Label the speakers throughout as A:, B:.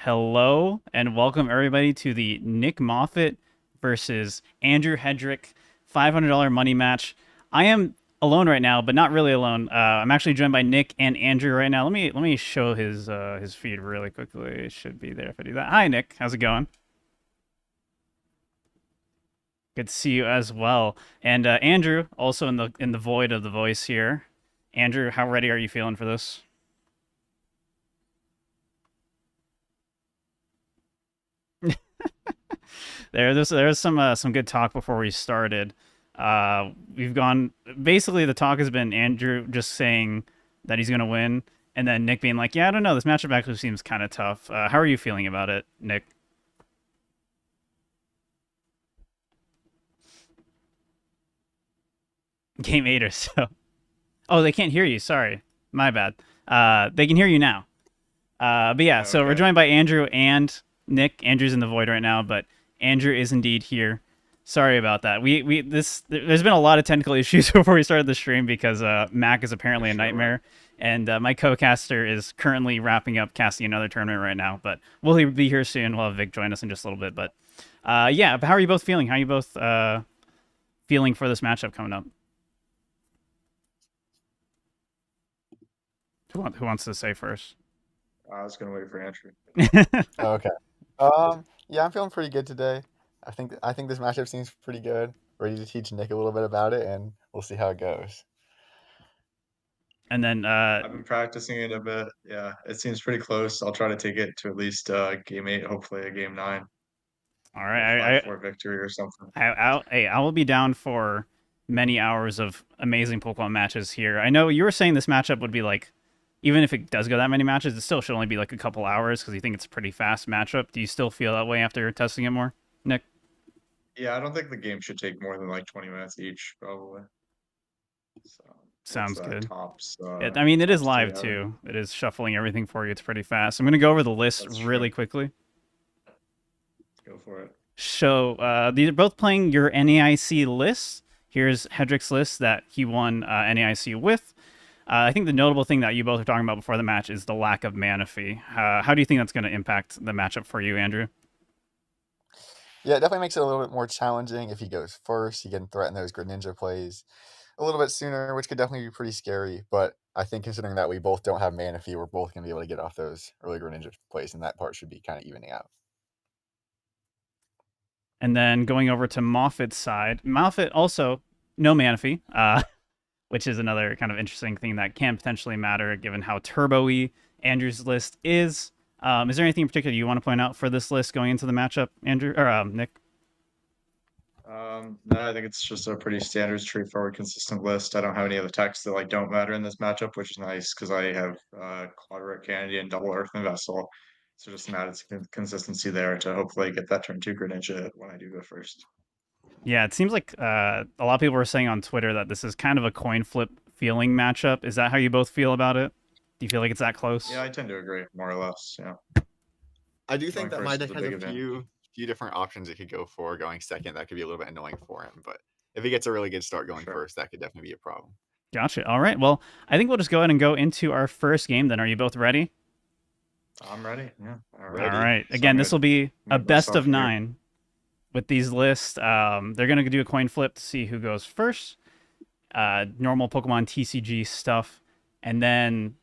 A: Hello and welcome everybody to the Nick Moffitt versus Andrew Hedrick $500 money match. I am alone right now, but not really alone. I'm actually joined by Nick and Andrew right now. Let me show his feed really quickly. It should be there if I do that. Hi Nick, how's it going? Good to see you as well. And Andrew, also in the void of the voice here. Andrew, how ready are you feeling for this? There's some good talk before we started. We've gone basically the talk has been Andrew just saying that he's gonna win, and then Nick being like, "Yeah, I don't know. This matchup actually seems kind of tough." How are you feeling about it, Nick? Game eight or so. Oh, they can't hear you. Sorry, my bad. They can hear you now. But yeah, so we're
B: Okay.
A: joined by Andrew and Nick. Andrew's in the void right now, but Andrew is indeed here. Sorry about that. There's been a lot of technical issues before we started the stream because Mac is
B: For
A: apparently a
B: sure.
A: nightmare, and my co-caster is currently wrapping up casting another tournament right now. But we'll be here soon. We'll have Vic join us in just a little bit. But yeah, but how are you both feeling? How are you both feeling for this matchup coming up? Who wants to say first?
B: I was gonna wait for Andrew.
C: Okay. Yeah, I'm feeling pretty good today. I think this matchup seems pretty good. Ready to teach Nick a little bit about it, and we'll see how it goes.
A: And then
B: I've been practicing it a bit. Yeah, it seems pretty close. I'll try to take it to at least game eight, hopefully a game nine,
A: all
B: a
A: right,
B: 5-4 victory or something.
A: I will be down for many hours of amazing Pokemon matches here. I know you were saying this matchup would be like, even if it does go that many matches, it still should only be like a couple hours because you think it's a pretty fast matchup. Do you still feel that way after testing it more, Nick?
B: Yeah, I don't think the game should take more than like 20 minutes each, probably. So what's
A: Sounds
B: that?
A: good.
B: Tops
A: I mean, it is
B: tops
A: live
B: 3 hours.
A: too. It is shuffling everything for you. It's pretty fast. I'm gonna go over the list
B: That's true.
A: really quickly.
B: Go for it.
A: So these are both playing your NAIC lists. Here's Hedrick's list that he won NAIC with. I think the notable thing that you both are talking about before the match is the lack of mana fee. How do you think that's going to impact the matchup for you, Andrew?
C: Yeah, it definitely makes it a little bit more challenging if he goes first. He can threaten those Greninja plays a little bit sooner, which could definitely be pretty scary. But I think considering that we both don't have mana fee, we're both going to be able to get off those early Greninja plays, and that part should be kind of evening out.
A: And then going over to Moffitt's side, Moffitt also no mana fee, which is another kind of interesting thing that can potentially matter given how turbo-y Andrew's list is. Is there anything in particular you want to point out for this list going into the matchup, Andrew or Nick?
B: No, I think it's just a pretty standard, straightforward, consistent list. I don't have any other techs that like don't matter in this matchup, which is nice because I have Cloudrick Kennedy and Double Earth and Vessel. So just an added consistency there to hopefully get that turn two Greninja when I do go first.
A: Yeah, it seems like a lot of people were saying on Twitter that this is kind of a coin flip feeling matchup. Is that how you both feel about it? Do you feel like it's that
B: Yeah,
A: close?
B: I tend to agree, more or less. Yeah,
C: I do
B: going
C: think that my
B: first is
C: deck
B: a
C: has
B: big
C: a
B: advantage.
C: few different options it could go for. Going second, that could be a little bit annoying for him. But if he gets a really good start
B: For
C: going
B: sure.
C: first, that could definitely be a problem.
A: Gotcha. All right. Well, I think we'll just go ahead and go into our first game then. Are you both ready?
B: I'm ready. Yeah, all
A: All
B: right.
C: Ready.
A: right.
B: So I'm
A: Again, this
B: gonna
A: will be a
B: mute
A: best of
B: myself here.
A: nine with these lists. They're going to do a coin flip to see who goes first. Normal Pokemon TCG stuff. And then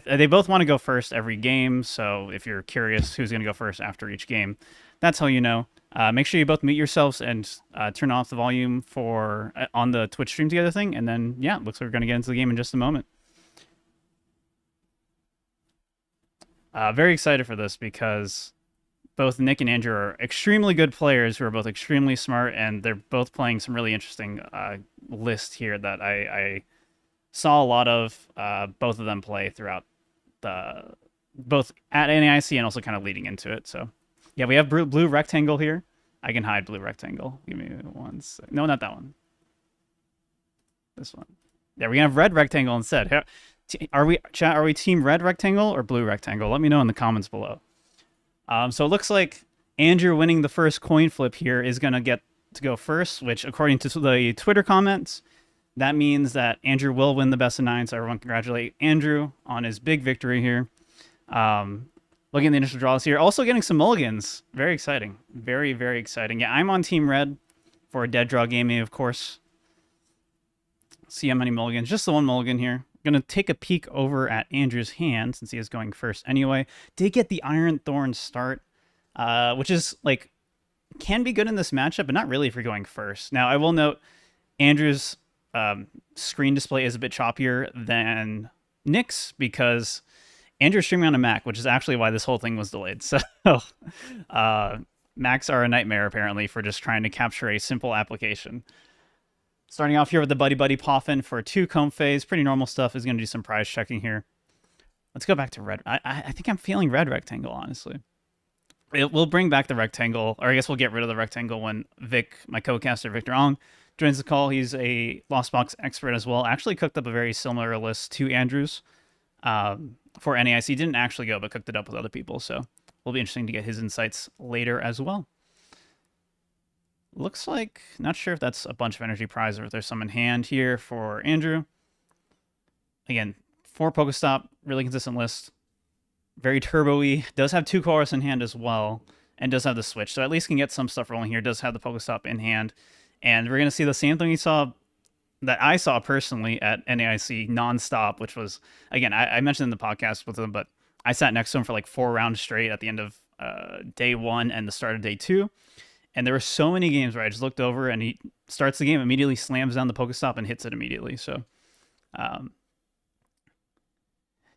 A: they both want to go first every game. So if you're curious who's going to go first after each game, that's how you know. Make sure you both mute yourselves and turn off the volume for on the Twitch stream together thing. And then, yeah, looks like we're going to get into the game in just a moment. Very excited for this because both Nick and Andrew are extremely good players who are both extremely smart, and they're both playing some really interesting lists here that I saw a lot of both of them play throughout the both at NAIC and also kind of leading into it. So yeah, we have blue rectangle here. I can hide blue rectangle. Give me one sec. No, not that one. This one. Yeah, we're gonna have red rectangle instead. Are we chat? Are we team red rectangle or blue rectangle? Let me know in the comments below. So it looks like Andrew winning the first coin flip here is gonna get to go first, which according to the Twitter comments, that means that Andrew will win the best of nine. So everyone congratulate Andrew on his big victory here. Um, Looking at the initial draws here. Also getting some mulligans. Very exciting. Very, very exciting. Yeah, I'm on Team Red for a dead draw gaming, of course. See how many mulligans. Just the one mulligan here. Going to take a peek over at Andrew's hand since he is going first anyway. Did get the Iron Thorn start, which is like can be good in this matchup, but not really if you're going first. Now, I will note Andrew's screen display is a bit choppier than Nick's because Andrew's streaming on a Mac, which is actually why this whole thing was delayed. So Macs are a nightmare, apparently, for just trying to capture a simple application. Starting off here with the Buddy Buddy Poffin for 2 comb phase. Pretty normal stuff. Is going to do some prize checking here. Let's go back to red. I think I'm feeling red rectangle, honestly. We'll bring back the rectangle, or I guess we'll get rid of the rectangle when Vic, my co-caster, Victor Aung, joins the call. He's a Lost Box expert as well. Actually cooked up a very similar list to Andrew's for NAIC. Didn't actually go, but cooked it up with other people. So will be interesting to get his insights later as well. Looks like, not sure if that's a bunch of energy prize or if there's some in hand here for Andrew. Again, 4 Pokestop, really consistent list. Very turbo-y. Does have 2 Chorus in hand as well, and does have the switch. So at least can get some stuff rolling here. Does have the Pokestop in hand. And we're going to see the same thing we saw, that I saw personally at NAIC nonstop, which was, again, I mentioned in the podcast with him, but I sat next to him for like 4 rounds straight at the end of day 1 and the start of day 2. And there were so many games where I just looked over and he starts the game, immediately slams down the Pokestop and hits it immediately. So,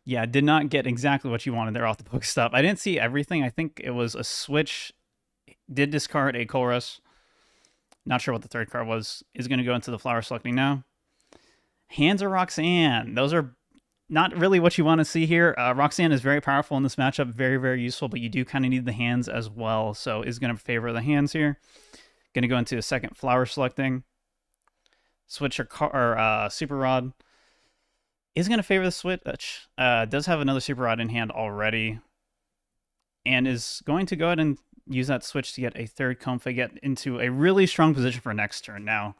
A: yeah, did not get exactly what you wanted there off the Pokestop. I didn't see everything. I think it was a switch. Did discard a Chorus. Not sure what the third card was. Is going to go into the flower selecting now. Hands of Roxanne. Those are not really what you want to see here. Roxanne is very powerful in this matchup. Very, very useful, but you do kind of need the hands as well. So is going to favor the hands here. Going to go into a second flower selecting. Switch or Super Rod. Is going to favor the switch. Does have another Super Rod in hand already. And is going to go ahead and use that switch to get a third Comfy, get into a really strong position for next turn. Now,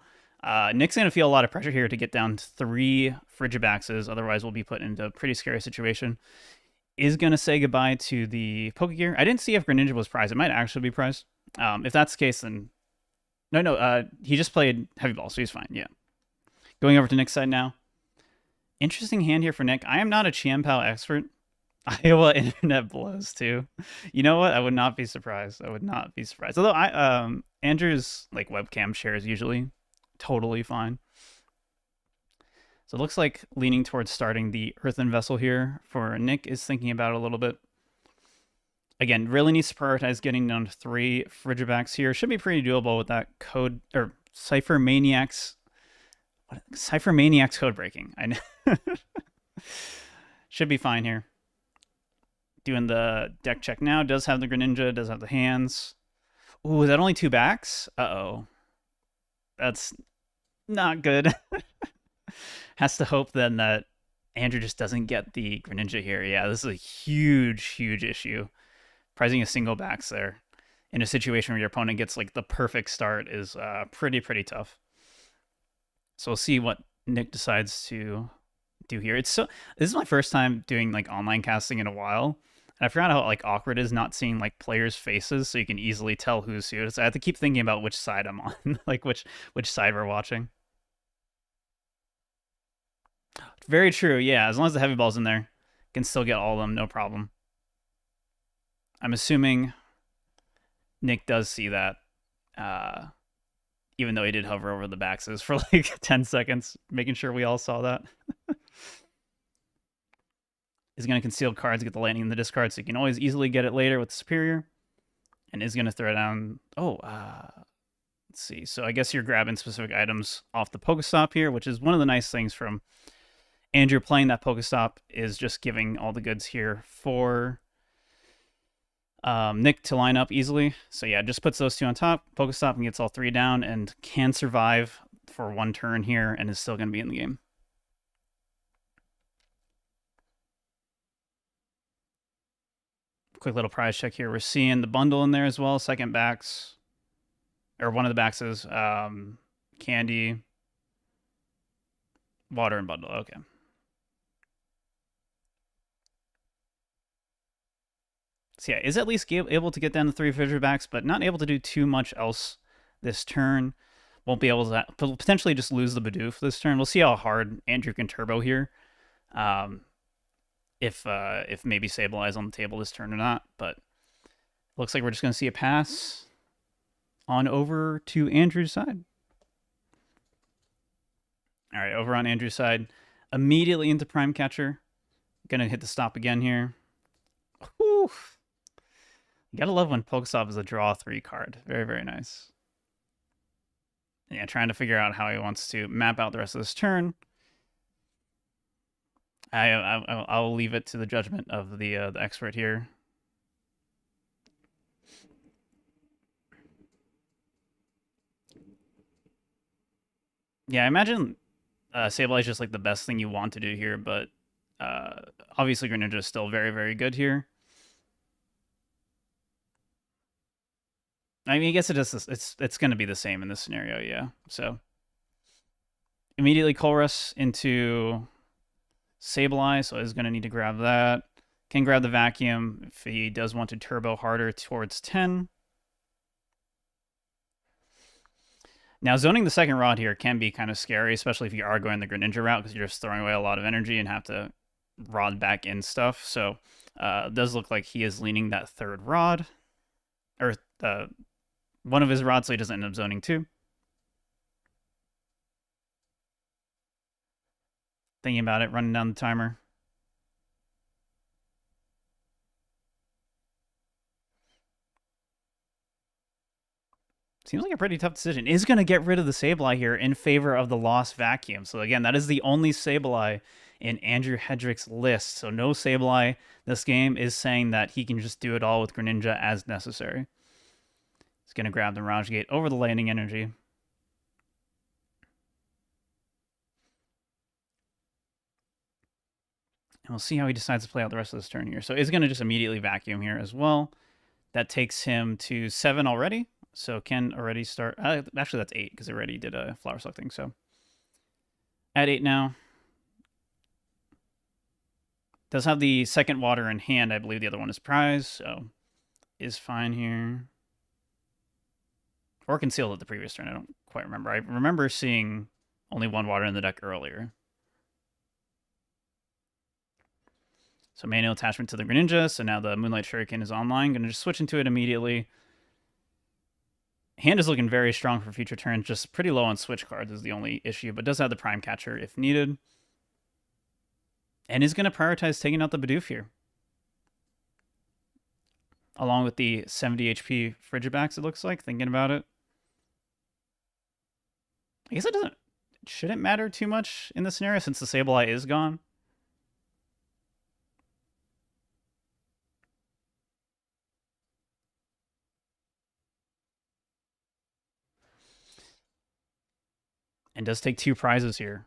A: Nick's going to feel a lot of pressure here to get down to 3 Frigibaxes. Otherwise, we'll be put into a pretty scary situation. Is going to say goodbye to the Pokegear. I didn't see if Greninja was prized. It might actually be prized. If that's the case, then... No, he just played Heavy Ball, so he's fine. Yeah. Going over to Nick's side now. Interesting hand here for Nick. I am not a Chiampao expert. Iowa internet blows too. You know what? I would not be surprised. I would not be surprised. Although Andrew's like webcam share is usually totally fine. So it looks like leaning towards starting the Earthen Vessel here for Nick is thinking about it a little bit. Again, really needs to prioritize getting down to 3 Frigibax here. Should be pretty doable with that code or Cypher Maniacs. Cypher Maniacs code breaking. I know. Should be fine here. Doing the deck check now. Does have the Greninja. Does have the hands. Ooh, is that only 2 backs? Uh-oh. That's not good. Has to hope then that Andrew just doesn't get the Greninja here. Yeah, this is a huge, huge issue. Prizing a single backs there in a situation where your opponent gets like the perfect start is pretty tough. So we'll see what Nick decides to do here. This is my first time doing like online casting in a while. And I forgot how like awkward it is not seeing like players' faces, so you can easily tell who's who. So I have to keep thinking about which side I'm on, like which side we're watching. Very true. Yeah, as long as the heavy ball's in there, can still get all of them, no problem. I'm assuming Nick does see that, even though he did hover over the baxes for like 10 seconds, making sure we all saw that. Is going to conceal cards, get the landing in the discard, so you can always easily get it later with Superior. And is going to throw down... let's see. So I guess you're grabbing specific items off the Pokestop here, which is one of the nice things from Andrew playing that Pokestop, is just giving all the goods here for Nick to line up easily. So yeah, just puts those 2 on top, Pokestop, and gets all 3 down, and can survive for 1 turn here, and is still going to be in the game. Quick little prize check here. We're seeing the bundle in there as well. Second backs, or one of the backs is candy, water, and bundle. Okay. So yeah, is at least able to get down the 3 Fisherbacks, but not able to do too much else this turn. Won't be able to potentially just lose the Bidoof this turn. We'll see how hard Andrew can turbo here. If maybe Sableye on the table this turn or not, but looks like we're just going to see a pass on over to Andrew's side. All right, over on Andrew's side, immediately into Prime Catcher. Going to hit the stop again here. Whew. You gotta love when Pokestop is a draw 3 card. Very, very nice. Yeah, trying to figure out how he wants to map out the rest of this turn. I'll leave it to the judgment of the expert here. Yeah, I imagine Sableye is just like the best thing you want to do here, but obviously Greninja is still very, very good here. I mean, I guess it is. It's going to be the same in this scenario, yeah. So immediately Colress into Sableye, so he's going to need to grab that. Can grab the Vacuum if he does want to turbo harder towards 10. Now, zoning the second rod here can be kind of scary, especially if you are going the Greninja route, because you're just throwing away a lot of energy and have to rod back in stuff. So it does look like he is leaning that third rod, or one of his rods, so he doesn't end up zoning 2. Thinking about it, running down the timer. Seems like a pretty tough decision. Is going to get rid of the Sableye here in favor of the Lost Vacuum. So again, that is the only Sableye in Andrew Hedrick's list. So no Sableye. This game is saying that he can just do it all with Greninja as necessary. He's going to grab the Mirage Gate over the landing energy. And we'll see how he decides to play out the rest of this turn here. So he's going to just immediately Vacuum here as well. That takes him to 7 already. So can already start. Actually, that's 8 because it already did a flower selecting. So at 8 now. Does have the second water in hand. I believe the other one is prize. So is fine here. Or concealed at the previous turn. I don't quite remember. I remember seeing only 1 water in the deck earlier. So manual attachment to the Greninja. So now the Moonlight Shuriken is online. Going to just switch into it immediately. Hand is looking very strong for future turns. Just pretty low on switch cards is the only issue. But does have the Prime Catcher if needed. And is going to prioritize taking out the Bidoof here. Along with the 70 HP Frigibacks, it looks like, thinking about it. I guess it shouldn't matter too much in this scenario since the Sableye is gone. And does take 2 prizes here.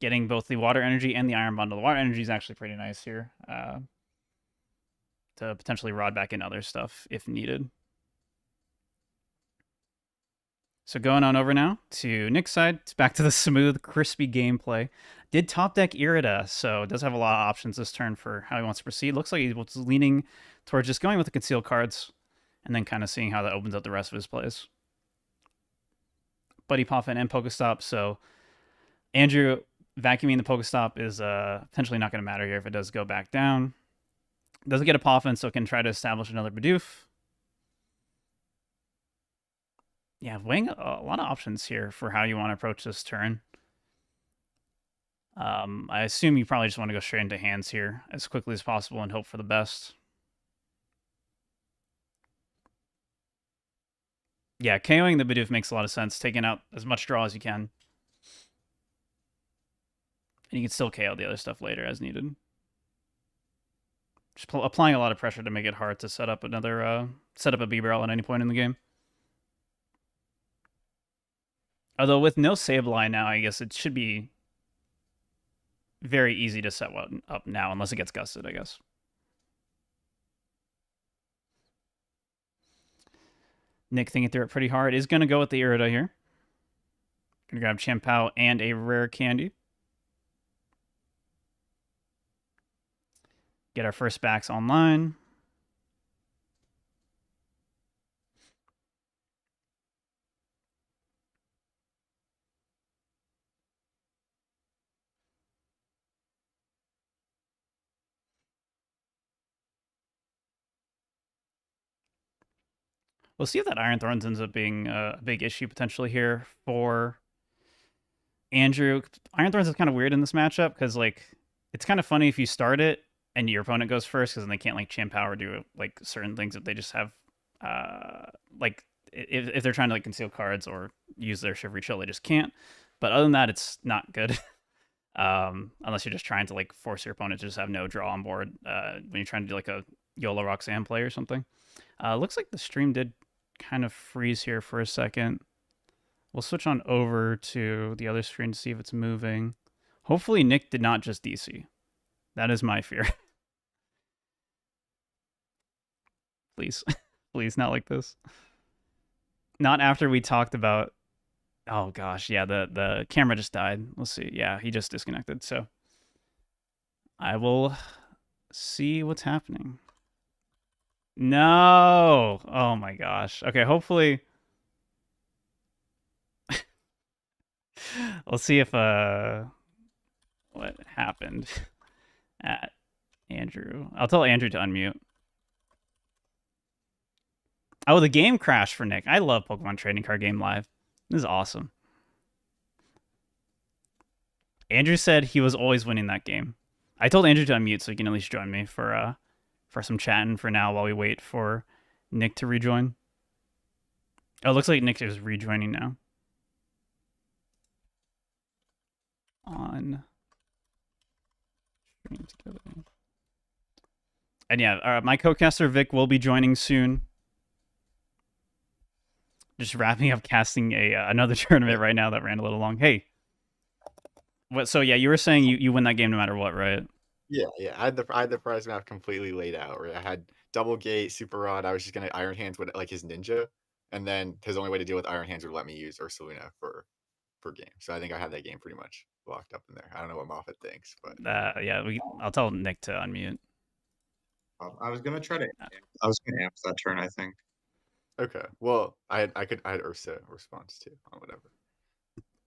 A: Getting both the Water Energy and the Iron Bundle. The Water Energy is actually pretty nice here. To potentially rod back in other stuff if needed. So going on over now to Nick's side. It's back to the smooth, crispy gameplay. Did top deck Irida, so does have a lot of options this turn for how he wants to proceed. Looks like he was leaning towards just going with the concealed cards and then kind of seeing how that opens up the rest of his plays. Buddy Poffin and Pokestop, so Andrew vacuuming the Pokestop is potentially not going to matter here if it does go back down. Doesn't get a Poffin, so it can try to establish another Bidoof. Yeah, weighing a lot of options here for how you want to approach this turn. I assume you probably just want to go straight into hands here as quickly as possible and hope for the best. Yeah, KOing the Bidoof makes a lot of sense, taking out as much draw as you can. And you can still KO the other stuff later as needed. Just applying a lot of pressure to make it hard to set up another set up a B-Barrel at any point in the game. Although with no Sableye now, I guess it should be very easy to set one up now, unless it gets gusted, I guess. Nick thinking through it pretty hard. Is going to go with the Irida here. Going to grab Champao and a rare candy. Get our first backs online. We'll see if that Iron Thorns ends up being a big issue potentially here for Andrew. Iron Thorns is kind of weird in this matchup because like it's kind of funny if you start it and your opponent goes first, because then they can't like champ power do like certain things if they just have like if they're trying to like conceal cards or use their Shivery Chill, they just can't. But other than that, it's not good. Unless you're just trying to like force your opponent to just have no draw on board when you're trying to do like a YOLO Roxanne play or something. Looks like the stream did kind of freeze here for a second. We'll switch on over to the other screen to see if it's moving. Hopefully Nick did not just DC. That is my fear. Please. Please, not like this. Not after we talked about... Oh gosh, yeah, the camera just died. Let's see. Yeah, he just disconnected. So I will see what's happening. No! Oh my gosh. Okay, hopefully... Let's see if what happened at Andrew. I'll tell Andrew to unmute. Oh, the game crashed for Nick. I love Pokemon Trading Card Game Live. This is awesome. Andrew said he was always winning that game. I told Andrew to unmute so he can at least join me for some chatting for now while we wait for Nick to rejoin. Oh, it looks like Nick is rejoining now. On stream together. And yeah, my co-caster Vic will be joining soon. Just wrapping up casting another tournament right now that ran a little long. Hey, what? So yeah, you were saying you win that game no matter what, right?
C: Yeah. I had the prize map completely laid out. Where I had double gate, super rod. I was just gonna Iron Hands with like his ninja, and then his only way to deal with Iron Hands would let me use Ursaluna for game. So I think I had that game pretty much locked up in there. I don't know what Moffitt thinks, but
A: yeah, I'll tell Nick to unmute.
B: I was gonna amp that turn, I think.
C: okay. Well, I had Ursa response too on whatever.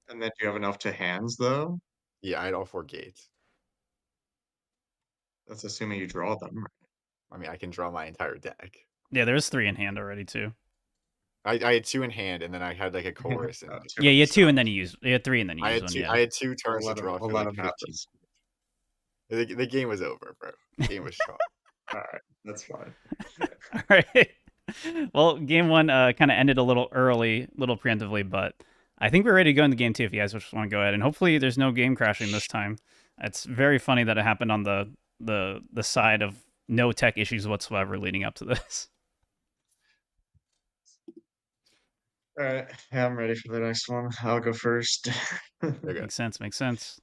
B: And then do you have enough to hands though?
C: Yeah, I had all 4 gates.
B: That's assuming you draw them.
C: I mean, I can draw my entire deck.
A: Yeah, there's 3 in hand already too.
C: I had 2 in hand, and then I had like a chorus. And
A: yeah, you had 2, and then you had 3, and then you
C: I
A: used
C: had
A: one.
C: two.
A: Yeah.
C: I had 2 turns to draw for like 15. The game was over, bro. The game was shot.
B: All right, that's fine.
A: All right. Well, game 1 kind of ended a little early, a little preemptively, but I think we're ready to go into game 2 if you guys just want to go ahead. And hopefully there's no game crashing this time. It's very funny that it happened on the side of no tech issues whatsoever leading up to this.
B: All right, yeah, I'm ready for the next one. I'll go first.
C: Okay.
A: Makes sense. Makes sense.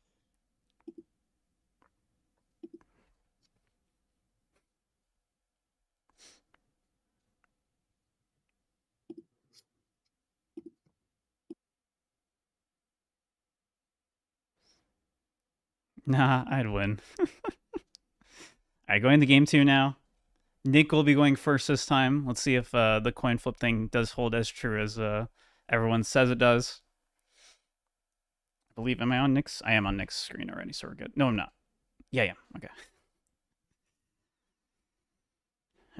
A: Nah, I'd win. All right, going to game 2 now. Nick will be going first this time. Let's see if the coin flip thing does hold as true as everyone says it does. I believe, am I on Nick's? I am on Nick's screen already, so we're good. No, I'm not. Yeah, okay.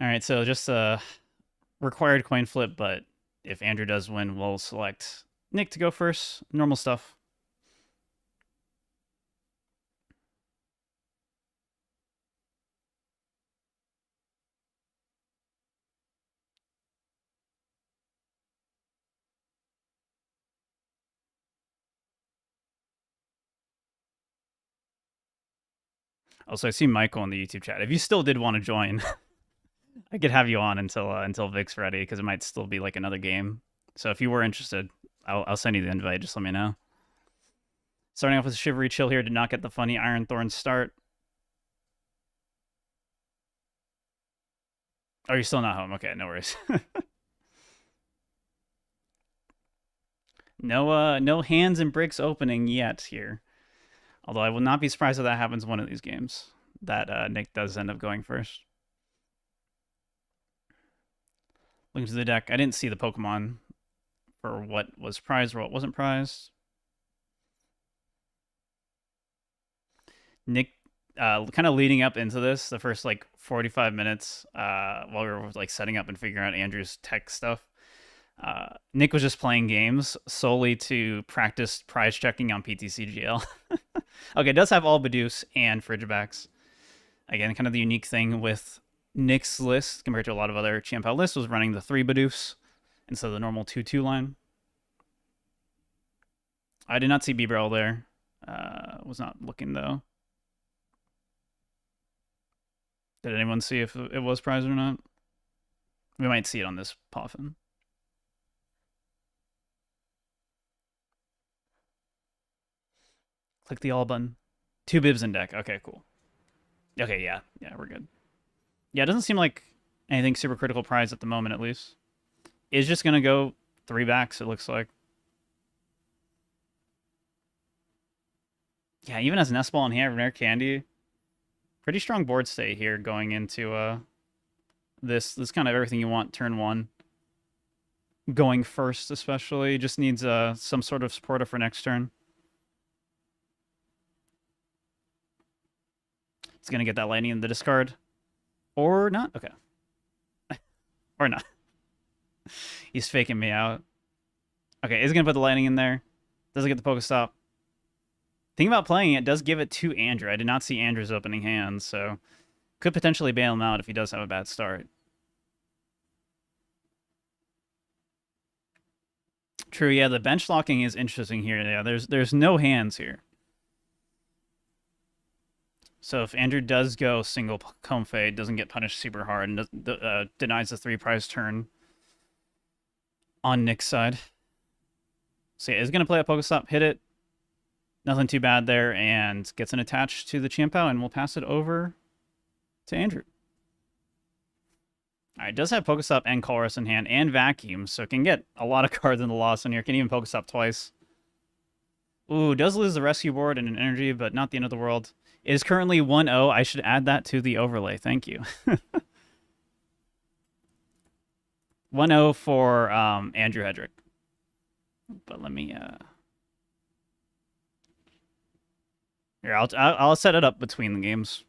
A: All right, so just a required coin flip, but if Andrew does win, we'll select Nick to go first. Normal stuff. Also, I see Michael in the YouTube chat. If you still did want to join, I could have you on until Vic's ready, because it might still be like another game. So if you were interested, I'll send you the invite. Just let me know. Starting off with Shivery Chill here. Did not get the funny Iron Thorn start. Oh, you're still not home. Okay, no worries. No hands and bricks opening yet here. Although I will not be surprised if that happens one of these games. That Nick does end up going first. Looking to the deck. I didn't see the Pokemon for what was prized or what wasn't prized. Nick, kind of leading up into this, the first like 45 minutes, while we were like setting up and figuring out Andrew's tech stuff, Nick was just playing games solely to practice prize checking on PTCGL. Okay, it does have all Bidoof and Frigibacks. Again, kind of the unique thing with Nick's list compared to a lot of other Chimpao lists was running the 3 Bidoofs instead of the normal 2-2 line. I did not see B-Barrel there. Was not looking, though. Did anyone see if it was prized or not? We might see it on this Poffin. Click the all button. 2 bibs in deck. Okay, cool. Okay, yeah. Yeah, we're good. Yeah, it doesn't seem like anything super critical prize at the moment, at least. Is just going to go 3 backs, it looks like. Yeah, even as Nest Ball and here, Rare Candy. Pretty strong board state here going into this kind of everything you want turn 1. Going first, especially. Just needs some sort of supporter for next turn. It's going to get that lightning in the discard. Or not? Okay. Or not. He's faking me out. Okay, he's going to put the lightning in there. Doesn't get the Pokestop. Thing about playing it does give it to Andrew. I did not see Andrew's opening hand, so could potentially bail him out if he does have a bad start. True, yeah, the bench locking is interesting here. Yeah, there's no hands here. So if Andrew does go single Comfey, doesn't get punished super hard, and denies the 3 prize turn on Nick's side. So yeah, he's going to play a Pokestop, hit it. Nothing too bad there, and gets an attach to the Chimpao, and we'll pass it over to Andrew. All right, does have Pokestop and Colress in hand, and Vacuum, so it can get a lot of cards in the loss on here. Can even Pokestop twice. Ooh, does lose the rescue board and an energy, but not the end of the world. It is currently 1-0. I should add that to the overlay. Thank you. 1-0 for Andrew Hedrick. But let me... Here, I'll set it up between the games.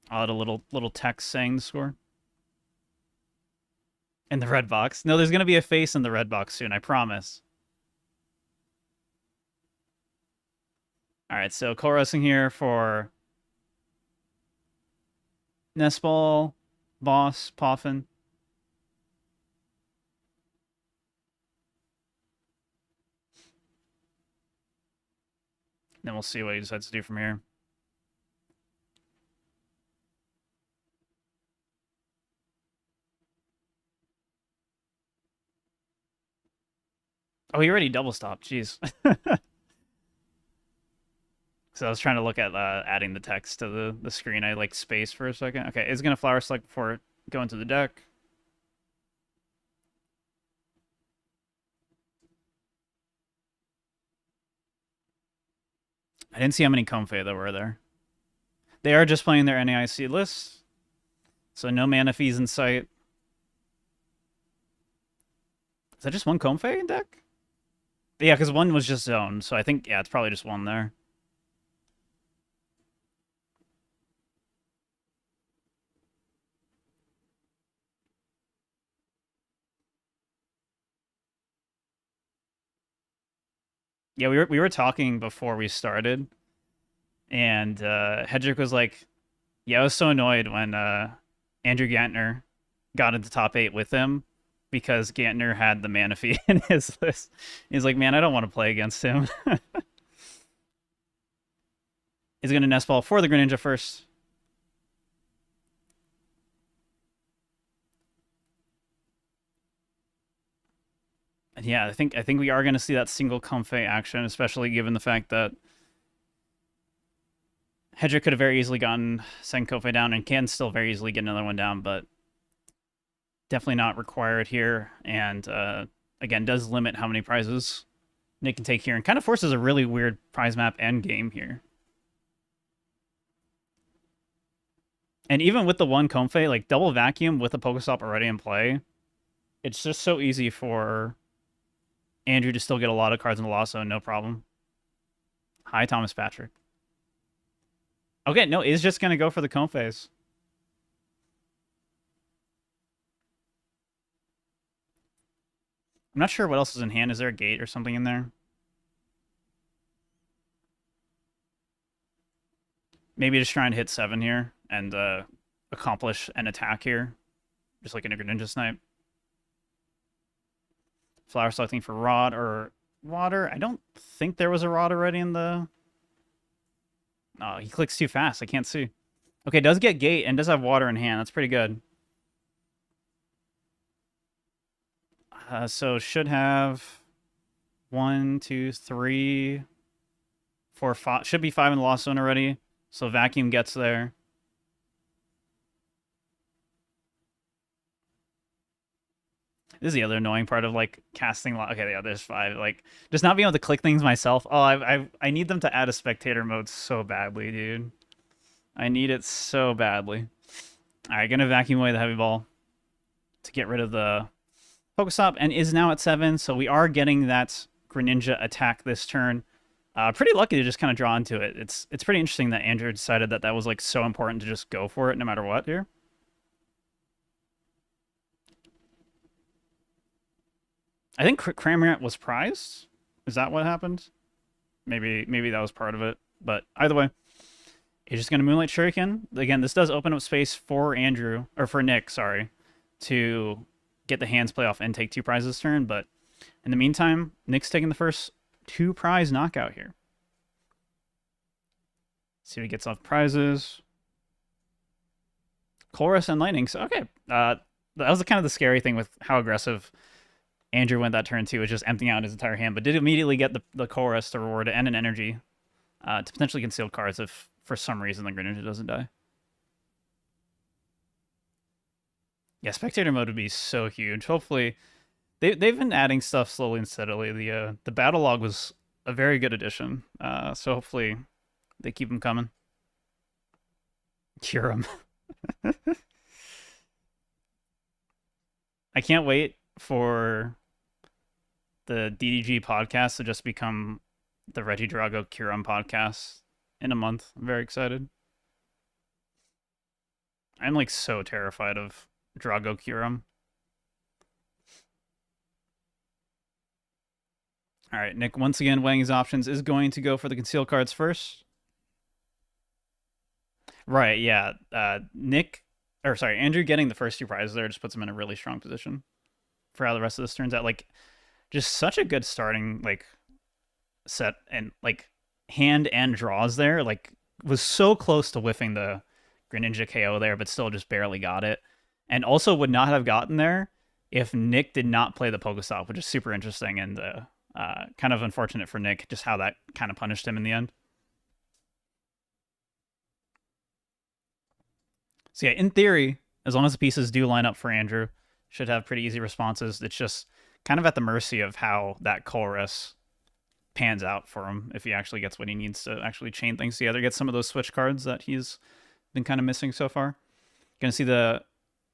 A: I'll add a little text saying the score. In the red box. No, there's going to be a face in the red box soon, I promise. Alright, so co-racing here for Nestball, Boss, Poffin. Then we'll see what he decides to do from here. Oh, he already double stopped. Jeez. So I was trying to look at adding the text to the screen. I like space for a second. Okay, it's going to Flower Select before going to the deck. I didn't see how many Comfey there were there. They are just playing their NAIC list, so no mana fees in sight. Is that just one Comfey in deck? Yeah, because one was just zoned, so I think, yeah, it's probably just one there. Yeah, we were talking before we started, and Hedrick was like, yeah, I was so annoyed when Andrew Gantner got into top 8 with him because Gantner had the mana fee in his list. He's like, man, I don't want to play against him. He's going to Nest Ball for the Greninja first. And yeah, I think we are going to see that single Comfey action, especially given the fact that Hedrick could have very easily gotten second Comfey down and can still very easily get another one down, but definitely not required here. And again, does limit how many prizes Nick can take here and kind of forces a really weird prize map end game here. And even with the one Comfey, like double Vacuum with a Pokestop already in play, it's just so easy for Andrew to still get a lot of cards in the loss zone, no problem. Hi, Thomas Patrick. Okay, no, is just going to go for the Comfeys. I'm not sure what else is in hand. Is there a gate or something in there? Maybe just trying to hit 7 here and accomplish an attack here. Just like an Greninja snipe. Flower selecting for rod or water. I don't think there was a rod already in the... Oh, he clicks too fast. I can't see. Okay, does get gate and does have water in hand. That's pretty good. So should have 1, 2, 3, 4, 5. Should be 5 in the lost zone already. So vacuum gets there. This is the other annoying part of like casting. Okay, yeah, there's 5. Like just not being able to click things myself. Oh, I need them to add a spectator mode so badly, dude. I need it so badly. All right, gonna vacuum away the heavy ball to get rid of the Pokestop, and is now at 7. So we are getting that Greninja attack this turn. Pretty lucky to just kind of draw into it. It's pretty interesting that Andrew decided that was like so important to just go for it no matter what here. I think Cramorant was prized. Is that what happened? Maybe that was part of it. But either way, he's just going to Moonlight Shuriken. Again, this does open up space for Andrew, or for Nick, sorry, to get the hands play off and take 2 prizes this turn. But in the meantime, Nick's taking the first 2 prize knockout here. See if he gets off prizes. Chorus and Lightning. So, okay. That was kind of the scary thing with how aggressive Andrew went that turn too, was just emptying out his entire hand, but did immediately get the Chorus to reward and an energy to potentially conceal cards if for some reason the Greninja doesn't die. Yeah, spectator mode would be so huge. Hopefully, they've been adding stuff slowly and steadily. The battle log was a very good addition, so hopefully they keep them coming. Cure them. I can't wait for the DDG podcast to just become the Reggie Drago Curum podcast in a month. I'm very excited. I'm like so terrified of Drago Curum. All right, Nick once again weighing his options is going to go for the conceal cards first. Right, yeah. Andrew getting the first 2 prizes there just puts him in a really strong position for how the rest of this turns out. Like, just such a good starting like set and like hand and draws there. Like, was so close to whiffing the Greninja KO there, but still just barely got it. And also would not have gotten there if Nick did not play the Pokestop, which is super interesting and kind of unfortunate for Nick, just how that kind of punished him in the end. So yeah, in theory, as long as the pieces do line up for Andrew, should have pretty easy responses. It's just kind of at the mercy of how that chorus pans out for him if he actually gets what he needs to actually chain things together, get some of those switch cards that he's been kind of missing so far. Gonna see the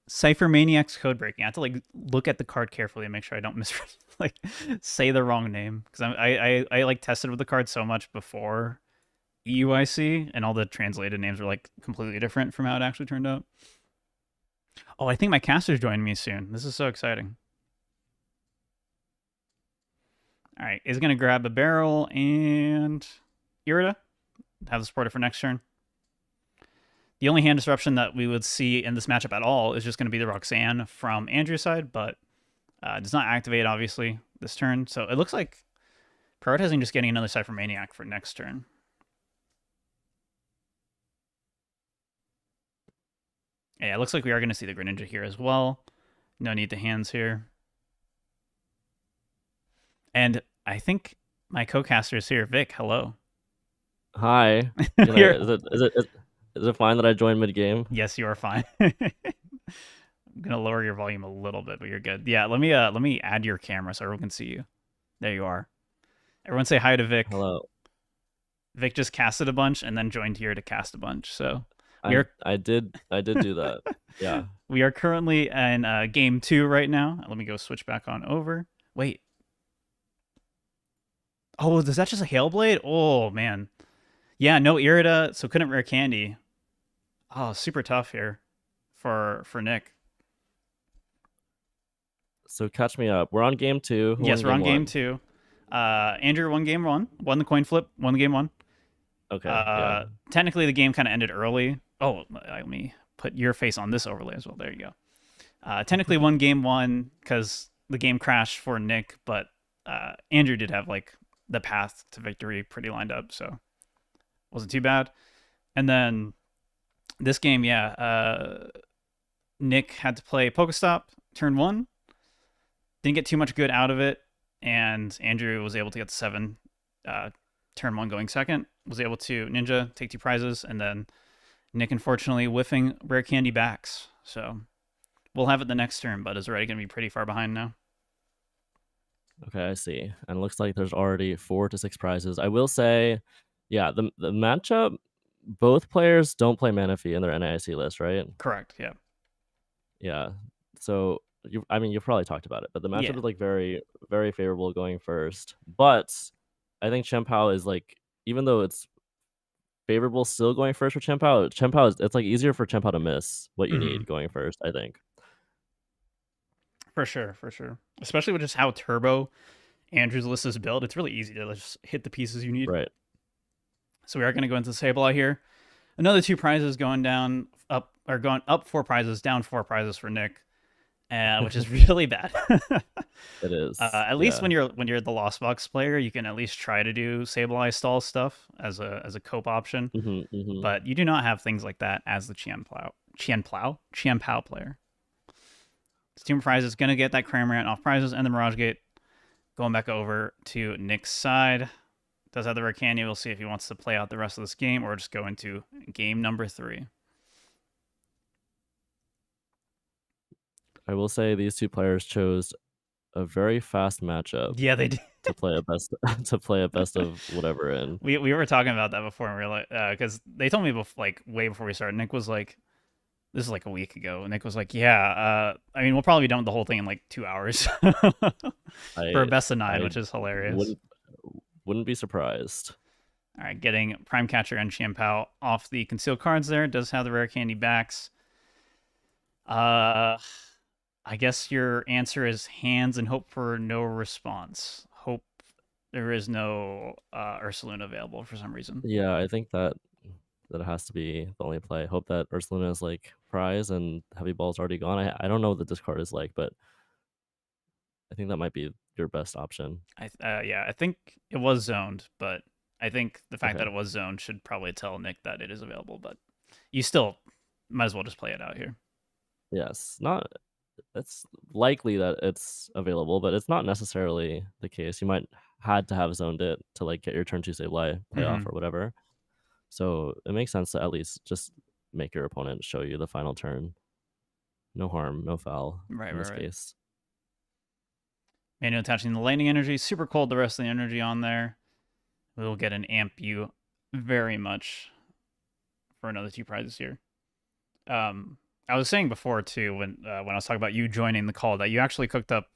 A: Cypher Maniac's code breaking. I have to like look at the card carefully and make sure I don't like say the wrong name, because I like tested with the card so much before EUIC, and all the translated names are like completely different from how it actually turned out. Oh, I think my caster's joining me soon. This is so exciting. All right, is going to grab a barrel and Irida. Have the supporter for next turn. The only hand disruption that we would see in this matchup at all is just going to be the Roxanne from Andrew's side, but does not activate, obviously, this turn. So it looks like prioritizing just getting another Cypher Maniac for next turn. Yeah, it looks like we are going to see the Greninja here as well. No need to hands here. And I think my co-caster is here. Vic, hello.
D: Hi. Is it fine that I joined mid-game?
A: Yes, you are fine. I'm gonna lower your volume a little bit, but you're good. Yeah, let me add your camera so everyone can see you. There you are. Everyone say hi to Vic.
D: Hello.
A: Vic just casted a bunch and then joined here to cast a bunch. So
D: I did do that. Yeah.
A: We are currently in game 2 right now. Let me go switch back on over. Wait. Oh, is that just a Hailblade? Oh man. Yeah, no Irida, so couldn't rare candy. Oh, super tough here for Nick.
D: So catch me up. We're on game 2. Who
A: Yes,
D: won
A: we're on game
D: one?
A: 2. Andrew won game 1, won the coin flip, won the game 1.
D: Okay. Yeah.
A: Technically, the game kind of ended early. Oh, let me put your face on this overlay as well. There you go. Technically, won game 1 because the game crashed for Nick, but Andrew did have like the path to victory pretty lined up, so wasn't too bad. And then this game, Nick had to play Pokestop turn 1. Didn't get too much good out of it, and Andrew was able to get the 7 turn 1 going second. Was able to ninja, take 2 prizes, and then Nick unfortunately whiffing rare candy backs. So we'll have it the next turn, but is already going to be pretty far behind now.
D: Okay, I see. And it looks like there's already 4 to 6 prizes. I will say, yeah, the matchup, both players don't play Manaphy in their NAIC list, right?
A: Correct, yeah.
D: Yeah. So you've probably talked about it, but the matchup is like very, very favorable going first. But I think Chen Pao is like, even though it's favorable still going first for Chen Pao, it's like easier for Chen Pao to miss what you need going first, I think.
A: For sure. Especially with just how turbo Andrew's list is built, it's really easy to just hit the pieces you need.
D: Right.
A: So we are going to go into the Sableye here. Another 2 prizes going up 4 prizes, down 4 prizes for Nick, which is really bad.
D: It is.
A: At least when you're the Lost Box player, you can at least try to do Sableye stall stuff as a cope option. But you do not have things like that as the Qian Pao player. Steam Prize is going to get that Cramorant off prizes and the Mirage Gate. Going back over to Nick's side. Does have the rare candy. We'll see if he wants to play out the rest of this game or just go into game number 3.
D: I will say these 2 players chose a very fast matchup.
A: Yeah, they did.
D: to play a best of whatever in.
A: We were talking about that before, and we were like, because they told me way before we started. Nick was like, this is like a week ago. Nick was like, yeah, I mean, we'll probably be done with the whole thing in like 2 hours for a best of 9, which is hilarious.
D: Wouldn't be surprised.
A: All right, getting Prime Catcher and Qian Pao off the concealed cards there. Does have the rare candy backs. I guess your answer is hands and hope for no response. Hope there is no Ursaluna available for some reason.
D: Yeah, I think that has to be the only play. Hope that Ursaluna is like prize and Heavy Ball's already gone. I don't know what the discard is like, but I think that might be your best option.
A: I think it was zoned, but I think the fact that it was zoned should probably tell Nick that it is available, but you still might as well just play it out here.
D: Yes, it's likely that it's available, but it's not necessarily the case. You might had to have zoned it to like get your turn 2 Sableye playoff or whatever. So it makes sense to at least just make your opponent show you the final turn. No harm, no foul in this case.
A: Manual attaching the lightning energy. Super cold the rest of the energy on there. We'll get an amp you very much for another 2 prizes here. I was saying before too, when I was talking about you joining the call, that you actually cooked up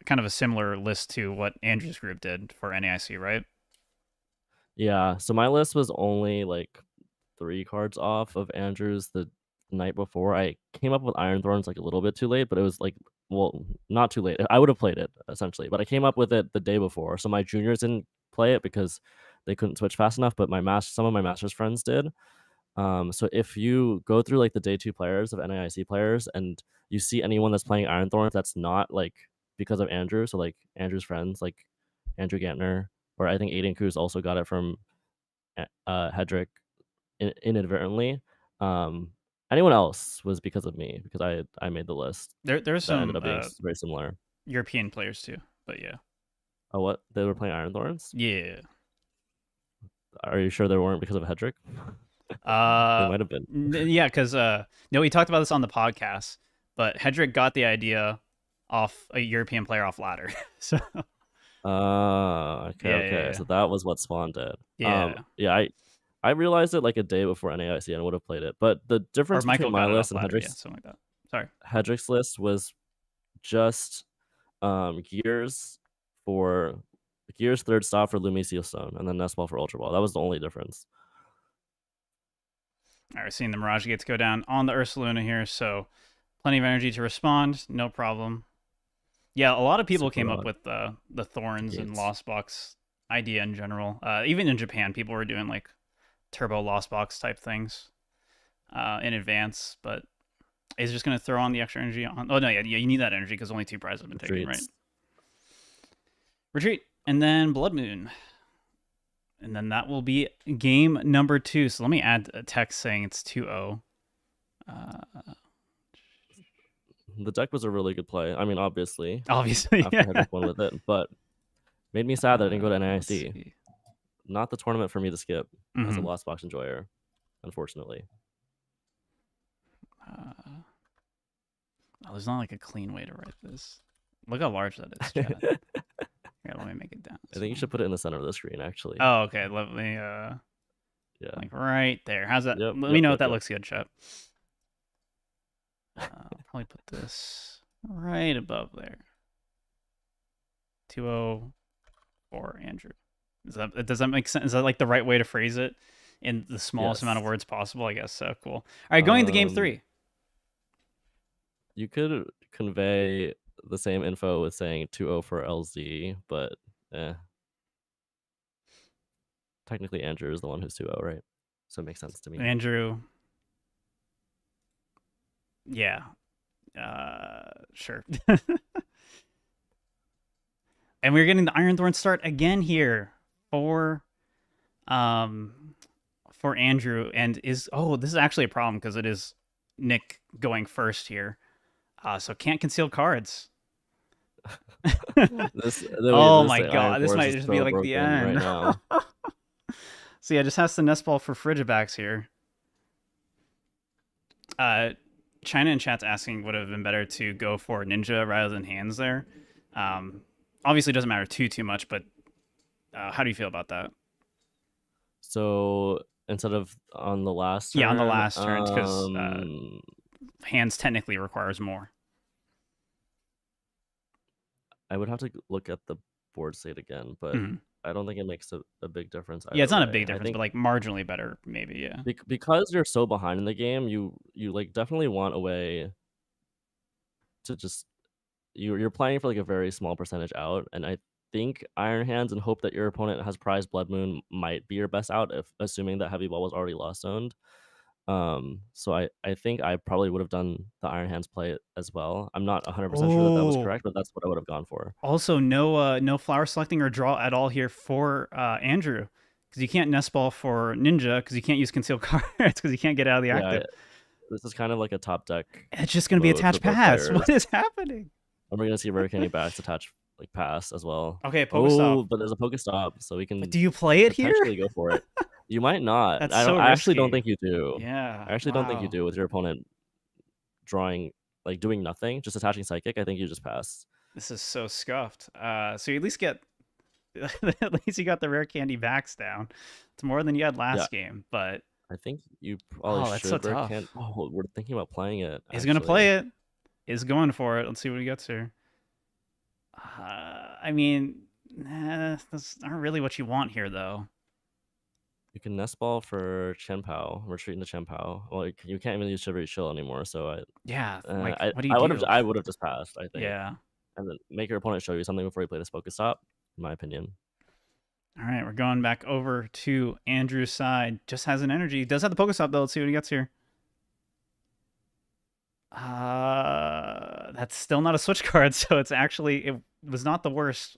A: kind of a similar list to what Andrew's group did for NAIC, right?
D: Yeah, so my list was only like 3 cards off of Andrew's the night before. I came up with Iron Thorns like a little bit too late, but it was like, well, not too late. I would have played it essentially, but I came up with it the day before. So my juniors didn't play it because they couldn't switch fast enough, but some of my master's friends did. So if you go through like the day 2 players of NAIC players and you see anyone that's playing Iron Thorns that's not like because of Andrew, so like Andrew's friends like Andrew Gantner, or I think Aiden Cruz also got it from Hedrick inadvertently. Anyone else was because of me, because I made the list.
A: There's some
D: ended up being very similar.
A: European players too, but yeah.
D: Oh, what? They were playing Iron Thorns?
A: Yeah.
D: Are you sure they weren't because of Hedrick? They might have been.
A: Yeah, because we talked about this on the podcast, but Hedrick got the idea off a European player off ladder. So.
D: Okay. So that was what spawned it.
A: Yeah.
D: I realized it like a day before NAIC and would have played it. But the difference between my list and Hedrick's,
A: something like that. Sorry.
D: Hedrick's list was just Gears 3rd stop for Lumi Sealstone, and then Nest Ball for Ultra Ball. That was the only difference.
A: All right, seeing the Mirage Gates go down on the Ursaluna here, so plenty of energy to respond, no problem. Yeah, a lot of people
D: Super
A: came up
D: odd.
A: with the thorns and
D: Gates.
A: lost box idea in general. Even in Japan, people were doing like turbo lost box type things in advance. But is just going to throw on the extra energy on? Oh no, yeah, you need that energy because only 2 prizes have been taken, right?
D: Retreats.
A: Retreat, and then Blood Moon, and then that will be game number 2. So let me add a text saying it's 2-0.
D: The deck was a really good play. I mean, obviously,
A: Obviously,
D: after
A: yeah.
D: Hedrick won with it, but made me sad that I didn't go to
A: Let's
D: NAIC.
A: see.
D: Not the tournament for me to skip as a
A: Mhm.
D: lost box enjoyer, unfortunately.
A: Oh, there's not like a clean way to write this. Look how large that is, chat. Here, let me make it down.
D: I think you should put it in the center of the screen, actually.
A: Oh, okay. Let me
D: Yeah.
A: like right there. How's that?
D: Yep,
A: Let me know if
D: yep,
A: that
D: yep.
A: looks good, chat. I'll probably put this right above there. 2-0 for Andrew. Does that make sense? Is that like the right way to phrase it in the smallest amount of
D: Yes.
A: words possible? I guess so. Cool. All right, going into game 3.
D: You could convey the same info with saying 2-0 for LZ, but technically Andrew is the one who's 2-0, right? So it makes sense to me.
A: Andrew. Yeah. Sure. And we're getting the Ironthorn start again here for Andrew, and this is actually a problem because it is Nick going first here. So can't conceal cards. Oh my god, this might just be like the end
D: right now.
A: So yeah, just has to nest ball for Frigibacks here. China in chat's asking would have been better to go for Ninja rather than hands there. Obviously, it doesn't matter too much, but how do you feel about that?
D: So instead of on the last turn,
A: yeah, on the last turn, because hands technically requires more.
D: I would have to look at the board state again, but I don't think it makes a big difference.
A: Yeah, it's not a
D: way.
A: big difference, but like marginally better, maybe. Yeah.
D: Because you're so behind in the game, you like definitely want a way to just you're playing for like a very small percentage out, and I think Iron Hands and hope that your opponent has prize Blood Moon might be your best out, if assuming that Heavy Ball was already lost zoned. So I think I probably would have done the Iron Hands play as well. I'm not 100% sure that was correct, but that's what I would have gone for.
A: Also, no flower selecting or draw at all here for Andrew, because you can't nest ball for Ninja because you can't use concealed cards because you can't get out of the active.
D: This is kind of like a top deck.
A: It's just going to be attached pass. What is happening?
D: And we're going to see Rare Candy backs attach like pass as well.
A: Okay, Pokestop.
D: But there's a Pokestop, so we can.
A: But do you play it here?
D: Potentially go for it. You might not.
A: That's
D: I actually don't think you do.
A: Yeah.
D: I actually don't think you do with your opponent drawing, like doing nothing, just attaching Psychic. I think you just pass.
A: This is so scuffed. So you at least get, at least you got the Rare Candy backs down. It's more than you had last game, but
D: I think you probably
A: that's
D: should.
A: so tough.
D: We're thinking about playing it.
A: He's gonna play it. He's going for it. Let's see what he gets here. I mean, that's not really what you want here, though.
D: You can nest ball for Chenpao, retreat into Chenpao. Well, you can't even use Chivalry Chill anymore. So what do you do? I would have just passed. I think.
A: Yeah.
D: And then make your opponent show you something before you play this Pokestop, in my opinion.
A: All right, we're going back over to Andrew's side. Just has an energy. He does have the Pokestop, though. Let's see what he gets here. That's still not a switch card, so it was not the worst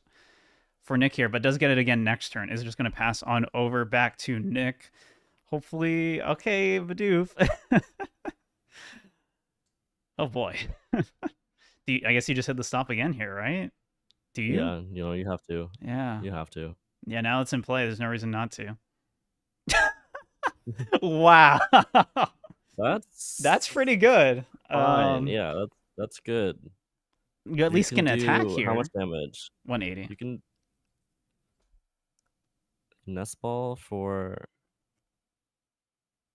A: for Nick here, but does get it again next turn. Is just going to pass on over back to Nick. Hopefully, okay, Bidoof. Oh boy. I guess you just hit the stop again here, right? Do you?
D: Yeah, you have to.
A: Yeah.
D: You have to.
A: Yeah, now it's in play. There's no reason not to. Wow. That's pretty good.
D: Fine. Yeah, that's good.
A: You at least can attack here.
D: How much damage?
A: 180.
D: You can nest ball for.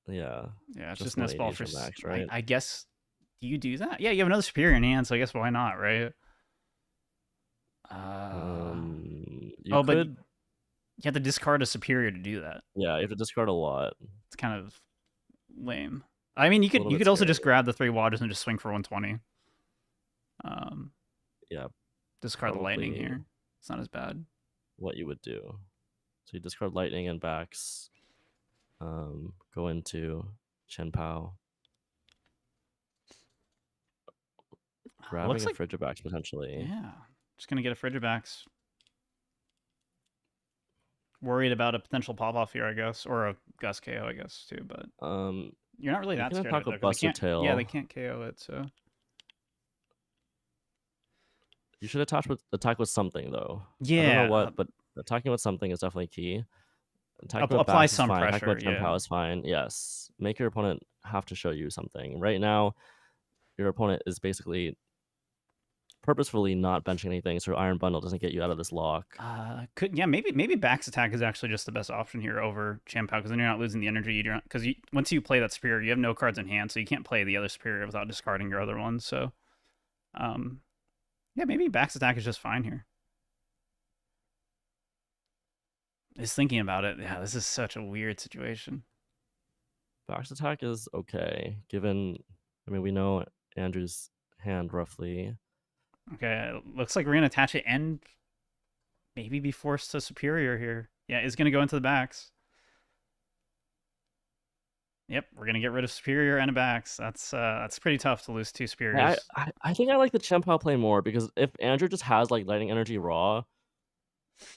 D: Yeah.
A: Yeah, it's just nest ball for
D: max, right?
A: I guess. Do you do that? Yeah, you have another superior in hand, so I guess why not, right? But you have to discard a superior to do that.
D: Yeah, you have to discard a lot.
A: It's kind of lame. I mean, you could also just grab the 3 waters and just swing for 120.
D: Yeah.
A: discard the lightning
D: probably
A: here. It's not as bad.
D: what you would do. So you discard lightning and backs. Go into Chen Pao. Grabbing
A: Looks
D: a
A: like
D: Frigibax potentially.
A: yeah, just gonna get a Frigibax. Worried about a potential pop off here, I guess, or a Gus KO, I guess too. But you're not really
D: You
A: that
D: can
A: scared
D: attack
A: of it
D: with
A: though, 'cause they
D: Buster
A: can't. Yeah, they
D: Tail.
A: can't KO it. So
D: You should attack with something though. I don't
A: yeah,
D: know what, but attacking with something is definitely key. Attacking with
A: apply
D: backs is
A: some
D: fine. Attacking
A: pressure.
D: with Chen
A: Yeah.
D: Pao is fine. Yes. Make your opponent have to show you something. Right now, your opponent is basically purposefully not benching anything, so Iron Bundle doesn't get you out of this lock.
A: Maybe Back's attack is actually just the best option here over Chen Pao, because then you're not losing the energy. Because once you play that superior, you have no cards in hand, so you can't play the other superior without discarding your other ones. So, yeah, maybe Back's attack is just fine here. Just thinking about it, yeah, this is such a weird situation.
D: Back's attack is okay, given, I mean, we know Andrew's hand roughly.
A: Okay, looks like we're gonna attach it and maybe be forced to superior here. Yeah, it's gonna go into the backs. Yep, we're gonna get rid of superior and a backs. That's pretty tough to lose two superiors.
D: I think I like the Chen Pao play more, because if Andrew just has like lightning energy raw,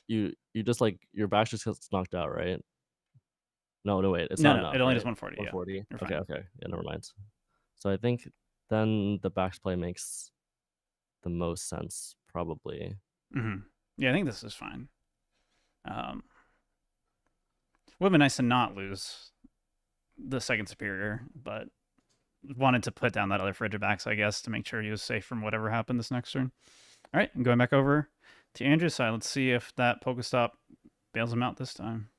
D: you just like your back just gets knocked out, right? No, wait, it's not enough.
A: It only
D: right?
A: does 140.
D: 140.
A: Yeah,
D: Okay, yeah, never mind. So I think then the backs play makes the most sense, probably.
A: Yeah, I think this is fine. Would have been nice to not lose the second superior, but wanted to put down that other Frigibax, I guess, to make sure he was safe from whatever happened this next turn. All right, I'm going back over to Andrew's side. Let's see if that Pokestop bails him out this time.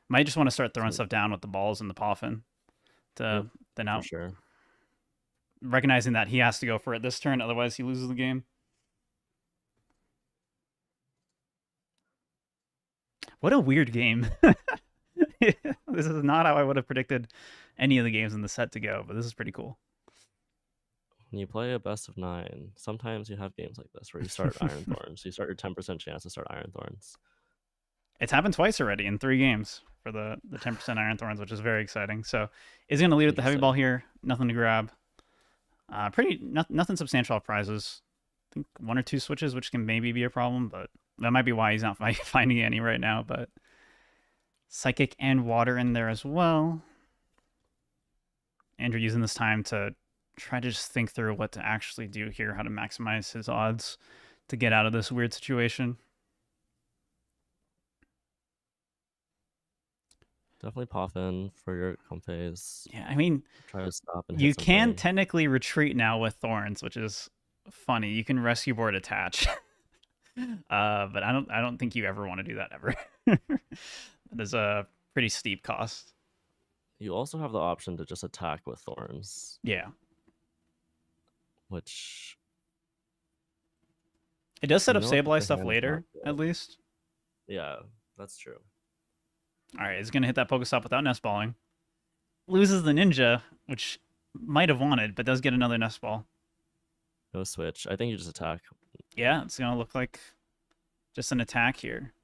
A: Might just want to start throwing stuff down with the balls and the Poffin to then out.
D: For sure.
A: Recognizing that he has to go for it this turn, otherwise he loses the game. What a weird game. This is not how I would have predicted any of the games in the set to go, but this is pretty cool.
D: When you play a best of 9, sometimes you have games like this where you start Iron Thorns. You start your 10% chance to start Iron Thorns.
A: It's happened twice already in 3 games for the 10% Iron Thorns, which is very exciting. So he's going to lead with the heavy ball here. Nothing to grab. Nothing substantial off prizes. I think 1 or 2 switches, which can maybe be a problem, but that might be why he's not finding any right now. But Psychic and Water in there as well. Andrew using this time to try to just think through what to actually do here, how to maximize his odds to get out of this weird situation.
D: Definitely Poffin for your comp phase.
A: Yeah, I mean,
D: try to stop and
A: you
D: hit
A: can
D: something.
A: technically retreat now with Thorns, which is funny. You can rescue board attach. But I don't think you ever want to do that ever. That is a pretty steep cost.
D: You also have the option to just attack with Thorns.
A: Yeah.
D: Which
A: it does set up
D: know,
A: stabilize stuff later, at least.
D: Yeah, that's true.
A: All right, he's going to hit that Pokestop without nest balling. Loses the Ninja, which might have wanted, but does get another nest ball.
D: No switch. I think you just attack.
A: Yeah, it's going to look like just an attack here.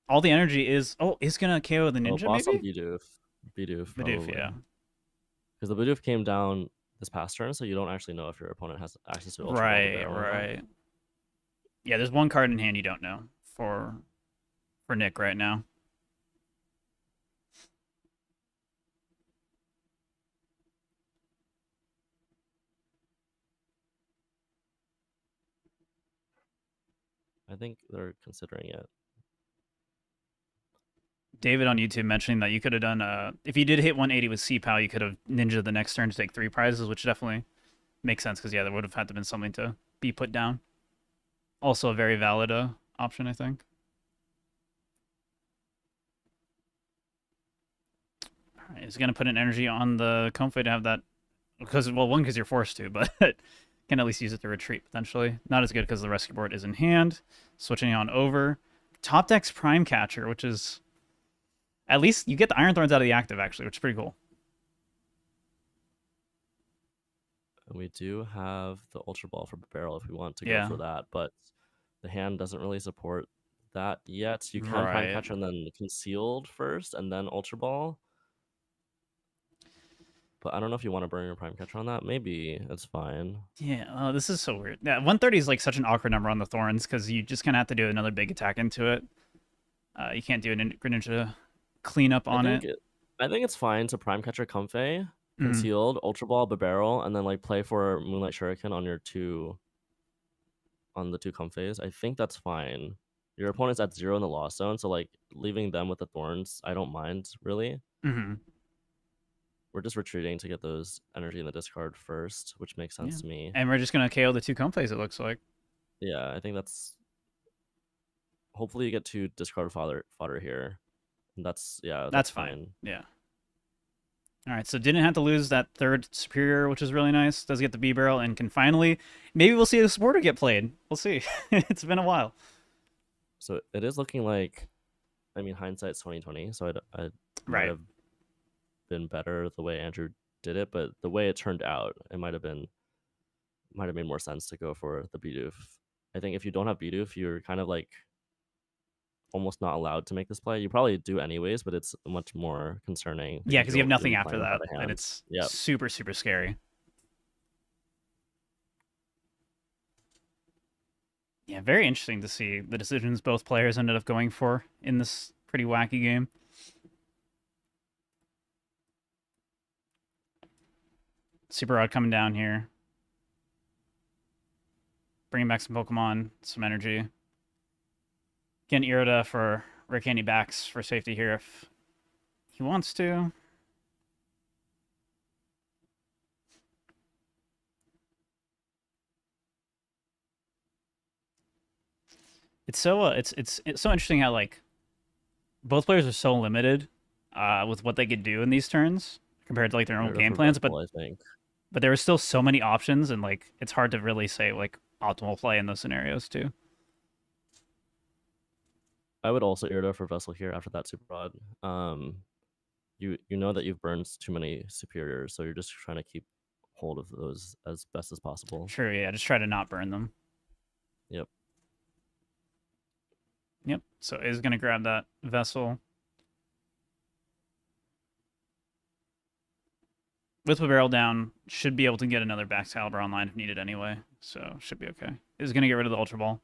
A: All the energy is... Oh, he's going to KO the Ninja, maybe?
D: Bidoof,
A: Bidoof, yeah.
D: Because the Bidoof came down this past turn, so you don't actually know if your opponent has access to Ultra Ball.
A: Right. Yeah, there's one card in hand you don't know for Nick right now.
D: I think they're considering it.
A: David on YouTube mentioning that you could have done if you did hit 180 with C-Pal, you could have Ninja the next turn to take 3 prizes, which definitely makes sense because, yeah, there would have had to been something to be put down. Also a very valid option, I think. All right, he's going to put an energy on the Comfy to have that, because, well, one, because you're forced to, but can at least use it to retreat, potentially. Not as good because the rescue board is in hand. Switching on over. Top Deck's Prime Catcher, which is... At least you get the Iron Thorns out of the active, actually, which is pretty cool.
D: And we do have the Ultra Ball for barrel if we want to go
A: Yeah.
D: for that, but the hand doesn't really support that yet. You can Prime
A: Right.
D: Catcher and then Concealed first and then Ultra Ball. But I don't know if you want to burn your Prime Catcher on that. Maybe it's fine.
A: Yeah, oh, this is so weird. Yeah, 130 is like such an awkward number on the Thorns because you just kind of have to do another big attack into it. You can't do a Greninja cleanup on it.
D: I think it's fine to Prime Catcher Comfey,
A: Mhm.
D: Concealed, Ultra Ball, Barrel, and then like play for Moonlight Shuriken on your the two Comfeys. I think that's fine. Your opponent's at 0 in the loss zone, so like leaving them with the Thorns, I don't mind really.
A: Mm-hmm.
D: We're just retreating to get those energy in the discard first, which makes sense to me.
A: And we're just gonna KO the two Comfeys, it looks like.
D: Yeah, I think that's. Hopefully, you get to discard fodder here. And that's fine.
A: Yeah. All right, so didn't have to lose that third superior, which is really nice. Does get the B barrel and can finally, maybe we'll see the supporter get played. We'll see. It's been a while.
D: So it is looking like, I mean, hindsight's 2020. So I might have been better the way Andrew did it, but the way it turned out, it might have made more sense to go for the Bidoof. I think if you don't have Bidoof, you're kind of like almost not allowed to make this play. You probably do anyways, but it's much more concerning.
A: Yeah, because you have nothing after that, and it's super, super scary. Yeah, very interesting to see the decisions both players ended up going for in this pretty wacky game. Super Rod coming down here. Bringing back some Pokemon, some energy. Getting Irida for Rare Candy backs for safety here if he wants to. It's so it's so interesting how like both players are so limited with what they could do in these turns compared to like their own game plans, but there are still so many options, and like it's hard to really say like optimal play in those scenarios too.
D: I would also Irida for Vessel here after that Super Rod. You know that you've burned too many superiors, so you're just trying to keep hold of those as best as possible.
A: True, yeah, just try to not burn them.
D: Yep.
A: Yep, so is going to grab that Vessel. With the barrel down, should be able to get another Back Caliber online if needed anyway, so should be okay. Is going to get rid of the Ultra Ball.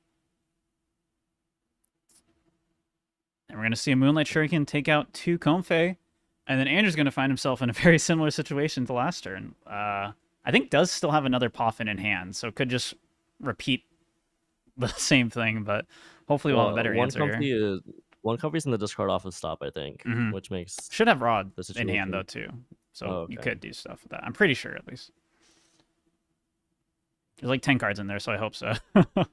A: And we're going to see a Moonlight Shuriken take out two Comfey, and then Andrew's going to find himself in a very similar situation to last turn. I think does still have another Poffin in hand, so could just repeat the same thing, but hopefully we'll have a better answer here.
D: One Comfey's in the discard off of stop, I think, which makes...
A: Should have Rod in hand, though, too. So you could do stuff with that. I'm pretty sure, at least. There's like 10 cards in there, so I hope so. No,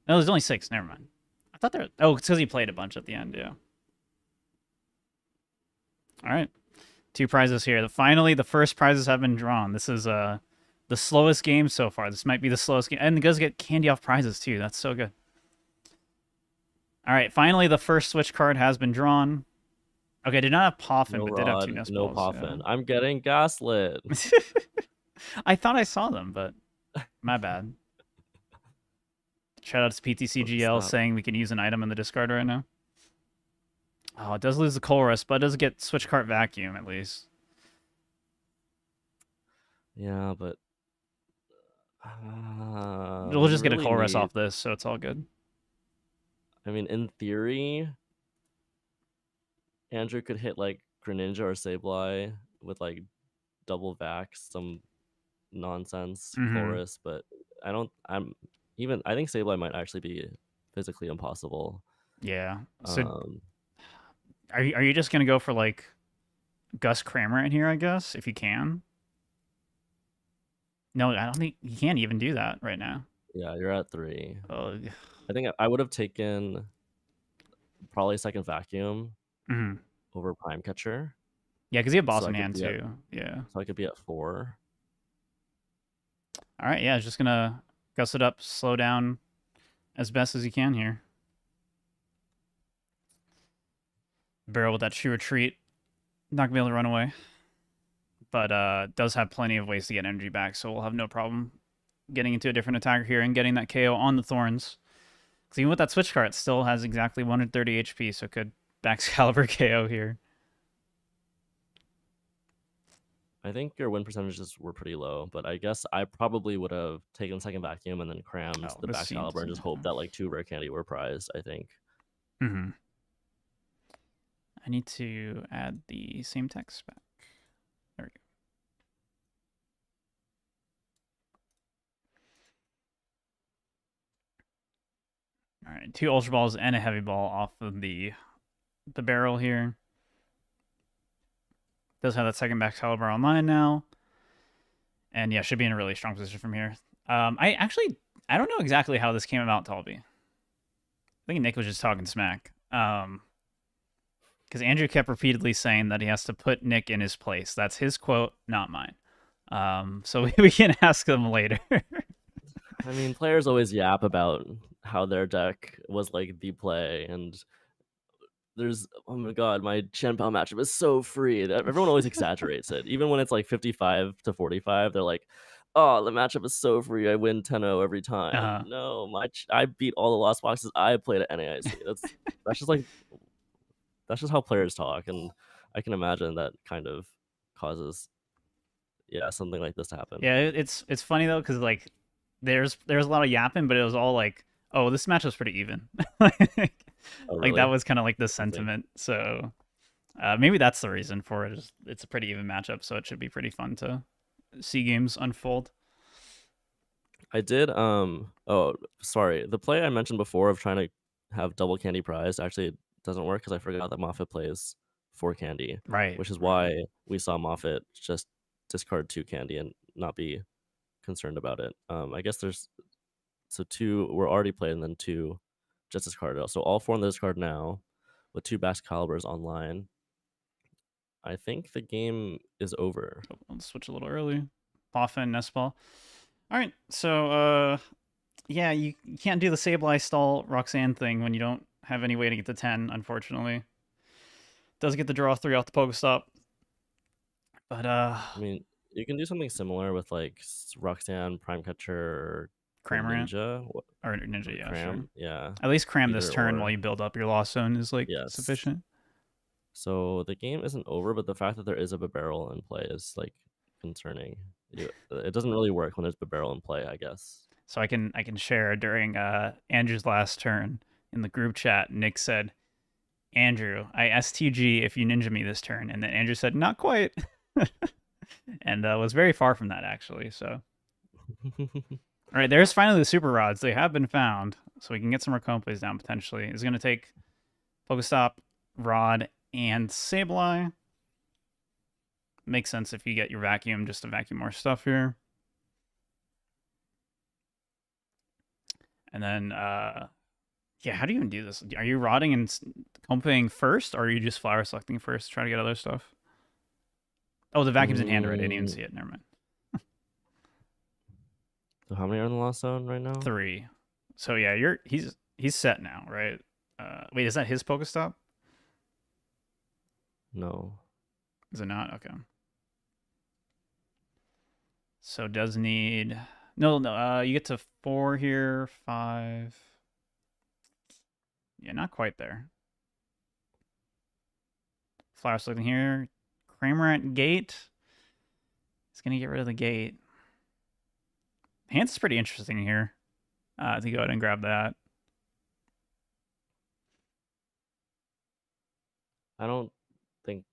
A: there's only 6. Never mind. I thought there... Oh, it's because he played a bunch at the end, yeah. All right. 2 prizes here. Finally, the first prizes have been drawn. This is the slowest game so far. This might be the slowest game. And it does get candy off prizes, too. That's so good. All right. Finally, the first Switch card has been drawn. Okay, did not have Poffin, but did have 2 Nest
D: Balls. No Poffin. Yeah. I'm getting gaslit.
A: I thought I saw them, but my bad. Shout out to PTCGL saying we can use an item in the discard right now. Oh, it does lose the Colress, but it does get Switch Cart Vacuum at least.
D: Yeah, but...
A: we'll just get a Colress off this, so it's all good.
D: I mean, in theory... Andrew could hit like Greninja or Sableye with like double Vax, some nonsense Chorus, but I think Sableye might actually be physically impossible.
A: Yeah. So are you just gonna go for like Gus Kramer in here, I guess, if you can? No, I don't think you can't even do that right now.
D: Yeah, you're at 3.
A: Oh.
D: I think I would have taken probably second Vacuum. Over Prime Catcher.
A: Yeah, because you have Boss in hand too. Yeah.
D: So I could be at 4.
A: All right, yeah, just gonna Gus it up, slow down as best as you can here. Barrel with that true retreat. Not gonna be able to run away. but does have plenty of ways to get energy back, so we'll have no problem getting into a different attacker here and getting that KO on the Thorns. Because even with that switch card, it still has exactly 130 HP, so it could Excalibur KO here.
D: I think your win percentages were pretty low, but I guess I probably would have taken second vacuum and then crammed the
A: this
D: Excalibur and
A: seems-
D: just hoped that like 2 rare candy were prized, I think.
A: Mm-hmm. I need to add the same text back. There we go. All right, 2 Ultra Balls and a Heavy Ball off of the barrel here. Does have that second Excalibur online now. And yeah, should be in a really strong position from here. I don't know exactly how this came about, Talby. I think Nick was just talking smack. Because Andrew kept repeatedly saying that he has to put Nick in his place. That's his quote, not mine. So we can ask them later.
D: I mean, players always yap about how their deck was like the play, and there's, oh my god, my Shenpao matchup is so free. Everyone always exaggerates it. Even when it's like 55 to 45, they're like, oh, the matchup is so free. I win 10-0 every time. No, I beat all the lost boxes I played at NAIC. That's just how players talk, and I can imagine that kind of causes something like this to happen.
A: Yeah, it's funny though, because like there's a lot of yapping, but it was all like, oh, this match was pretty even. Like that was kind of like the sentiment. So maybe that's the reason for it. It's a pretty even matchup, so it should be pretty fun to see games unfold.
D: I did the play I mentioned before of trying to have double candy prize actually doesn't work because I forgot that Moffitt plays 4 candy,
A: right?
D: Which is why we saw Moffitt just discard 2 candy and not be concerned about it. I guess there's 2 were already played and then 2 just discarded. So all 4 in the discard now with 2 Excaliburs online. I think the game is over.
A: Let's switch a little early. Boffa and Nespal. All right, so yeah, you can't do the Sableye stall Roxanne thing when you don't have any way to get to 10, unfortunately. Does get the draw 3 off the Pokestop. But
D: I mean, you can do something similar with like Roxanne, Prime Catcher, or
A: Cramorant.
D: Ninja.
A: Or Ninja, yeah,
D: Cram,
A: sure.
D: Yeah.
A: At least cram
D: Either
A: this turn
D: or.
A: while you build up your Lost Zone is like sufficient.
D: So the game isn't over, but the fact that there is a barrel in play is like concerning. It doesn't really work when there's a barrel in play, I guess.
A: So I can share during Andrew's last turn in the group chat. Nick said, "Andrew, I STG if you ninja me this turn," and then Andrew said, "Not quite," and was very far from that actually. So, all right, there's finally the super rods. They have been found, so we can get some Recomples down potentially. It's going to take Pokestop, Rod, and Sableye. Makes sense if you get your vacuum just to vacuum more stuff here. And then, yeah, how do you even do this? Are you rodding and comping first, or are you just flower selecting first to try to get other stuff? Oh, the vacuum's in hand already. I didn't even see it. Never mind.
D: So how many are in the Lost Zone right now?
A: 3. So yeah, he's set now, right? Wait, is that his Pokestop?
D: No.
A: Is it not? Okay. So does need no. You get to 4 here, 5. Yeah, not quite there. Flower selecting here. Cramorant Gate. He's gonna get rid of the gate. Hands is pretty interesting here. To go ahead and grab that.
D: I don't think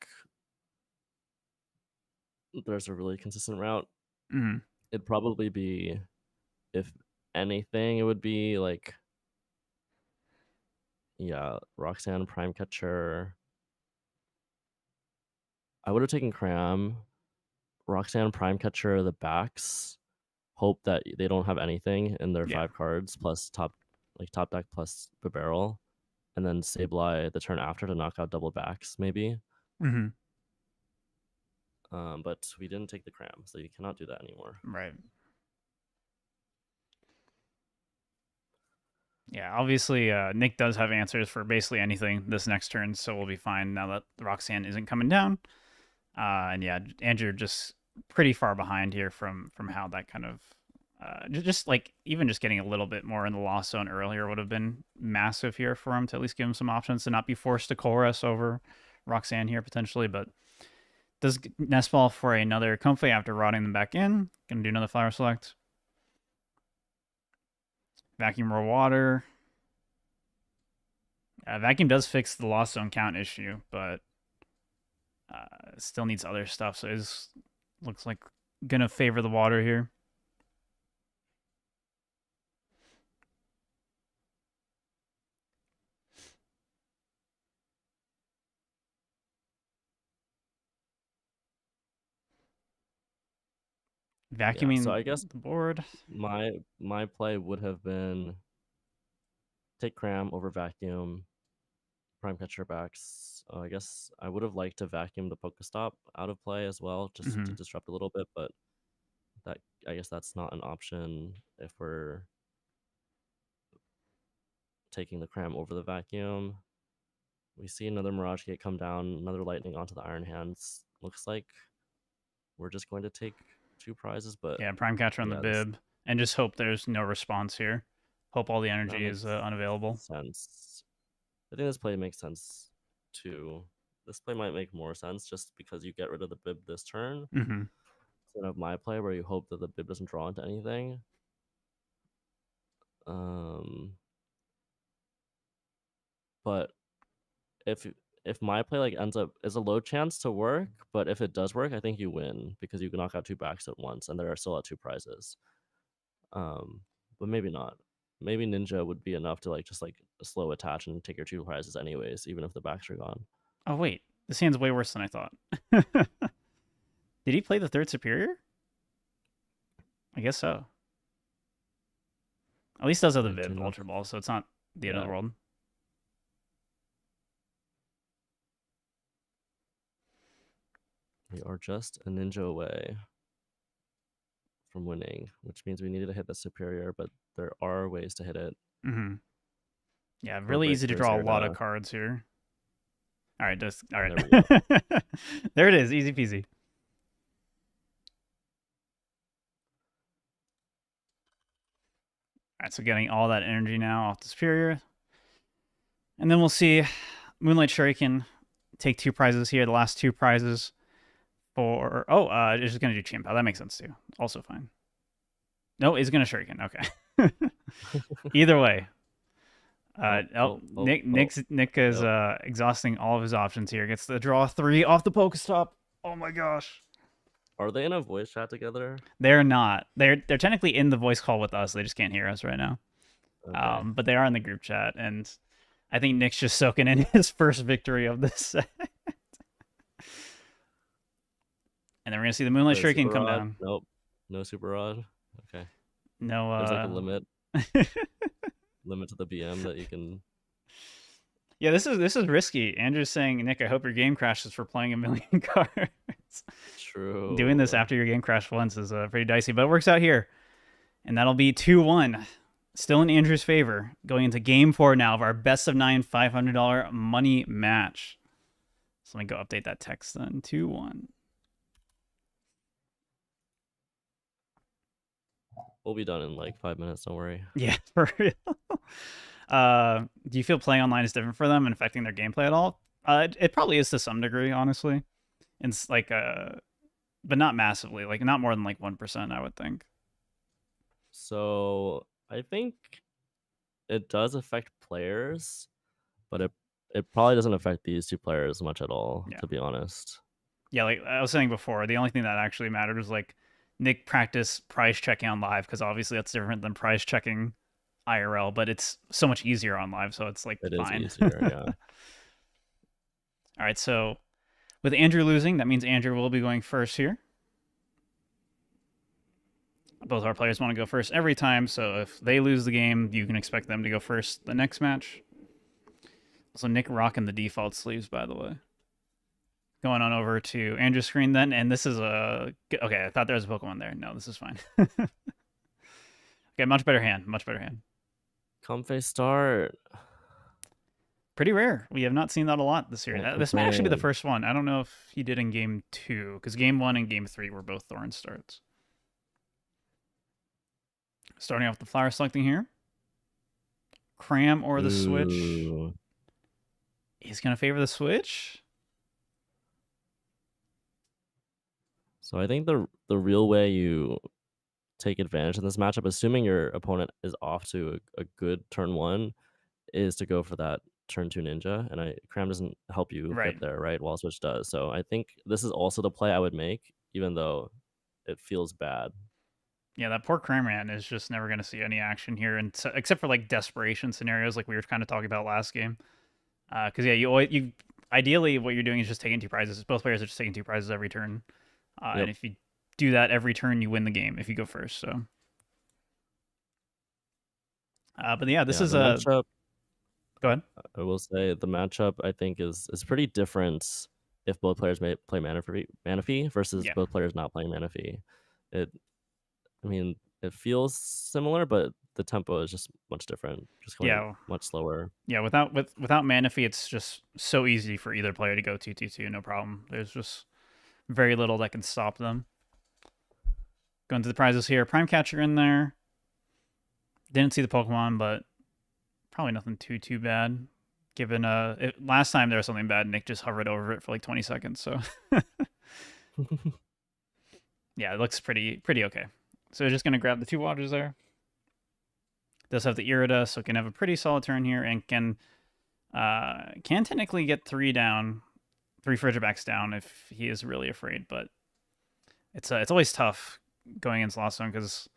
D: there's a really consistent route.
A: Mm-hmm.
D: It'd probably be, if anything, it would be like, yeah, Roxanne, Prime Catcher. I would have taken Cram, Roxanne, Prime Catcher, the backs. Hope that they don't have anything in their 5 cards plus top deck plus the barrel, and then Sableye the turn after to knock out double backs maybe.
A: Mm-hmm.
D: But we didn't take the Cram, so you cannot do that anymore.
A: Right. Yeah, obviously Nick does have answers for basically anything this next turn, so we'll be fine now that Roxanne isn't coming down. And yeah, Andrew just pretty far behind here from how that kind of just like even just getting a little bit more in the loss zone earlier would have been massive here for him to at least give him some options to not be forced to chorus over Roxanne here potentially. But does Nestball for another Comfy after rotting them back in. Gonna do another flower select. Vacuum raw water. Vacuum does fix the loss zone count issue, but still needs other stuff. So it looks like gonna favor the water here. Vacuuming
D: so I guess
A: the board.
D: my play would have been take Cram over Vacuum, Prime Catcher backs. I guess I would have liked to vacuum the Pokestop out of play as well, just to disrupt a little bit, but that I guess that's not an option if we're taking the Cram over the Vacuum. We see another Mirage Gate come down, another Lightning onto the Iron Hands. Looks like we're just going to take 2 prizes, but
A: yeah, Prime Catcher on the bib, and just hope there's no response here. Hope all the energy is unavailable.
D: Sense. I think this play makes sense too. This play might make more sense just because you get rid of the bib this turn instead of my play where you hope that the bib doesn't draw into anything. But if my play like ends up is a low chance to work, but if it does work, I think you win because you can knock out 2 backs at once, and there are still 2 prizes. But maybe not. Maybe Ninja would be enough to like just like slow attach and take your 2 prizes anyways, even if the backs are gone.
A: Oh wait, this hand's way worse than I thought. Did he play the 3rd Superior? I guess so. At least does have the Viv Ultra Ball, so it's not the end of the world.
D: We are just a ninja away from winning, which means we needed to hit the Superior, but there are ways to hit it.
A: Yeah, really easy to draw a lot of cards here. All right, all right.
D: There,
A: there it is, easy peasy. All right, so getting all that energy now off the Superior. And then we'll see Moonlight Shuriken take 2 prizes here, the last 2 prizes for... it's just going to do Chien Pao. That makes sense, too. Also fine. No, it's going to Shuriken. Okay. Either way. Nick is exhausting all of his options here. Gets to draw 3 off the Pokestop. Oh my gosh.
D: Are they in a voice chat together?
A: They're not. They're technically in the voice call with us. They just can't hear us right now. Okay. But they are in the group chat, and I think Nick's just soaking in his first victory of this set. And then we're gonna see the Moonlight Shuriken come down.
D: Nope. No Super Rod. Okay.
A: No.
D: There's like a limit. Limit to the BM that you can.
A: Yeah, this is risky. Andrew's saying, Nick, I hope your game crashes for playing a million cards.
D: True.
A: Doing this after your game crashed once is pretty dicey, but it works out here. And that'll be 2-1. Still in Andrew's favor. Going into game 4 now of our best of 9 $500 money match. So let me go update that text then. 2-1.
D: We'll be done in like 5 minutes, don't worry.
A: Yeah, for real. Do you feel playing online is different for them and affecting their gameplay at all? It probably is to some degree, honestly. It's like but not massively, like not more than like 1%, I would think.
D: So I think it does affect players, but it probably doesn't affect these 2 players much at all, to be honest.
A: Yeah, like I was saying before, the only thing that actually mattered was like Nick practiced price checking on live, because obviously that's different than price checking IRL, but it's so much easier on live, so it's like fine.
D: Is easier, yeah.
A: All right, so with Andrew losing, that means Andrew will be going first here. Both our players want to go first every time, so if they lose the game, you can expect them to go first the next match. So Nick rocking the default sleeves, by the way. Going on over to Andrew's screen then, and this is a... Okay, I thought there was a Pokemon there. No, this is fine. Okay, much better hand. Much better hand.
D: Comfy start.
A: Pretty rare. We have not seen that a lot this year.
D: Can't
A: This might actually be the
D: complain.
A: first one. I don't know if he did in game 2, because game 1 and game 3 were both Thorn starts. Starting off the flower selecting here. Cram or the switch.
D: Ooh.
A: He's going to favor the switch.
D: So I think the real way you take advantage in this matchup, assuming your opponent is off to a good turn 1, is to go for that turn 2 ninja, and Cram doesn't help you
A: Right.
D: get there, right? While switch does. So I think this is also the play I would make, even though it feels bad.
A: Yeah, that poor Cramran is just never going to see any action here, and except for like desperation scenarios, like we were kind of talking about last game. Because yeah, you ideally what you're doing is just taking 2 prizes. Both players are just taking 2 prizes every turn,
D: Yep.
A: and if you do that every turn, you win the game if you go first. So, but yeah, this is
D: the
A: a.
D: matchup.
A: Go ahead.
D: I will say the matchup I think is pretty different if both players may play Manaphy versus
A: Yeah.
D: both players not playing Manaphy. I mean, it feels similar, but the tempo is just much different. Just going much slower.
A: Yeah, without Manaphy, it's just so easy for either player to go 2-2-2, no problem. There's just very little that can stop them. Going to the prizes here. Prime Catcher in there. Didn't see the Pokemon, but probably nothing too bad. Given last time there was something bad, Nick just hovered over it for like 20 seconds. So yeah, it looks pretty okay. So just gonna grab the 2 waters there. Does have the Irida, so can have a pretty solid turn here, and can technically get 3 down, 3 Frigibacks down if he is really afraid. But it's always tough going against Lost Zone, because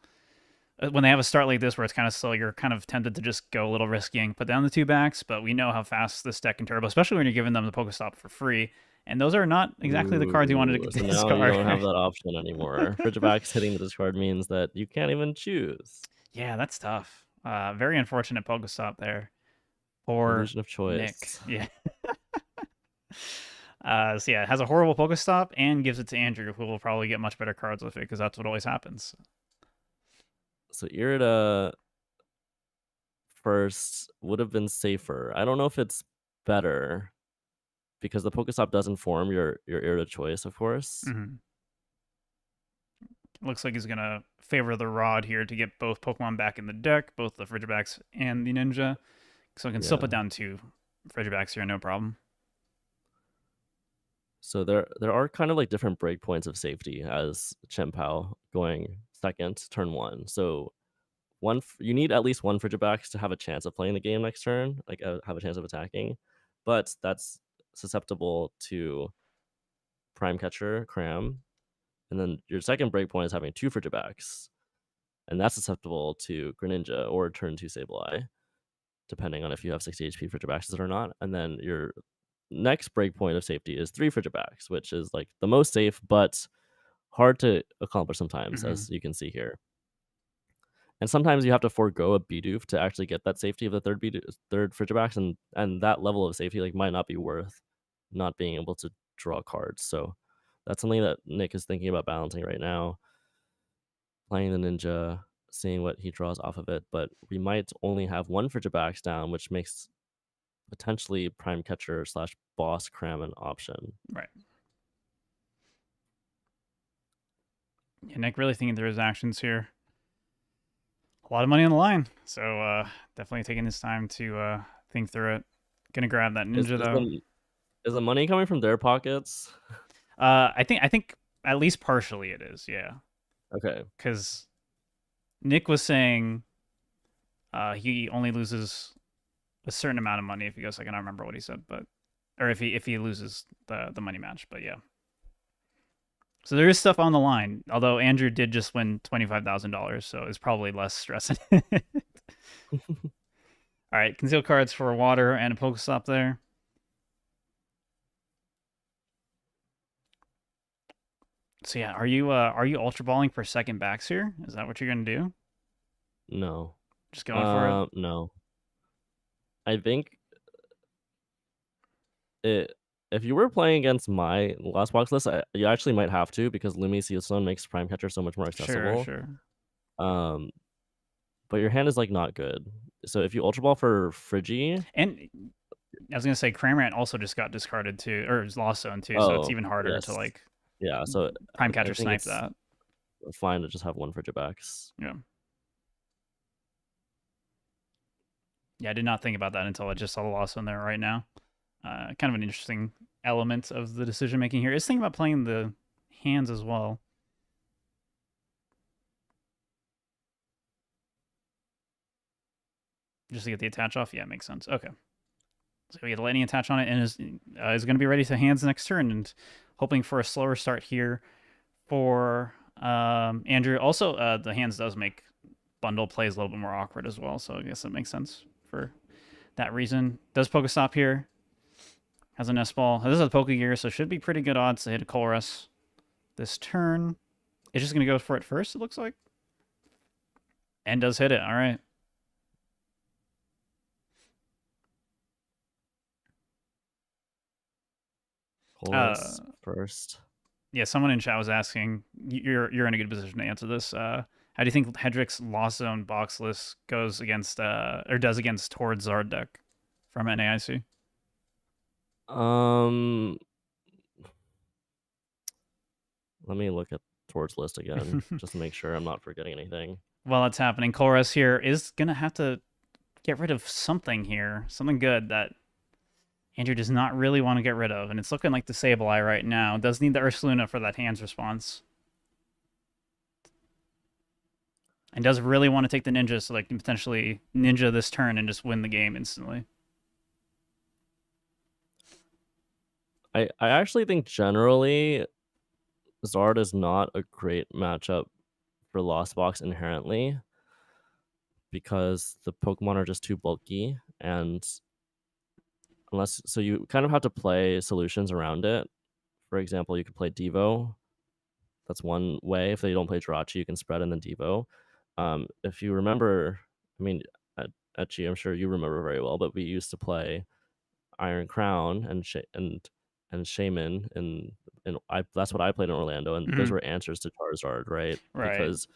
A: when they have a start like this where it's kind of slow, you're kind of tempted to just go a little risky and put down the 2 backs. But we know how fast this deck can turbo, especially when you're giving them the Pokestop for free. And those are not exactly the cards you wanted to
D: So
A: discard.
D: now you don't have that option anymore. Frigibacks hitting the discard means that you can't even choose.
A: Yeah, that's tough. Very unfortunate Pokestop there. Or
D: Illusion of choice.
A: Nick. Yeah. So yeah, it has a horrible Pokestop and gives it to Andrew, who will probably get much better cards with it, because that's what always happens.
D: So Irida first would have been safer. I don't know if it's better, because the Pokestop does inform your Irida choice, of course.
A: Mm-hmm. Looks like he's gonna favor the Rod here to get both Pokemon back in the deck, both the Frigibacks and the Ninja. So I can still put down 2 Frigibacks here, no problem.
D: So there are kind of like different breakpoints of safety as Chien-Pao going second, turn 1. So you need at least 1 Frigibacks to have a chance of playing the game next turn, like have a chance of attacking. But that's susceptible to Prime Catcher, Cram. And then your second breakpoint is having 2 Frigibacks. And that's susceptible to Greninja or turn 2 Sableye, depending on if you have 60 HP Frigibacks or not. And then your next breakpoint of safety is 3 Frigibacks, which is like the most safe, but hard to accomplish sometimes, as you can see here. And sometimes you have to forego a Bidoof to actually get that safety of the third Frigibacks, and that level of safety like might not be worth not being able to draw cards. So that's something that Nick is thinking about balancing right now. Playing the Ninja, seeing what he draws off of it, but we might only have 1 Frigibacks down, which makes potentially Prime Catcher / Boss Cram an option.
A: Right. Yeah, Nick really thinking through his actions here. A lot of money on the line, so definitely taking his time to think through it. Gonna grab that Ninja though.
D: Is the money coming from their pockets?
A: I think at least partially it is, yeah.
D: Okay.
A: Because Nick was saying he only loses a certain amount of money if he goes second. I don't remember what he said, but or if he loses the money match, but yeah. So there is stuff on the line, although Andrew did just win $25,000, so it's probably less stressing. All right, conceal cards for water and a Pokestop there. So yeah, are you ultra balling for second backs here? Is that what you're gonna do?
D: No.
A: Just going for it?
D: No. I think if you were playing against my last box list, you actually might have to, because Lumi Sealstone makes Prime Catcher so much more accessible.
A: Sure.
D: But your hand is like not good. So if you Ultra Ball for Friggy,
A: and I was gonna say Cramorant also just got discarded too, or is lost zone too, so it's
D: Oh,
A: even harder to
D: yes.
A: like
D: Yeah, so
A: prime
D: I
A: catcher
D: think
A: snipe
D: it's
A: that.
D: fine to just have one Frigibacks.
A: Yeah. Yeah, I did not think about that until I just saw the lost zone there right now. Kind of an interesting element of the decision making here is thinking about playing the hands as well. Just to get the attach off? Yeah, makes sense. Okay. So we get a lightning attach on it and is going to be ready to hands next turn and hoping for a slower start here for Andrew. Also, the hands does make bundle plays a little bit more awkward as well, so I guess that makes sense for that reason. Does Pokestop here. Has a nest ball. This is a Pokegear, so should be pretty good odds to hit a Colress this turn. It's just going to go for it first, it looks like. And does hit it. All right.
D: Colress first.
A: Yeah, someone in chat was asking. You're in a good position to answer this. How do you think Hedrick's Lost Zone box list goes against or does against Tord Zard deck from NAIC?
D: Let me look at Tord's list again just to make sure I'm not forgetting anything.
A: While it's happening, Colress here is gonna have to get rid of something here, something good that Andrew does not really want to get rid of, and it's looking like the Sableye right now. Does need the Ursaluna for that hands response. And does really want to take the Ninja so like potentially Ninja this turn and just win the game instantly.
D: I actually think generally Zard is not a great matchup for Lost Box inherently because the Pokemon are just too bulky, and so you kind of have to play solutions around it. For example, you could play Devo. That's one way. If they don't play Jirachi, you can spread in the Devo. If you remember, I mean, at Etchy, I'm sure you remember very well, but we used to play Iron Crown and Shaman, and that's what I played in Orlando, and those were answers to Charizard, right?
A: Right.
D: Because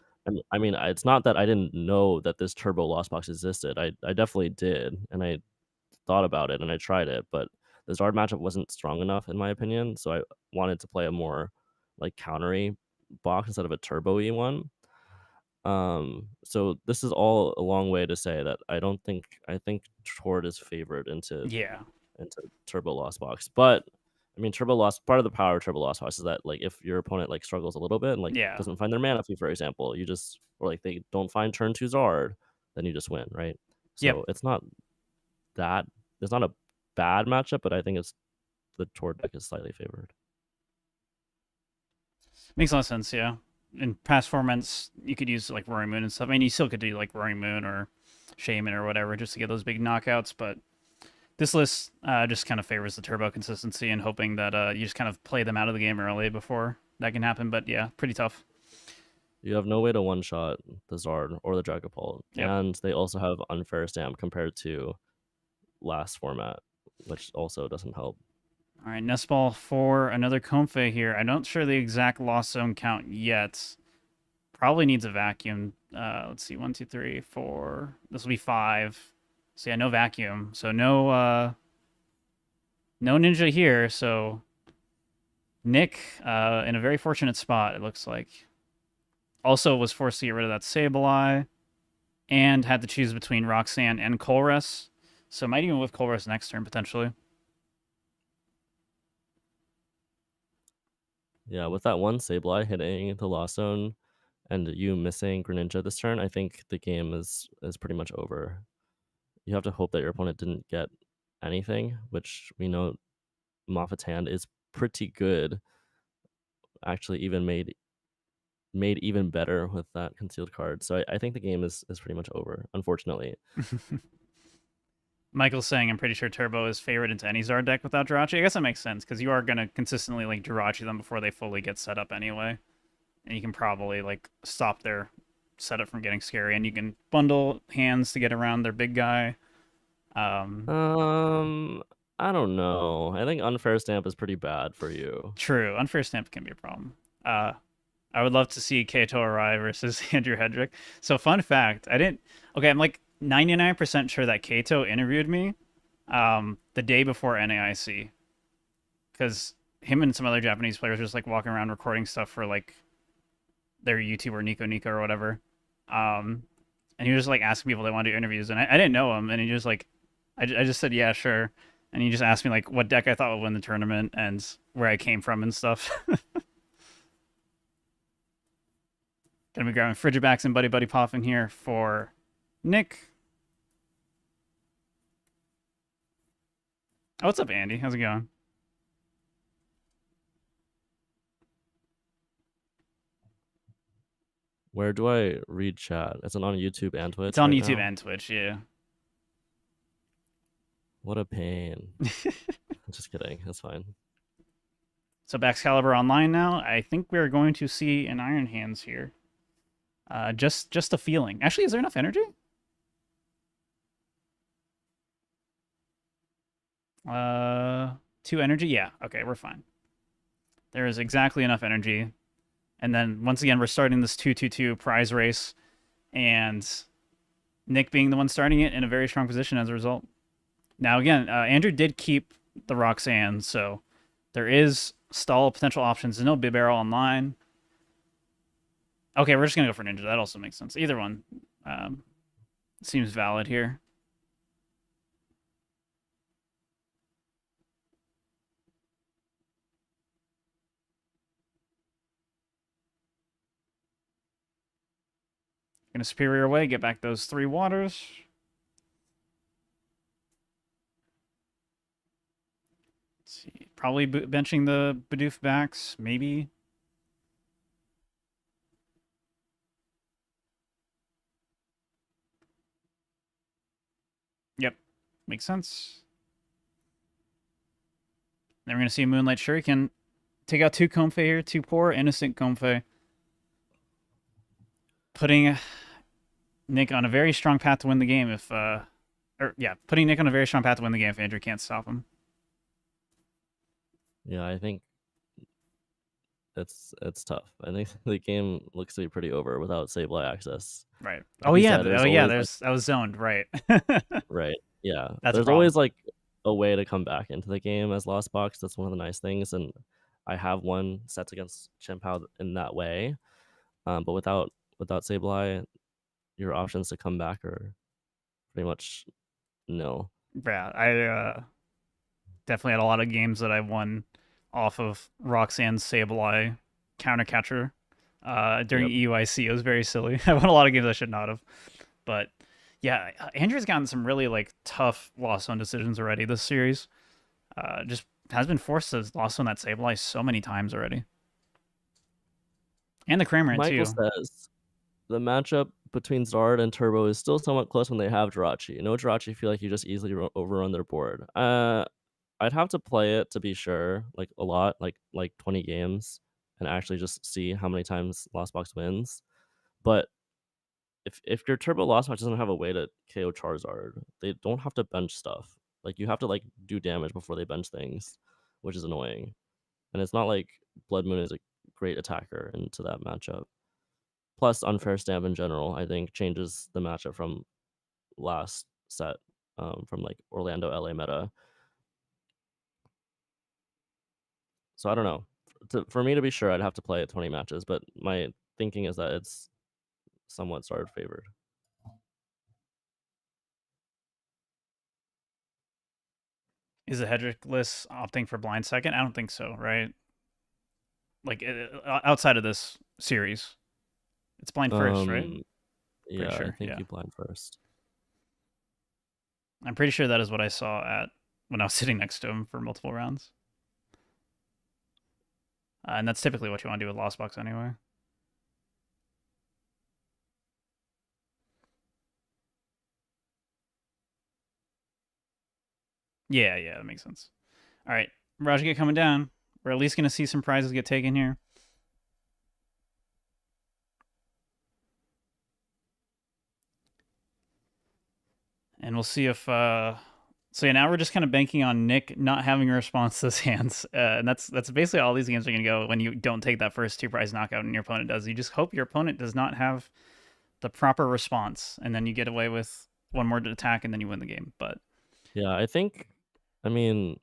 D: I mean, it's not that I didn't know that this Turbo Lost Box existed. I definitely did, and I thought about it and I tried it, but the Zard matchup wasn't strong enough in my opinion, so I wanted to play a more like countery box instead of a turbo-y one. So this is all a long way to say that I think Tord is favored into Turbo Lost Box. But I mean, part of the power of Turbo Lost Box is that like if your opponent like struggles a little bit and like doesn't find their Manaphy, for example, you just or like they don't find turn 2 Zard, then you just win, right? So it's not a bad matchup, but I think it's the Tord deck is slightly favored.
A: Makes a lot of sense, yeah. In past formats, you could use like Roaring Moon and stuff. I mean, you still could do like Roaring Moon or Shaman or whatever just to get those big knockouts, but this list just kind of favors the turbo consistency and hoping that you just kind of play them out of the game early before that can happen. But yeah, pretty tough.
D: You have no way to one-shot the Zard or the Dragapult, and they also have Unfair Stamp compared to last format, which also doesn't help.
A: All right, Nest Ball for another Comfey here. I'm not sure the exact Lost Zone count yet. Probably needs a Vacuum. Let's see, 1, 2, 3, 4. This will be 5. So yeah, no Vacuum. So no Ninja here. So Nick in a very fortunate spot, it looks like. Also was forced to get rid of that Sableye and had to choose between Roxanne and Colress. So might even with Colress next turn, potentially.
D: Yeah, with that one Sableye hitting the Lost Zone and you missing Greninja this turn, I think the game is pretty much over. You have to hope that your opponent didn't get anything, which we know Moffitt's hand is pretty good. Actually, even made even better with that concealed card. So I think the game is pretty much over, unfortunately.
A: Michael's saying I'm pretty sure Turbo is favored into any Zard deck without Jirachi. I guess that makes sense because you are going to consistently like Jirachi them before they fully get set up anyway. And you can probably like stop their setup from getting scary, and you can bundle hands to get around their big guy.
D: I don't know. I think Unfair Stamp is pretty bad for you.
A: True. Unfair Stamp can be a problem. I would love to see Kato Arai versus Andrew Hedrick. So fun fact, I'm like 99% sure that Kato interviewed me. The the day before NAIC, because him and some other Japanese players were just like walking around recording stuff for like their YouTuber Nico or whatever. And he was just like asking people they want to do interviews, and I didn't know him, and he just like, I just said yeah sure, and he just asked me like what deck I thought would win the tournament and where I came from and stuff. Gonna be grabbing Frigibacks and Buddy Poffin here for Nick. Oh, what's up, Andy? How's it going?
D: Where do I read chat? Is it on YouTube and Twitch?
A: It's on
D: right
A: YouTube
D: now?
A: and Twitch, yeah.
D: What a pain. Just kidding. That's fine.
A: So Baxcalibur online now. I think we're going to see an Iron Hands here. Just a feeling. Actually, is there enough energy? Two energy? Yeah. Okay, we're fine. There is exactly enough energy. And then once again, we're starting this 2-2-2 prize race, and Nick being the one starting it in a very strong position as a result. Now again, Andrew did keep the Roxanne, so there is stall potential options. There's no Bib Arrow online. Okay, we're just gonna go for Ninja. That also makes sense. Either one seems valid here. Gonna Superior away, get back those 3 waters. Let's see, probably benching the Bidoof backs, maybe. Yep, makes sense. Then we're gonna see Moonlight Shuriken take out 2 Comfey here, 2 poor, innocent Comfey. Putting Nick on a very strong path to win the game if putting Nick on a very strong path to win the game if Andrew can't stop him.
D: Yeah, I think it's tough. I think the game looks to be pretty over without Sableye access.
A: Right.
D: Like you said, there's always, like,
A: that was zoned, right.
D: right. Yeah.
A: That's
D: there's always like a way to come back into the game as Lost Box. That's one of the nice things, and I have won sets against Chimpao in that way. But without Sableye, your options to come back are pretty much nil.
A: Yeah, I definitely had a lot of games that I won off of Roxanne's Sableye counter catcher during EUIC. It was very silly. I won a lot of games I should not have. But yeah, Andrew's gotten some really like tough loss zone decisions already this series. Just has been forced to loss zone that Sableye so many times already. And the Kramer
D: Michael
A: too.
D: says the matchup between Zard and Turbo is still somewhat close when they have Jirachi. No Jirachi feel like you just easily overrun their board. I'd have to play it to be sure, like a lot, like 20 games, and actually just see how many times Lost Box wins. But if your Turbo Lost Box doesn't have a way to KO Charizard, they don't have to bench stuff. Like you have to like do damage before they bench things, which is annoying. And it's not like Blood Moon is a great attacker into that matchup. Plus, unfair stamp in general, I think, changes the matchup from last set, from like Orlando LA meta. So I don't know. For me to be sure, I'd have to play it 20 matches, but my thinking is that it's somewhat Zard favored.
A: Is the Hedrick list opting for blind second? I don't think so, right? Like outside of this series, it's blind first, right?
D: Yeah,
A: sure,
D: I think
A: yeah.
D: you blind first.
A: I'm pretty sure that is what I saw at when I was sitting next to him for multiple rounds. And that's typically what you want to do with Lost Box anyway. Yeah, that makes sense. All right, Rajagate coming down. We're at least going to see some prizes get taken here. And we'll see if... So yeah, now we're just kind of banking on Nick not having a response to his hands. And that's basically all these games are going to go when you don't take that first 2 prize knockout and your opponent does. You just hope your opponent does not have the proper response, and then you get away with 1 more attack and then you win the game. But
D: yeah, I think I mean,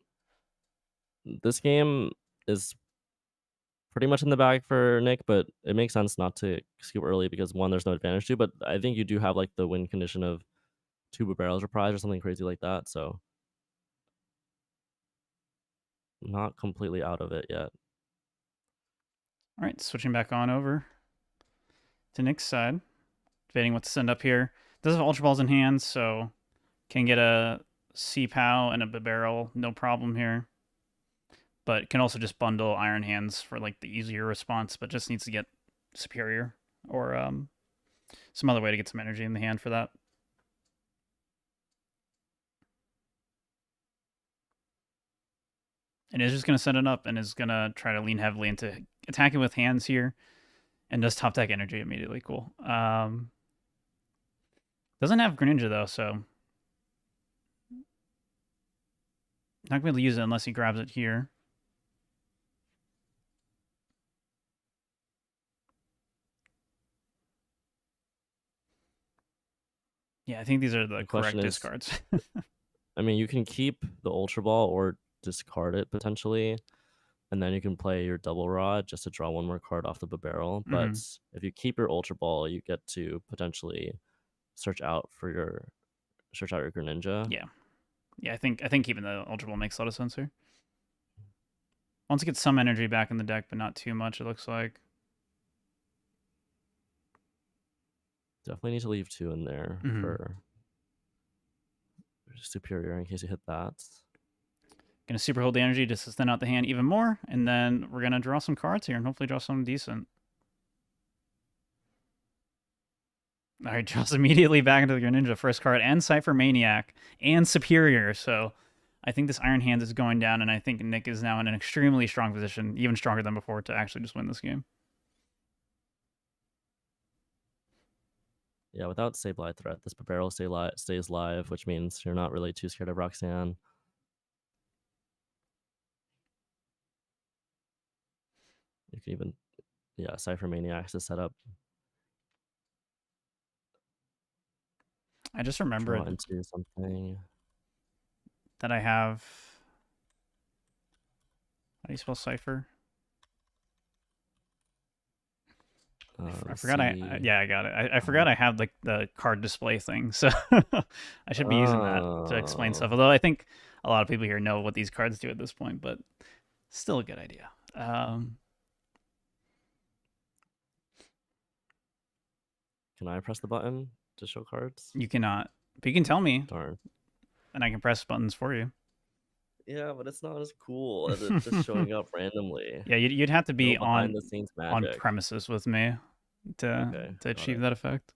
D: this game is pretty much in the bag for Nick, but it makes sense not to scoop early because one, there's no advantage to, but I think you do have like the win condition of 2 barrels reprise or something crazy like that, so not completely out of it yet.
A: All right, switching back on over to Nick's side. Debating what to send up here. Does have Ultra Balls in hand, so can get a C-Pow and a barrel, no problem here. But can also just bundle Iron Hands for like the easier response, but just needs to get Superior or some other way to get some energy in the hand for that. And is just going to send it up and is going to try to lean heavily into attacking with hands here. And does top deck energy immediately. Cool. Doesn't have Greninja though, so not going to be able to use it unless he grabs it here. Yeah, I think these are the correct discards.
D: I mean, you can keep the Ultra Ball or discard it potentially, and then you can play your Double Rod just to draw one more card off the barrel. But if you keep your Ultra Ball, you get to potentially search out your Greninja.
A: Yeah, I think keeping the Ultra Ball makes a lot of sense here. Wants to get some energy back in the deck, but not too much, it looks like.
D: Definitely need to leave 2 in there for Superior in case you hit that.
A: Gonna super hold the energy just to thin out the hand even more, and then we're gonna draw some cards here and hopefully draw something decent. All right, draws immediately back into the Greninja, first card, and Cypher Maniac, and Superior. So I think this Iron Hand is going down, and I think Nick is now in an extremely strong position, even stronger than before, to actually just win this game.
D: Yeah, without Sableye threat, this barrel stays live, which means you're not really too scared of Roxanne. You can even, Cypher Maniacs to set up.
A: I just remembered
D: into something
A: that I have. How do you spell Cypher? I forgot. I got it. I forgot I had like the card display thing, so I should be using that to explain stuff. Although I think a lot of people here know what these cards do at this point, but still a good idea.
D: Can I press the button to show cards?
A: You cannot, but you can tell me.
D: Darn.
A: And I can press buttons for you.
D: Yeah, but it's not as cool as it just showing up randomly.
A: Yeah, you'd have to be
D: behind the scenes magic.
A: On premises with me to achieve that effect.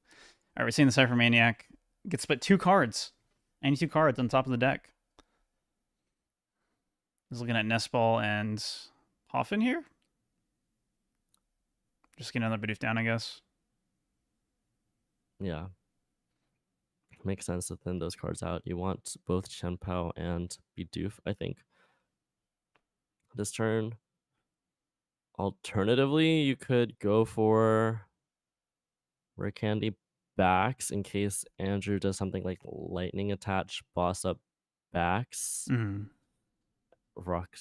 A: All right, we're seeing the Cypher Maniac get split 2 cards. Any 2 cards on top of the deck. He's looking at Nestball and Hoffin here. Just get another Bidoof down, I guess.
D: Yeah. Makes sense to thin those cards out. You want both Shenpao and Bidoof, I think, this turn. Alternatively, you could go for Rare Candy backs in case Andrew does something like Lightning Attach, boss up backs.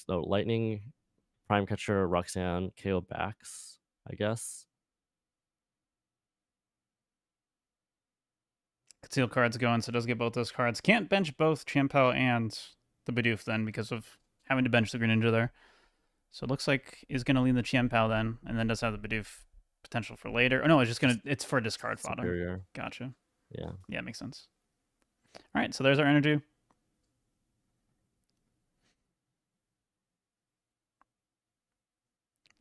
D: Lightning, Prime Catcher, Roxanne, KO backs, I guess.
A: Conceal cards going, so it does get both those cards. Can't bench both Chien-Pao and the Bidoof then because of having to bench the Greninja there. So it looks like he's going to lean the Chien-Pao then, and then does have the Bidoof potential for later. Oh, no, it's for discard fodder.
D: Superior.
A: Gotcha.
D: Yeah.
A: Yeah, makes sense. All right, so there's our energy.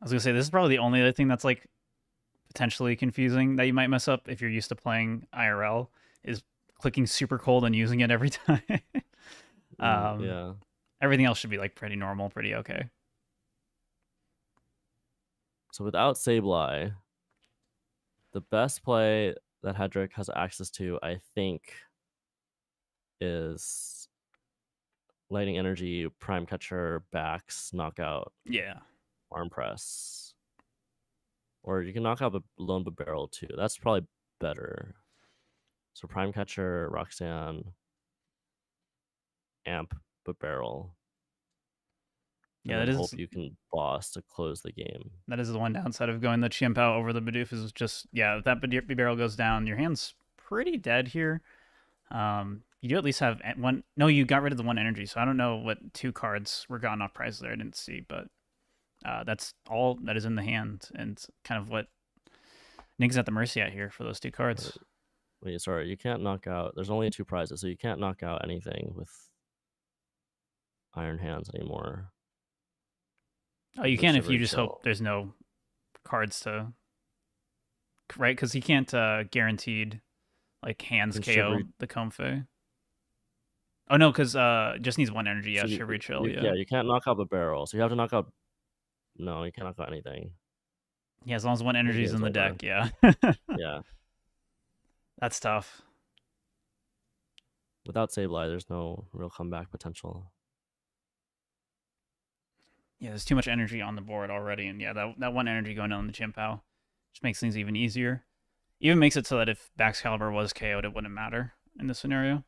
A: I was going to say, this is probably the only other thing that's like potentially confusing that you might mess up if you're used to playing IRL is clicking super cold and using it every time.
D: Yeah.
A: Everything else should be like pretty normal, pretty okay.
D: So without Sableye, the best play that Hedrick has access to, I think, is Lightning Energy, Prime Catcher, backs, knockout.
A: Yeah.
D: Arm press. Or you can knock out a lone barrel too. That's probably better. So Prime Catcher, Roxanne, Amp, a barrel.
A: Yeah,
D: and
A: that
D: then
A: is
D: hope you can boss to close the game.
A: the one downside of going the Chien Pao over the Bidoof is just, yeah, if that barrel goes down, your hand's pretty dead here. You do at least have one. No, you got rid of the one energy, so I don't know what 2 cards were gotten off prize there. I didn't see, but that's all that is in the hand, and kind of what Nick's at the mercy at here for those 2 cards.
D: Wait, sorry, you can't knock out. There's only 2 prizes, so you can't knock out anything with Iron Hands anymore.
A: Oh, you
D: The
A: can if you
D: Shivery
A: just
D: Chill.
A: hope there's no cards to, right? Because he can't guaranteed like hands
D: And
A: KO
D: Shivery-
A: the Comfey. Oh no, because just needs 1 energy. Yeah,
D: So
A: Shivery Chill.
D: yeah, you can't knock out the barrel, so you have to knock out. No, you can't knock out anything.
A: Yeah, as long as 1 energy is
D: game's
A: in the
D: over.
A: deck. Yeah,
D: Yeah,
A: that's tough.
D: without Sableye, there's no real comeback potential.
A: Yeah, there's too much energy on the board already, and yeah, that 1 energy going on the Chien Pao just makes things even easier. Even makes it so that if Baxcalibur was KO'd, it wouldn't matter in this scenario.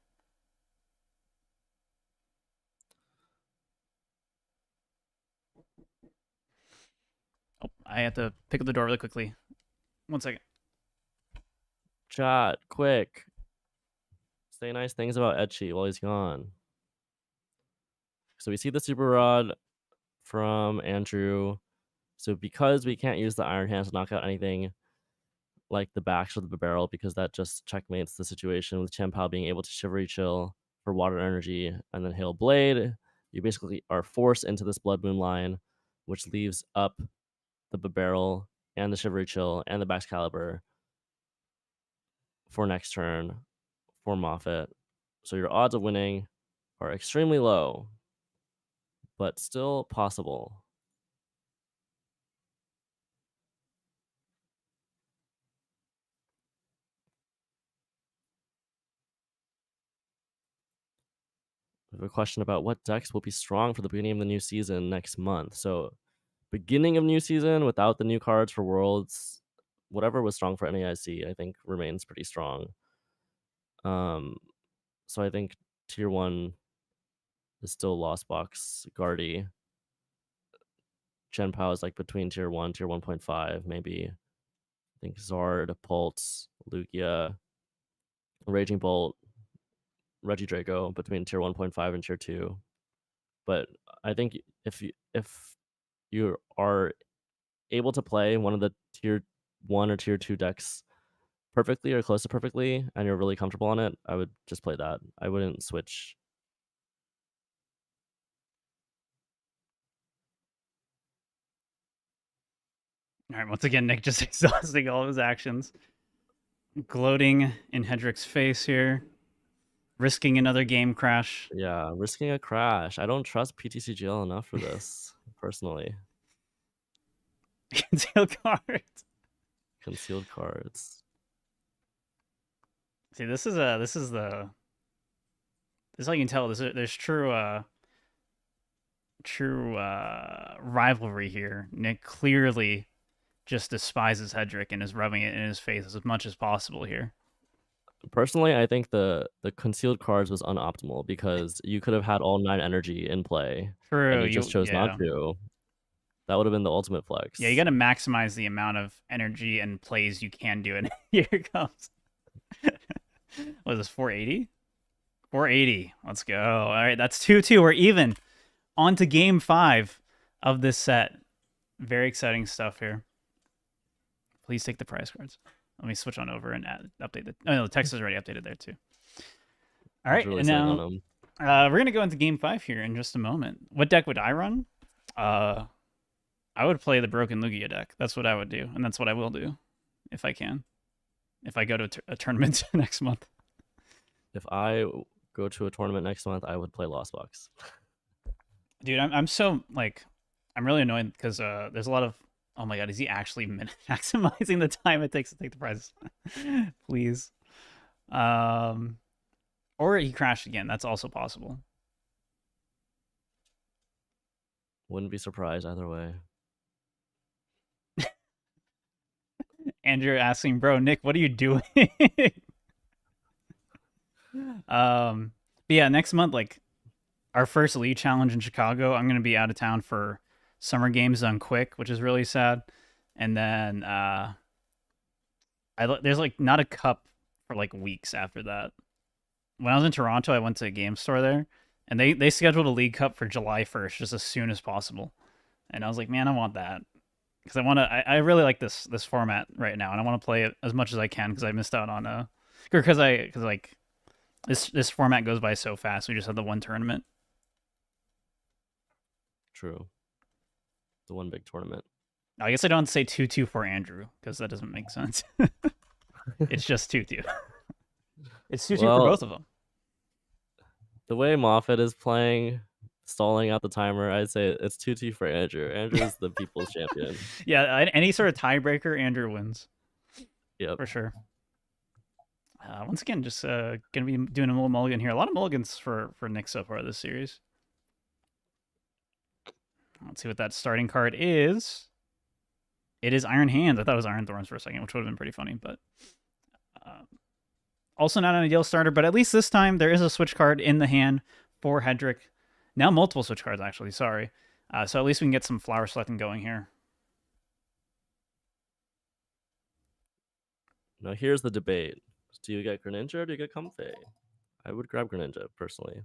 A: Oh, I have to pick up the door really quickly. 1 second.
D: Chat, quick. Say nice things about Etchy while he's gone. So we see the Super Rod from Andrew. So because we can't use the Iron Hands to knock out anything like the backs or the barrel, because that just checkmates the situation with Chien Pao being able to Shivery Chill for water energy and then Hail Blade, you basically are forced into this Blood Moon line, which leaves up the barrel and the Shivery Chill and the Baxcalibur for next turn for Moffitt. So your odds of winning are extremely low, but still possible. We have a question about what decks will be strong for the beginning of the new season next month. So, beginning of new season without the new cards for Worlds, whatever was strong for NAIC, I think remains pretty strong. So I think Tier 1 is still Lost Box, Guardy. Chien Pao is like between Tier 1, Tier 1.5, maybe. I think Zard, Pulse, Lugia, Raging Bolt, Regidrago between Tier 1.5 and Tier 2. But I think if you are able to play one of the Tier 1 or Tier 2 decks perfectly or close to perfectly, and you're really comfortable on it, I would just play that. I wouldn't switch.
A: All right, once again, Nick just exhausting all of his actions. Gloating in Hedrick's face here. Risking another game crash.
D: Yeah, risking a crash. I don't trust PTCGL enough for this, personally.
A: Concealed cards.
D: Concealed cards.
A: See, this is all you can tell. There's true rivalry here. Nick clearly just despises Hedrick and is rubbing it in his face as much as possible here.
D: Personally, I think the concealed cards was unoptimal because you could have had all 9 energy in play,
A: True,
D: and you just chose not to. That would have been the ultimate flex.
A: Yeah, you got to maximize the amount of energy and plays you can do. And here it comes. What is this, 480? 480. Let's go. All right, that's 2-2. We're even. On to game 5 of this set. Very exciting stuff here. Please take the prize cards. Let me switch on over and update the... Oh, no, the text is already updated there, too. All right,
D: really
A: and now we're going to go into game 5 here in just a moment. What deck would I run? I would play the Broken Lugia deck. That's what I would do, and that's what I will do, if I can. If I go to a tournament next month.
D: If I go to a tournament next month, I would play Lost Box.
A: Dude, I'm so, like... I'm really annoyed because there's a lot of... Oh my god, is he actually maximizing the time it takes to take the prizes? Please. Or he crashed again. That's also possible.
D: Wouldn't be surprised either way.
A: Andrew asking, bro, Nick, what are you doing? But yeah, next month, like, our first league challenge in Chicago. I'm going to be out of town for Summer Games done quick, which is really sad. And then there's like not a cup for like weeks after that. When I was in Toronto, I went to a game store there, and they scheduled a League Cup for July 1st, just as soon as possible. And I was like, man, I want that because I really like this format right now, and I want to play it as much as I can because I missed out on because like this format goes by so fast. We just had the one tournament.
D: True. The one big tournament.
A: I guess I don't say 2-2 for Andrew because that doesn't make sense. It's just 2-2. It's 2-2 for both of them.
D: The way Moffitt is playing, stalling out the timer, I'd say it's 2-2 for Andrew. Andrew is the people's champion.
A: Yeah, any sort of tiebreaker, Andrew wins.
D: Yep.
A: For sure. Once again, just going to be doing a little mulligan here. A lot of mulligans for Nick so far this series. Let's see what that starting card is. It is Iron Hands. I thought it was Iron Thorns for a second, which would have been pretty funny, but also not an ideal starter, but at least this time there is a switch card in the hand for Hedrick. Now multiple switch cards, actually, sorry. So at least we can get some flower selecting going here.
D: Now here's the debate. Do you get Greninja or do you get Comfey? I would grab Greninja, personally.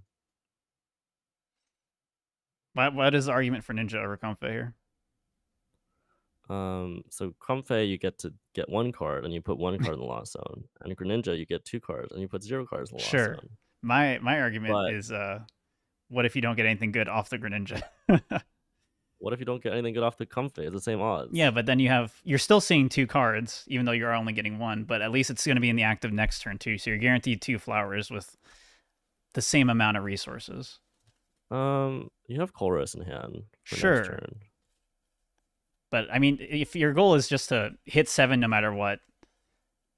A: What is the argument for Ninja over Comfey here?
D: So Comfey, you get to get one card and you put one card in the lost zone. And Greninja, you get 2 cards and you put 0 cards in the lost zone.
A: My argument is what if you don't get anything good off the Greninja?
D: What if you don't get anything good off the Comfey? It's the same odds.
A: Yeah, but then you're still seeing 2 cards, even though you're only getting 1, but at least it's going to be in the active next turn too, so you're guaranteed 2 flowers with the same amount of resources.
D: You have Colress in hand for next turn.
A: But I mean, if your goal is just to hit 7 no matter what,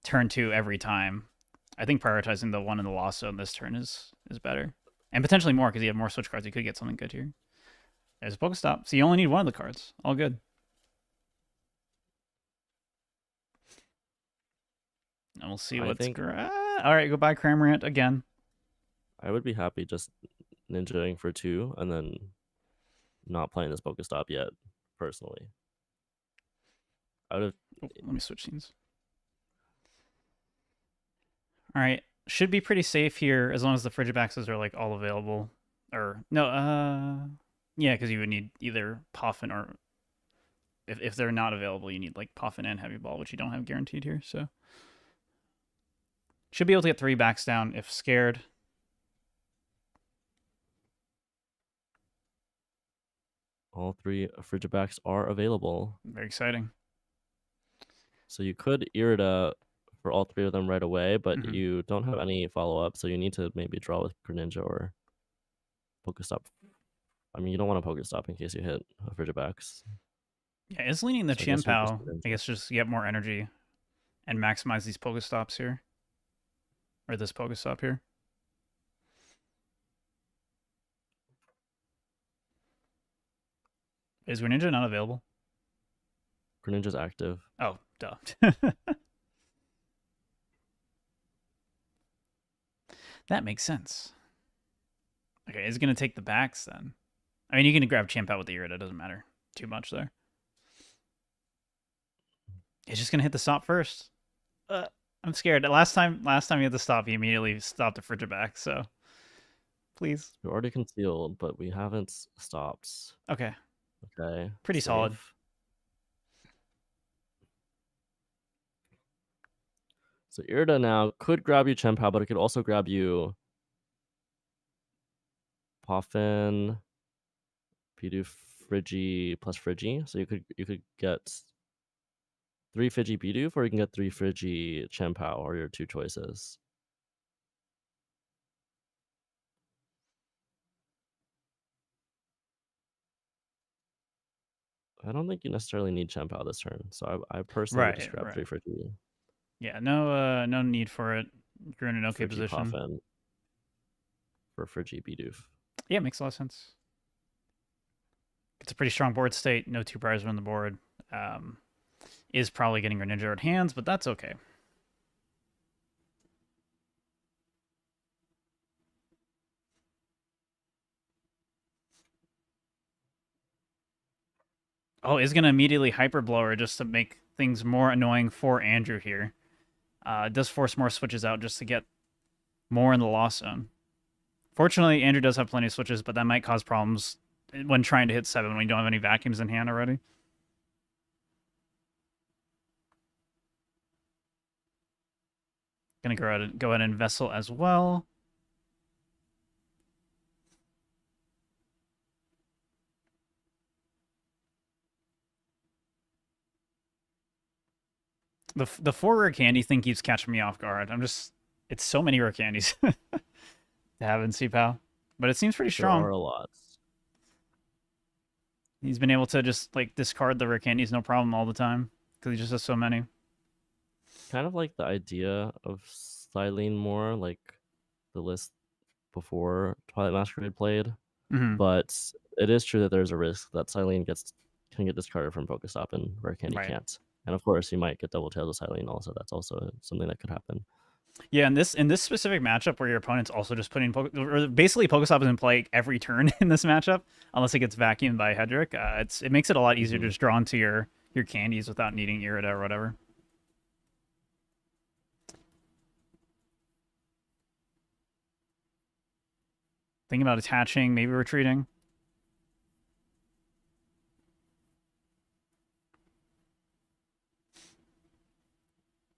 A: turn 2 every time, I think prioritizing the 1 in the lost zone this turn is better. And potentially more because you have more switch cards. You could get something good here. There's a Pokestop. So you only need 1 of the cards. All good. And we'll see what's... All right, go buy Cramorant again.
D: I would be happy just ninjaing for 2 and then not playing this Pokestop yet, personally.
A: Let me switch scenes. All right, should be pretty safe here as long as the Frigibaxes are like all available. Or no, yeah, because you would need either Poffin or if they're not available, you need like Poffin and Heavy Ball, which you don't have guaranteed here. So should be able to get 3 backs down if scared.
D: All 3 Frigibacks are available.
A: Very exciting.
D: So you could Irida for all 3 of them right away, but you don't have any follow-up, so you need to maybe draw with Greninja or Pokestop. I mean, you don't want a Pokestop in case you hit a Frigibax.
A: Yeah, it's leaning the Chien-Pao, I guess, just to get more energy and maximize these Pokestops here. Or this Pokestop here. Is Greninja not available?
D: Greninja's active.
A: Oh, duh. That makes sense. Okay, it's going to take the backs then. I mean, you can grab Chien-Pao with the Irida. It doesn't matter too much there. It's just going to hit the stop first. I'm scared. Last time he had to stop, he immediately stopped the Frigibax, so please.
D: We're already concealed, but we haven't stopped.
A: Okay.
D: Okay.
A: Pretty solid.
D: So Irida now could grab you Chien-Pao, but it could also grab you Poffin, Bidoof, Frigi plus Frigi. So you could get 3 Frigi Bidoof, or you can get 3 Frigi Chien-Pao, or your 2 choices. I don't think you necessarily need Chien-Pao this turn, so I personally would just grab 3 Frigi.
A: Yeah, no need for it. You're in an okay position.
D: Poffin for Frigi Bidoof.
A: Yeah, it makes a lot of sense. It's a pretty strong board state. No 2 prizes on the board. Is probably getting Greninja at hands, but that's okay. Oh, is going to immediately hyper blower just to make things more annoying for Andrew here. It does force more switches out just to get more in the loss zone. Fortunately, Andrew does have plenty of switches, but that might cause problems when trying to hit 7 when you don't have any vacuums in hand already. Gonna go ahead and Vessel as well. The 4 rare candy thing keeps catching me off guard. It's so many rare candies to have in CPAL, but it seems pretty strong.
D: There are a lot.
A: He's been able to just like discard the rare candies no problem all the time because he just has so many.
D: Kind of like the idea of Silene more, like the list before Twilight Masquerade played.
A: Mm-hmm.
D: But it is true that there's a risk that Silene can get discarded from Pokestop and Rare Candy
A: Right.
D: can't. And of course, you might get double tails of Silene also. That's also something that could happen.
A: Yeah, in this specific matchup where your opponent's also just putting or basically Pokestop is in play every turn in this matchup, unless it gets vacuumed by Hedrick. It makes it a lot easier to just draw into your candies without needing Irida or whatever. Thinking about attaching, maybe retreating.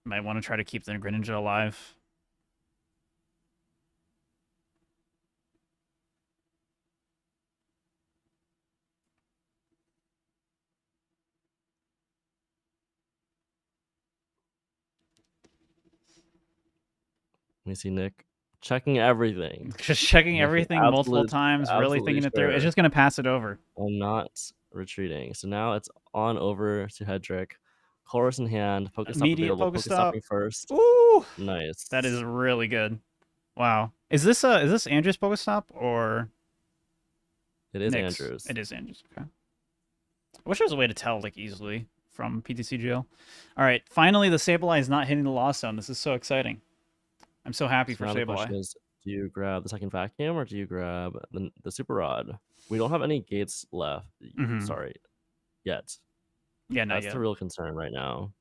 A: Might want to try to keep the Greninja alive.
D: Let me see Nick checking everything.
A: Just checking everything multiple times, really thinking it through. It's just going to pass it over.
D: I'm not retreating. So now it's on over to Hedrick. Chorus in hand. Pokestop
A: Immediate
D: available. Pokestopping first.
A: Ooh!
D: Nice.
A: That is really good. Wow. Is this Andrew's Pokestop or
D: it is
A: Nick's?
D: Andrew's.
A: It is Andrew's. Okay. I wish there was a way to tell like easily from PTCGL. All right, finally the Sableye is not hitting the loss zone. This is so exciting. I'm so happy for
D: now the
A: Sableye.
D: question is, do you grab the second vacuum or do you grab the Super Rod? We don't have any gates left. Sorry, yet.
A: Yeah, not
D: That's
A: yet.
D: the real concern right now.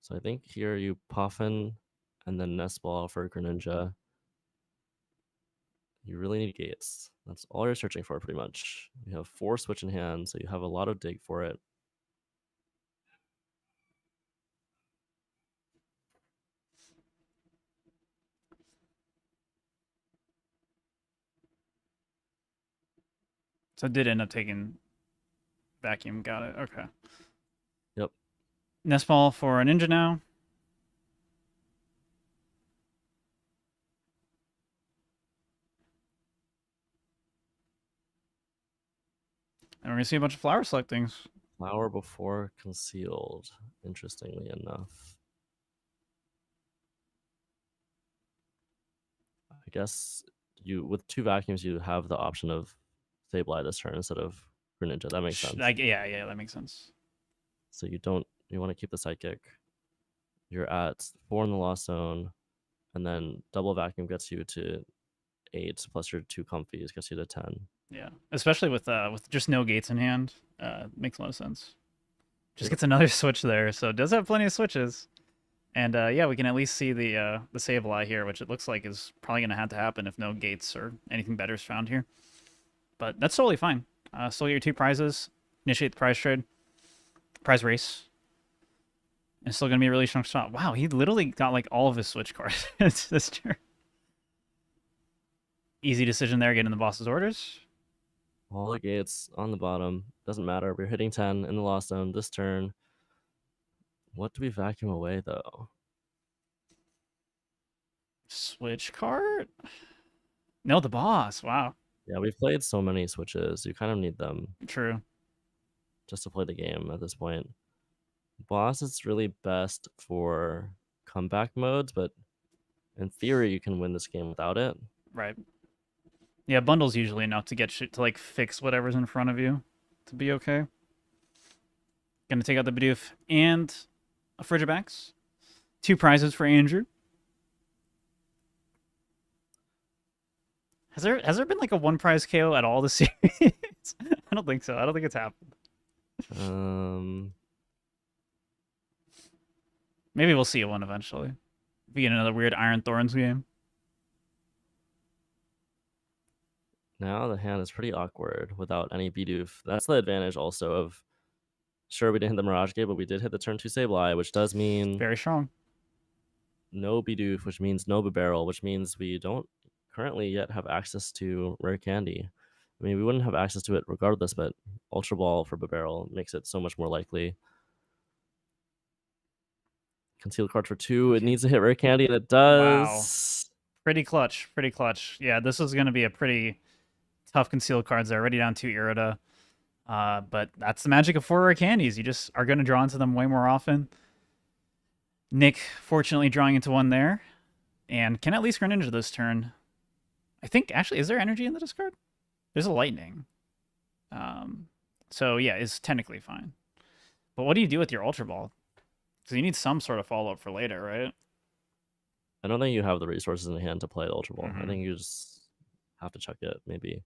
D: So I think here you Puffin and then Nest Ball for Greninja. You really need gates. That's all you're searching for pretty much. You have 4 switch in hand, so you have a lot of dig for it.
A: So it did end up taking vacuum. Got it. Okay.
D: Yep.
A: Nest Ball for a Ninja now. And we're going to see a bunch of flower selectings.
D: Flower before concealed, interestingly enough. I guess with 2 vacuums, you have the option of Sableye this turn instead of Greninja. That makes sense.
A: Yeah, that makes sense.
D: So you want to keep the Psychic. You're at 4 in the lost zone, and then double vacuum gets you to 8 plus your 2 comfies gets you to 10.
A: Yeah, especially with just no gates in hand, makes a lot of sense. Just gets another switch there, so it does have plenty of switches. And yeah, we can at least see the Sableye here, which it looks like is probably going to have to happen if no gates or anything better is found here. But that's totally fine. Still get your 2 prizes. Initiate the prize trade. Prize race. And still going to be a really strong shot. Wow, he literally got like all of his switch cards this turn. Easy decision there, getting the boss's orders.
D: All the gates on the bottom. Doesn't matter. We're hitting 10 in the lost zone this turn. What do we vacuum away, though?
A: Switch card? No, the boss. Wow.
D: Yeah, we've played so many switches. You kind of need them.
A: True.
D: Just to play the game at this point. Boss is really best for comeback modes, but in theory, you can win this game without it.
A: Right. Yeah, bundle's usually enough to get shit to like fix whatever's in front of you to be okay. Gonna take out the Bidoof and a Frigibax. 2 prizes for Andrew. Has there been like a one prize KO at all this series? I don't think so. I don't think it's happened. Maybe we'll see one eventually. We get another weird Iron Thorns game.
D: Now the hand is pretty awkward without any Bidoof. That's the advantage also of. Sure, we didn't hit the Mirage Gate, but we did hit the turn 2 Sableye, which does mean
A: Very strong.
D: no Bidoof, which means no Barrel, which means we don't currently yet have access to Rare Candy. I mean, we wouldn't have access to it regardless, but Ultra Ball for Barrel makes it so much more likely. Concealed card for 2. It needs to hit Rare Candy, and it does.
A: Wow. Pretty clutch. Pretty clutch. Yeah, this is going to be a pretty tough concealed cards. They're already down 2 Irida. But that's the magic of 4 Rare Candies. You just are going to draw into them way more often. Nick, fortunately, drawing into one there. And can at least Greninja this turn. I think, actually, is there energy in the discard? There's a lightning. So, yeah, it's technically fine. But what do you do with your Ultra Ball? Because you need some sort of follow-up for later, right?
D: I don't think you have the resources in hand to play the Ultra Ball. I
A: Mhm.
D: think you just have to chuck it, maybe.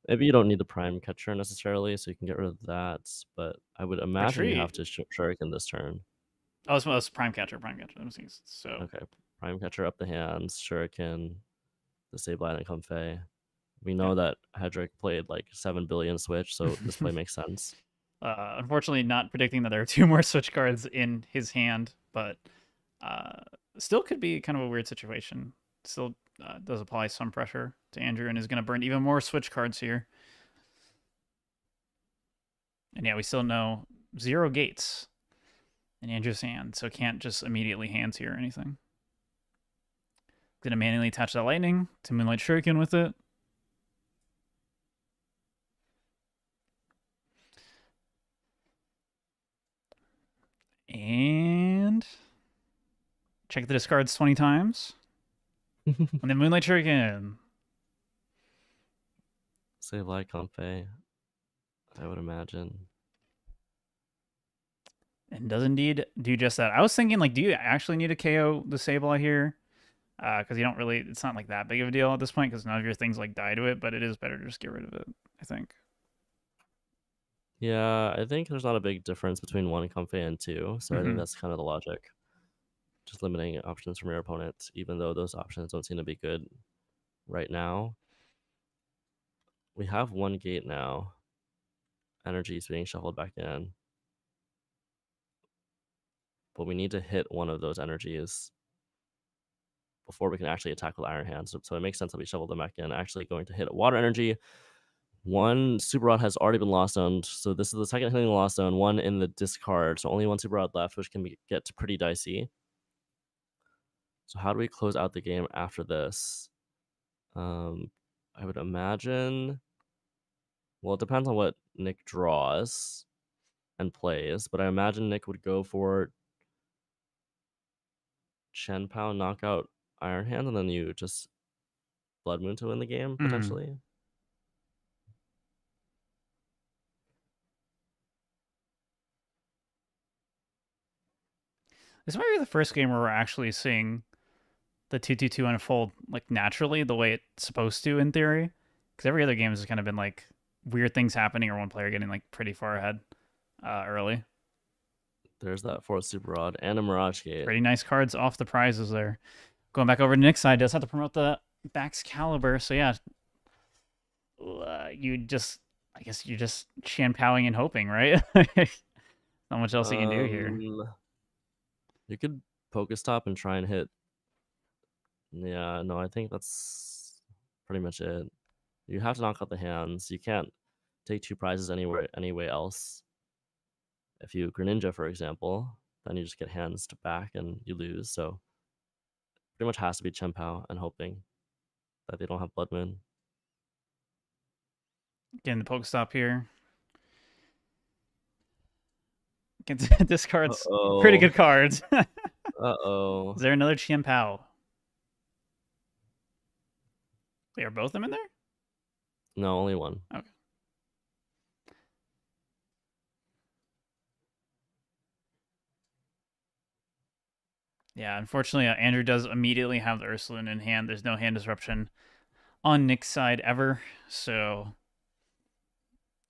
D: Maybe you don't need the Prime Catcher necessarily, so you can get rid of that. But I would imagine you have to Shuriken this turn.
A: Oh, it's Prime Catcher. So
D: Okay, Prime Catcher up the hands, Shuriken, the Sableye and Comfey. We know that Hedrick played like 7 billion Switch, so this play makes sense.
A: Unfortunately, not predicting that there are 2 more Switch cards in his hand, but still could be kind of a weird situation. Still does apply some pressure to Andrew and is going to burn even more Switch cards here. And yeah, we still know 0 gates in Andrew's hand, so can't just immediately hands here or anything. Gonna manually attach that lightning to Moonlight Shuriken with it. And check the discards 20 times. And then Moonlight Shuriken.
D: Sableye, Comfey, I would imagine.
A: And does indeed do just that. I was thinking, like, do you actually need to KO the Sableye here? Because you don't really, it's not like that big of a deal at this point because none of your things like die to it, but it is better to just get rid of it, I think.
D: Yeah, I think there's not a big difference between 1 Comfey and 2, so I think that's kind of the logic. Just limiting options from your opponent, even though those options don't seem to be good right now. We have 1 gate now. Energy is being shuffled back in. But we need to hit one of those energies before we can actually attack with Iron Hands. So it makes sense that we shovel them back in. Actually going to hit a Water Energy. 1 Super Rod has already been lost owned. So this is the second hitting the lost zone. 1 in the discard. So only 1 Super Rod left, which can get pretty dicey. So how do we close out the game after this? I would imagine... Well, it depends on what Nick draws and plays. But I imagine Nick would go for Chen Pao, knockout Iron Hand, and then you just Blood Moon to win the game, potentially.
A: This might be the first game where we're actually seeing the 2-2-2 unfold like naturally the way it's supposed to in theory. Because every other game has kind of been like weird things happening or one player getting like pretty far ahead early.
D: There's that 4th Super Rod and a Mirage Gate.
A: Pretty nice cards off the prizes there. Going back over to Nick's side, does have to promote the Bax Caliber. So yeah, you just, I guess you're just Shan-Powing and hoping, right? Not much else you can do here.
D: You could Pokestop and try and hit. Yeah, no, I think that's pretty much it. You have to knock out the hands. You can't take 2 prizes anyway else. If you Greninja, for example, then you just get hands to back and you lose. So pretty much has to be Chen Pao and hoping that they don't have Blood Moon.
A: Getting the Pokestop here. Discards pretty good cards.
D: Uh-oh.
A: Is there another Chen Pao? Wait, are both of them in there?
D: No, only 1.
A: Okay. Yeah, unfortunately, Andrew does immediately have the Ursulin in hand. There's no hand disruption on Nick's side ever, so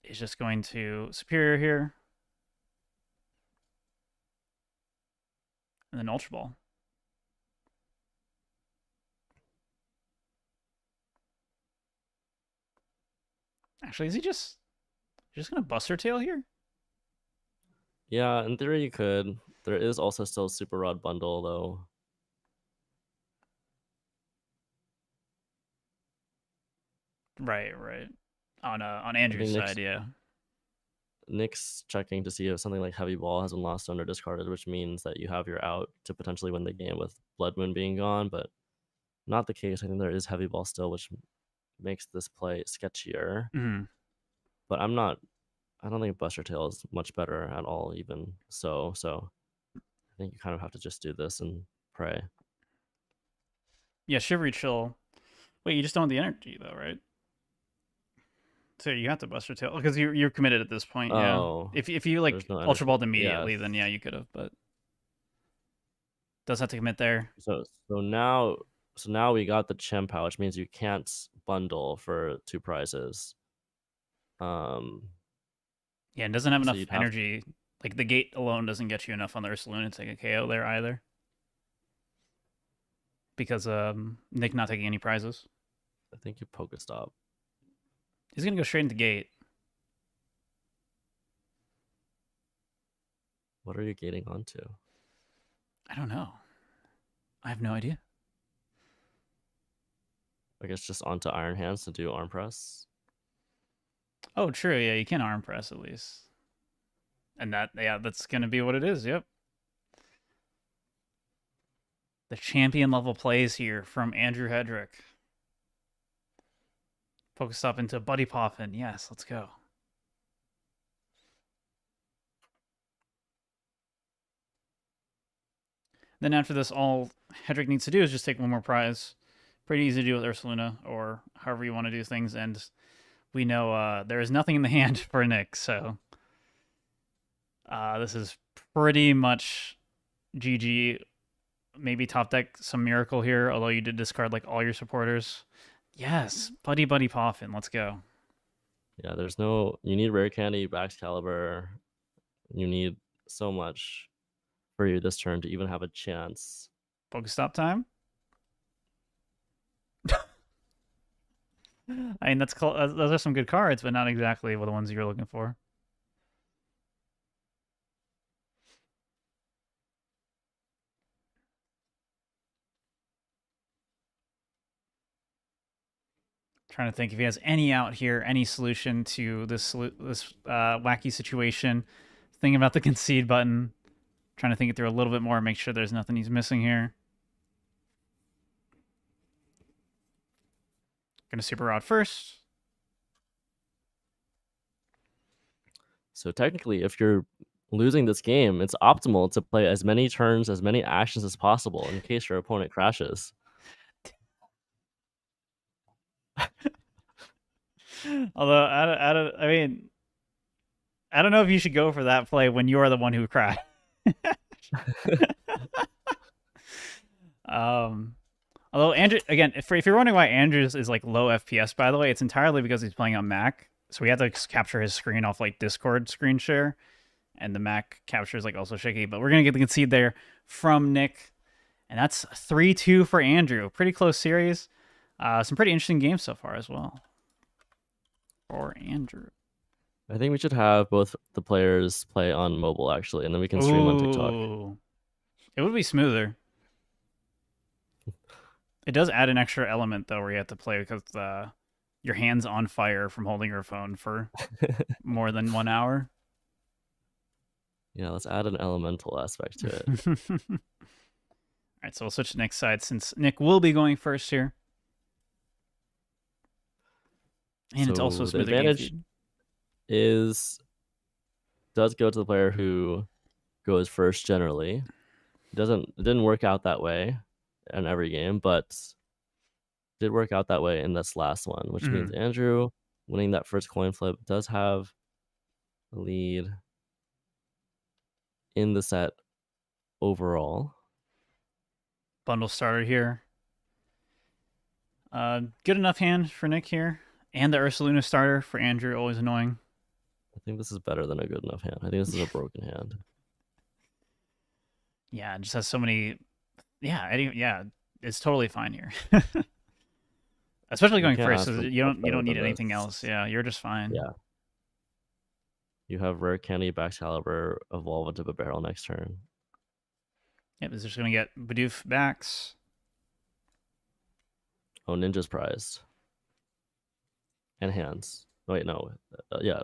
A: he's just going to Superior here. And then Ultra Ball. Actually, is he just gonna Buster Tail here?
D: Yeah, in theory you could. There is also still Super Rod Bundle though.
A: Right. On Andrew's
D: Nick's,
A: side, yeah.
D: Nick's checking to see if something like Heavy Ball has been lost on or discarded, which means that you have your out to potentially win the game with Blood Moon being gone, but not the case. I think there is Heavy Ball still, which makes this play sketchier.
A: Mm-hmm.
D: But I don't think Buster Tail is much better at all, even so. So I think you kind of have to just do this and pray.
A: Yeah, Shivery Chill. Wait, you just don't have the energy though, right? So you have to Buster Tail because you're committed at this point. Yeah.
D: Oh,
A: If you like
D: no
A: Ultra Balled
D: energy.
A: immediately, then yeah, you could have. But does have to commit there.
D: So now we got the Chimpa, which means you can't bundle for 2 prizes.
A: Yeah, and doesn't have
D: So
A: enough
D: you'd have-
A: energy. Like the gate alone doesn't get you enough on the Ursaluna to take a KO there either. Because Nick not taking any prizes.
D: I think you Pokestop.
A: He's gonna go straight into gate.
D: What are you gating onto?
A: I don't know. I have no idea.
D: I guess just onto Iron Hands to do arm press.
A: Oh, true. Yeah, you can arm press at least. And that's gonna be what it is. Yep. The champion level plays here from Andrew Hedrick. Focus up into Buddy Poffin. Yes, let's go. Then after this, all Hedrick needs to do is just take one more prize. Pretty easy to do with Ursaluna, or however you want to do things. And we know there is nothing in the hand for Nick, so this is pretty much GG. Maybe top deck some miracle here, although you did discard like all your supporters. Yes, Buddy Poffin, let's go.
D: Yeah, you need Rare Candy, Baxcalibur. You need so much for you this turn to even have a chance.
A: Pokestop time. I mean, those are some good cards, but not exactly the ones you're looking for. Trying to think if he has any out here, any solution to this wacky situation. Thinking about the concede button. Trying to think it through a little bit more, make sure there's nothing he's missing here. Gonna Super Rod first.
D: So technically, if you're losing this game, it's optimal to play as many turns, as many actions as possible in case your opponent crashes.
A: Although, I mean, I don't know if you should go for that play when you are the one who crashed. Although Andrew, again, if you're wondering why Andrews is like low FPS, by the way, it's entirely because he's playing on Mac. So we have to capture his screen off like Discord screen share, and the Mac capture is like also shaky. But we're gonna get the concede there from Nick, and that's 3-2 for Andrew. Pretty close series. Some pretty interesting games so far as well for Andrew.
D: I think we should have both the players play on mobile actually, and then we can stream on TikTok.
A: It would be smoother. It does add an extra element though, where you have to play because your hand's on fire from holding your phone for more than 1 hour.
D: Yeah, let's add an elemental aspect to it.
A: All right, so we'll switch to Nick's side since Nick will be going first here. And it's also a
D: the
A: smoother game
D: advantage
A: feed.
D: does go to the player who goes first generally. It didn't work out that way in every game, but did work out that way in this last one, which means Andrew winning that first coin flip does have the lead in the set overall.
A: Bundle starter here. Good enough hand for Nick here. And the Ursaluna starter for Andrew, always annoying.
D: I think this is better than a good enough hand. I think this is a broken hand.
A: Yeah, it just has so many. Yeah, it's totally fine here. Especially
D: You
A: going
D: can't
A: first,
D: ask
A: 'cause
D: for
A: you
D: much
A: don't
D: better
A: need
D: than
A: anything
D: this.
A: else. Yeah, you're just fine.
D: Yeah. You have Rare Candy, Back Caliber, evolve into a barrel next turn.
A: Yep, this is just gonna get Bidoof backs.
D: Oh, Ninja's prized. And hands. Wait, no. Yeah,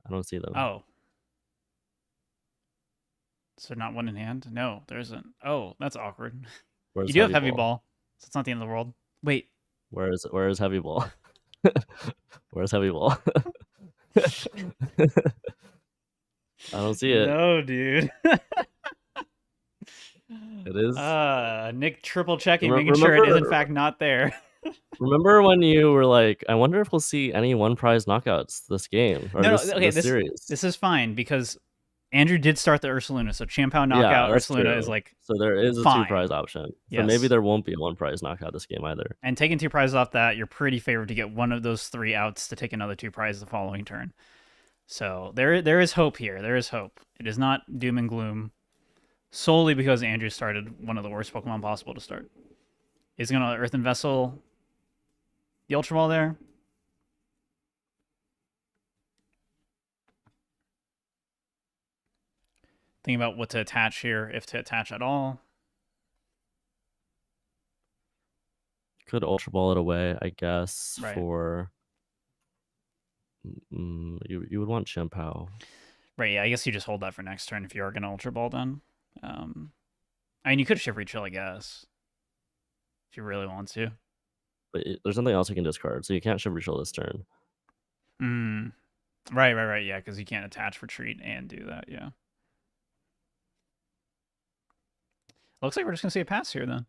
D: I don't see them.
A: Oh. So not one in hand? No, there isn't. Oh, that's awkward.
D: Where's
A: You do have heavy
D: Ball?
A: ball, so it's not the end of the world. Wait.
D: Where is Heavy Ball? Where's Heavy Ball? I don't see it.
A: No, dude.
D: It is.
A: Nick triple checking, making sure it is in fact not there.
D: Remember when you were like, I wonder if we'll see any one prize knockouts this game or this series?
A: This is fine because Andrew did start the Ursaluna, so Champao knockout Ursaluna is like
D: so there is
A: fine.
D: a 2-prize option. So
A: yes.
D: Maybe there won't be a 1-prize knockout this game either.
A: And taking 2 prizes off that, you're pretty favored to get one of those 3 outs to take another 2 prizes the following turn. So there is hope here. There is hope. It is not doom and gloom solely because Andrew started one of the worst Pokemon possible to start. Is going to Earthen Vessel the Ultra Ball there? Thinking about what to attach here, if to attach at all.
D: Could Ultra Ball it away, I guess,
A: right.
D: for... you would want Champao.
A: Right, yeah, I guess you just hold that for next turn if you are going to Ultra Ball then. I mean, you could Shivery Chill, I guess, if you really want to.
D: But there's nothing else you can discard, so you can't Shivery Chill this turn.
A: Right, yeah, because you can't attach Retreat and do that, yeah. Looks like we're just going to see a pass here, then.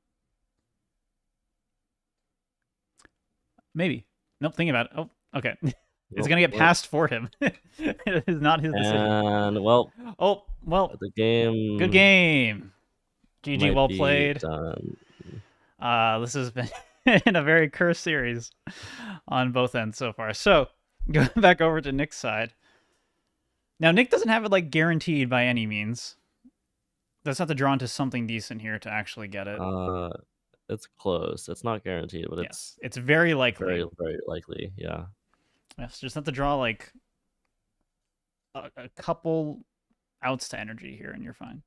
A: Maybe. Nope, thinking about it. Oh, okay. It's going to get passed for him. It is not his decision.
D: And, well...
A: Oh, well...
D: The game...
A: Good game. GG, well played.
D: Done.
A: This has been a very cursed series on both ends so far. So, going back over to Nick's side. Now, Nick doesn't have it, like, guaranteed by any means. Does have to draw into something decent here to actually get it.
D: It's close. It's not guaranteed, but
A: it's very likely.
D: Very, very likely, yeah.
A: Yes, just have to draw, like, a couple outs to energy here, and you're fine.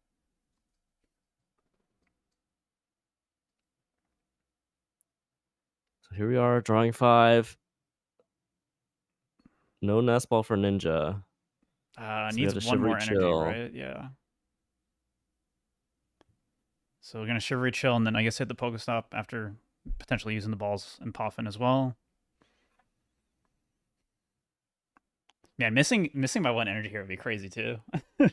D: So here we are, drawing 5. No Nest Ball for Ninja.
A: So needs one more energy, right? Yeah. So we're going to Shivery Chill, and then I guess hit the Pokestop after potentially using the balls and Poffin as well. Man, missing by 1 energy here would be crazy, too.
D: I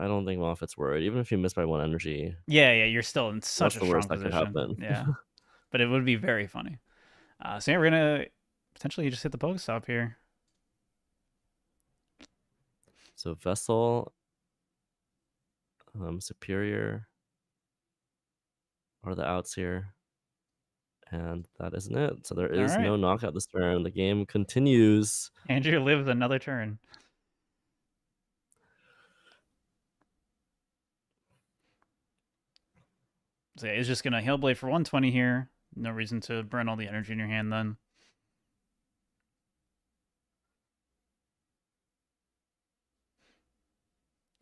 D: don't think Moffitt's worried. Even if you miss by 1 energy...
A: Yeah, you're still in such a strong position.
D: That could happen.
A: Yeah. But it would be very funny. So yeah, we're going to potentially just hit the Pokestop here.
D: So Vessel... Superior are the outs here, and that isn't it. So there is no knockout this turn. The game continues.
A: Andrew lives another turn. So yeah, he's just gonna Hailblade for 120 here. No reason to burn all the energy in your hand then.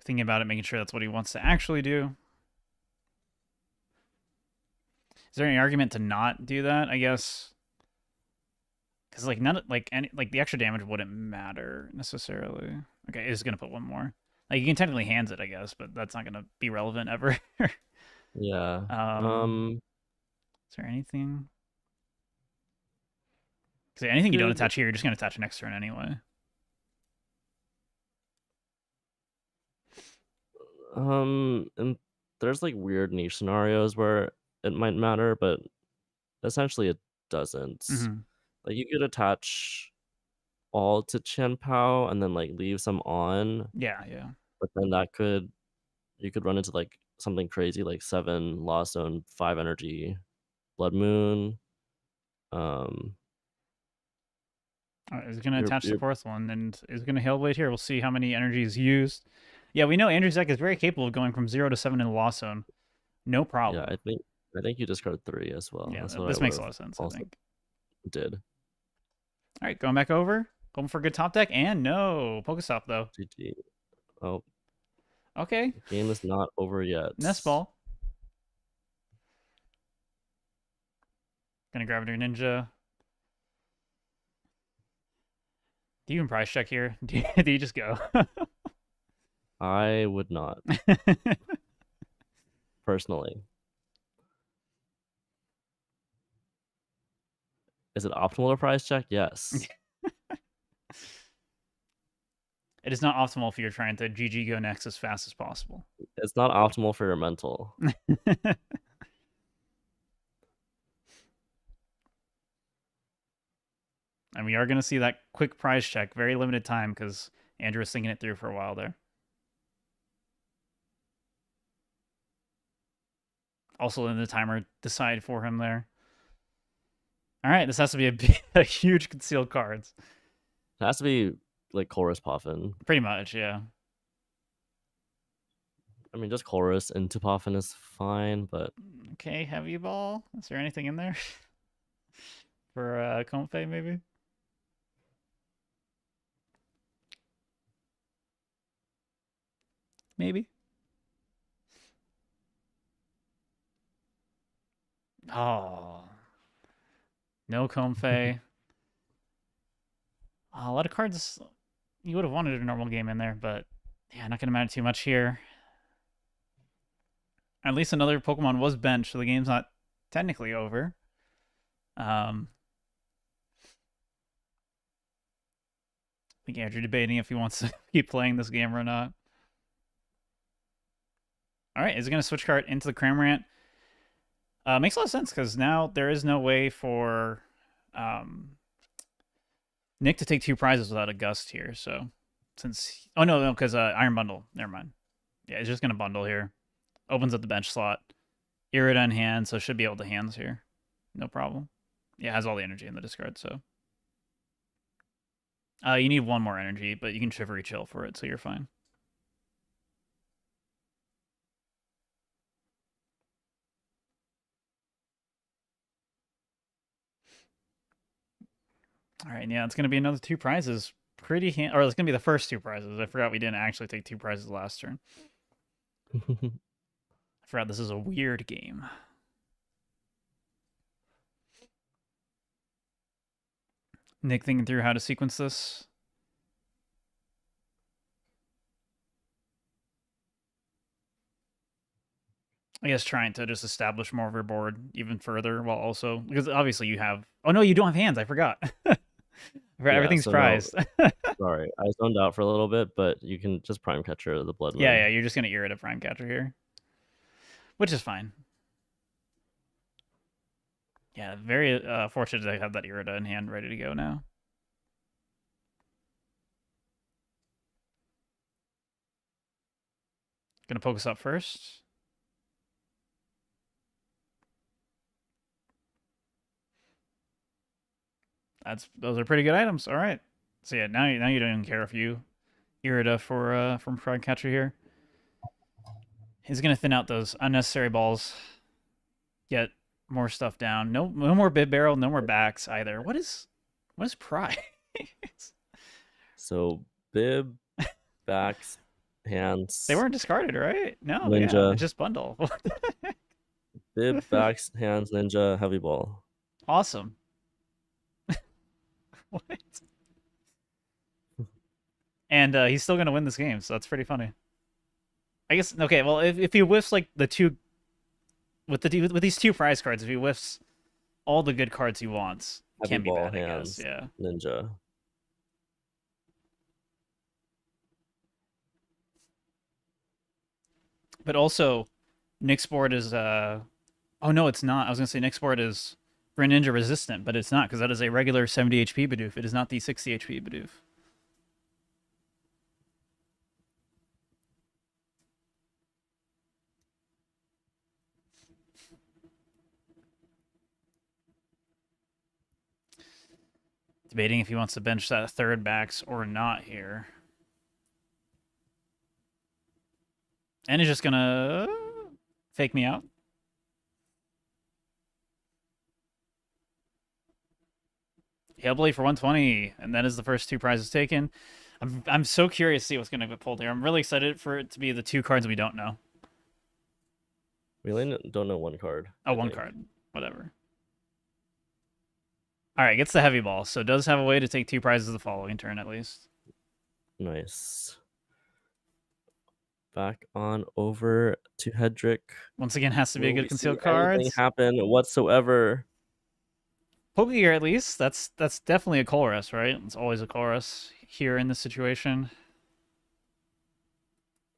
A: Thinking about it, making sure that's what he wants to actually do. Is there any argument to not do that? I guess because like the extra damage wouldn't matter necessarily. Okay, it's gonna put 1 more. Like you can technically hands it, I guess, but that's not gonna be relevant ever.
D: Yeah.
A: Is there anything? Because anything you don't attach here, you're just gonna attach next turn anyway.
D: And there's like weird niche scenarios where it might matter, but essentially it doesn't. Like you could attach all to Champao and then like leave some on.
A: Yeah.
D: But then you could run into like something crazy like 7 Lost Zone, 5 energy, Blood Moon.
A: He's going to
D: You're,
A: attach the
D: you're,
A: 4th one, and is going to Hailblade here. We'll see how many energies used. Yeah, we know Andrew's deck is very capable of going from 0 to 7 in the Lost Zone. No problem.
D: yeah, I think you discard 3 as well.
A: Yeah,
D: That's what
A: this
D: I
A: makes a
D: would
A: lot
D: have
A: of sense, I
D: also
A: think.
D: did.
A: All right, going back over. Hoping for a good top deck, and no. Pokestop, though.
D: GG. Oh,
A: Okay.
D: the game is not over yet.
A: Nest Ball. Gonna grab a ninja. Do you even price check here? Do you just go?
D: I would not, personally. Is it optimal to price check? Yes.
A: It is not optimal if you're trying to GG go next as fast as possible.
D: It's not optimal for your mental.
A: And we are going to see that quick prize check. Very limited time because Andrew was thinking it through for a while there. Also letting the timer decide for him there. All right, this has to be a huge concealed cards.
D: It has to be like Chorus Poffin.
A: Pretty much, yeah.
D: I mean, just Chorus into Poffin is fine, but...
A: Okay, Heavy Ball. Is there anything in there? For Comfey, maybe? Maybe. Oh. No Comfey. A lot of cards you would have wanted a normal game in there, but yeah, not going to matter too much here. At least another Pokemon was benched, so the game's not technically over. I think Andrew debating if he wants to keep playing this game or not. All right, is it going to switch card into the Cramorant? Makes a lot of sense because now there is no way for Nick to take 2 prizes without a Gust here. So since no, because Iron Bundle. Never mind. Yeah, it's just going to bundle here. Opens up the bench slot. Irida in hand, so should be able to hands here. No problem. Yeah, has all the energy in the discard, so. You need 1 more energy, but you can Shivery Chill for it, so you're fine. All right, yeah, it's going to be another 2 prizes. Or it's going to be the first 2 prizes. I forgot we didn't actually take 2 prizes last turn. I forgot this is a weird game. Nick thinking through how to sequence this. I guess trying to just establish more of your board even further while also... Because obviously you have... Oh, no, you don't have hands. I forgot. Everything's
D: so
A: prized.
D: No, sorry, I zoned out for a little bit, but you can just Prime Catcher the Blood Moon.
A: Yeah, you're just going to Irida Prime Catcher here. Which is fine. Yeah, very fortunate to have that Irida in hand ready to go now. Gonna focus up first. Those are pretty good items. All right. So yeah, now you don't even care if you Irida from Prime Catcher here. He's gonna thin out those unnecessary balls. Get more stuff down. No more Bib Barrel, no more backs either. What is prize?
D: So Bib, backs, hands.
A: They weren't discarded, right? No,
D: Ninja.
A: yeah, just bundle.
D: Bib, backs, hands, ninja, heavy ball.
A: Awesome. What? And he's still gonna win this game, so that's pretty funny. I guess okay. Well, if he whiffs like the 2 with these 2 prize cards, if he whiffs all the good cards he wants,
D: Heavy
A: can be
D: ball,
A: bad.
D: hands,
A: I guess, yeah.
D: Ninja.
A: But also, Nick's board is oh no, it's not. I was gonna say Nick's board is Greninja resistant, but it's not because that is a regular 70 HP Bidoof. It is not the 60 HP Bidoof. Debating if he wants to bench that third backs or not here. And he's just gonna fake me out. Hellblade for 120, and that is the first 2 prizes taken. I'm so curious to see what's going to get pulled here. I'm really excited for it to be the 2 cards we don't know.
D: We only don't know 1 card.
A: Oh, 1 card. Whatever. All right, gets the heavy ball, so does have a way to take 2 prizes the following turn at least.
D: Nice. Back on over to Hedrick.
A: Once again, has to be a good concealed
D: Anything
A: cards.
D: happen whatsoever?
A: Pokegear at least. That's definitely a Colress, right? It's always a Colress here in this situation.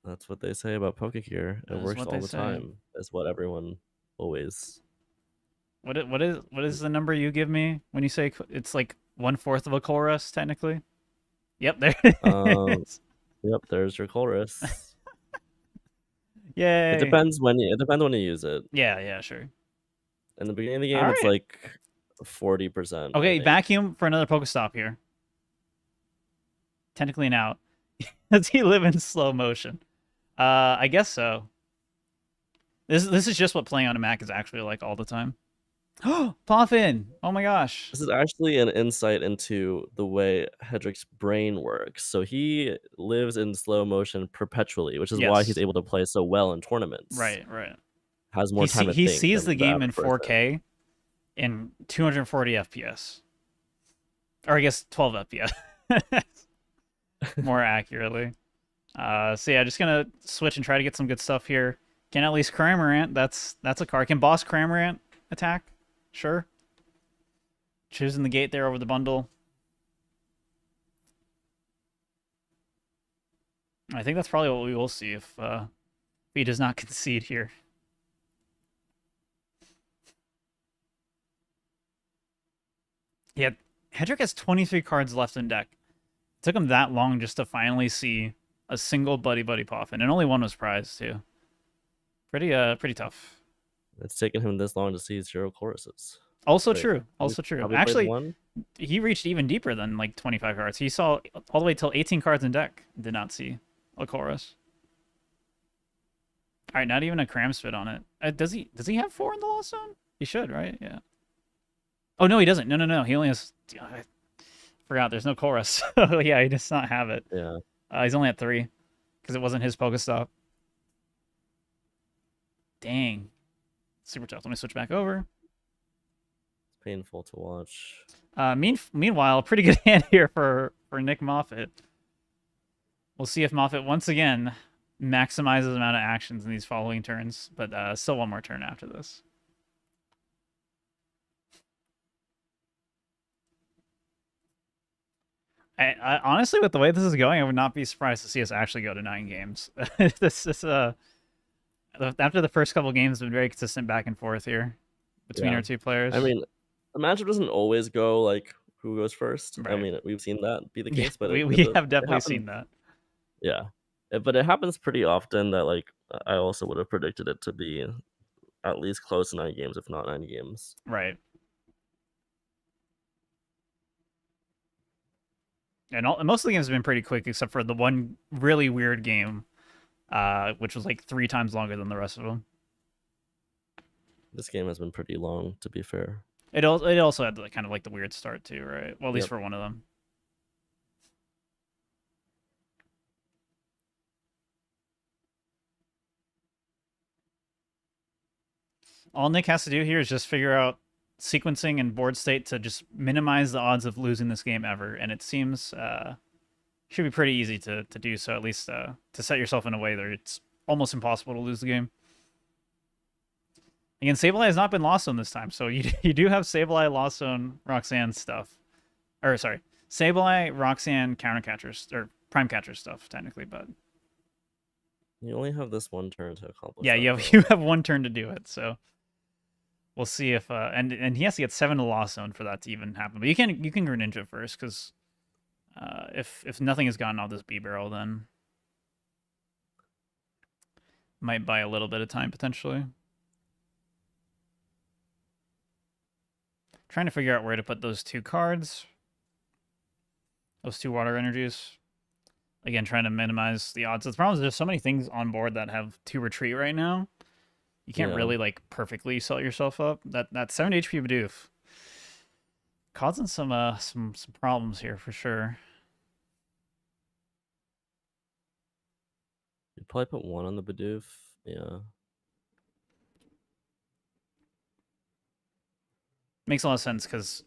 D: That's what they say about Pokegear. It works all the time. That's what everyone always.
A: What is the number you give me when you say it's like 1/4 of a Colress technically? Yep, there.
D: Yep, there's your Colress.
A: Yay!
D: It depends when you use it.
A: Yeah, sure.
D: In the beginning of the game, it's like 40%.
A: Okay, vacuum for another Pokestop here. Technically an out. Does he live in slow motion? I guess so. This is just what playing on a Mac is actually like all the time. Poffin! Oh my gosh.
D: This is actually an insight into the way Hedrick's brain works. So he lives in slow motion perpetually, which is why he's able to play so well in tournaments.
A: Right.
D: Has more time to think.
A: He sees the game in 4K in 240 FPS. Or I guess 12 FPS. More accurately. So yeah, just gonna switch and try to get some good stuff here. Can at least Cramorant. That's a card. Can Boss Cramorant attack? Sure. Choosing the gate there over the bundle. I think that's probably what we will see if he does not concede here. Yeah, Hedrick has 23 cards left in deck. It took him that long just to finally see a single Buddy Poffin, and only 1 was prized too. Pretty tough.
D: It's taken him this long to see 0 choruses.
A: Also true. Actually,
D: 1?
A: He reached even deeper than like 25 cards. He saw all the way till 18 cards in deck. Did not see a chorus. All right, not even a Cramspit on it. Does he have 4 in the Lost Zone? He should, right? Yeah. Oh no, he doesn't. No. He only has. I forgot. There's no chorus. So yeah, he does not have it.
D: Yeah.
A: He's only at 3 because it wasn't his Pokestop. Dang. Super tough. Let me switch back over.
D: It's painful to watch.
A: Meanwhile, pretty good hand here for Nick Moffitt. We'll see if Moffitt once again maximizes the amount of actions in these following turns, but still 1 more turn after this. I honestly, with the way this is going, I would not be surprised to see us actually go to 9 games. This is after the first couple games, it's been very consistent back and forth here between our 2 players.
D: I mean, the matchup doesn't always go like who goes first.
A: Right.
D: I mean, we've seen that be the case, but
A: we have definitely seen that.
D: Yeah, but it happens pretty often that like I also would have predicted it to be at least close to 9 games, if not 9 games.
A: Right. And most of the games have been pretty quick, except for the one really weird game, which was like 3 times longer than the rest of them.
D: This game has been pretty long, to be fair.
A: It also had kind of like the weird start too, right? Well, at least for one of them. All Nick has to do here is just figure out sequencing and board state to just minimize the odds of losing this game ever, and it seems should be pretty easy to do so, at least to set yourself in a way that it's almost impossible to lose the game. Again, Sableye has not been Lost Zone this time, so you do have Sableye, Lost Zone, Roxanne stuff. Or, sorry, Sableye, Roxanne, Countercatcher, or Prime Catcher stuff, technically, but...
D: You only have this 1 turn to accomplish
A: Yeah,
D: that,
A: you have 1 turn to do it, so... We'll see if... and he has to get 7 to Lost Zone for that to even happen. But you can Greninja first, because if nothing is gone off this B-Barrel, then... Might buy a little bit of time, potentially. Trying to figure out where to put those 2 cards. Those 2 water energies. Again, trying to minimize the odds. The problem is there's so many things on board that have 2 retreat right now. You can't
D: Yeah.
A: really like perfectly set yourself up. That 7 HP Bidoof causing some problems here for sure.
D: You'd probably put 1 on the Bidoof. Yeah.
A: Makes a lot of sense because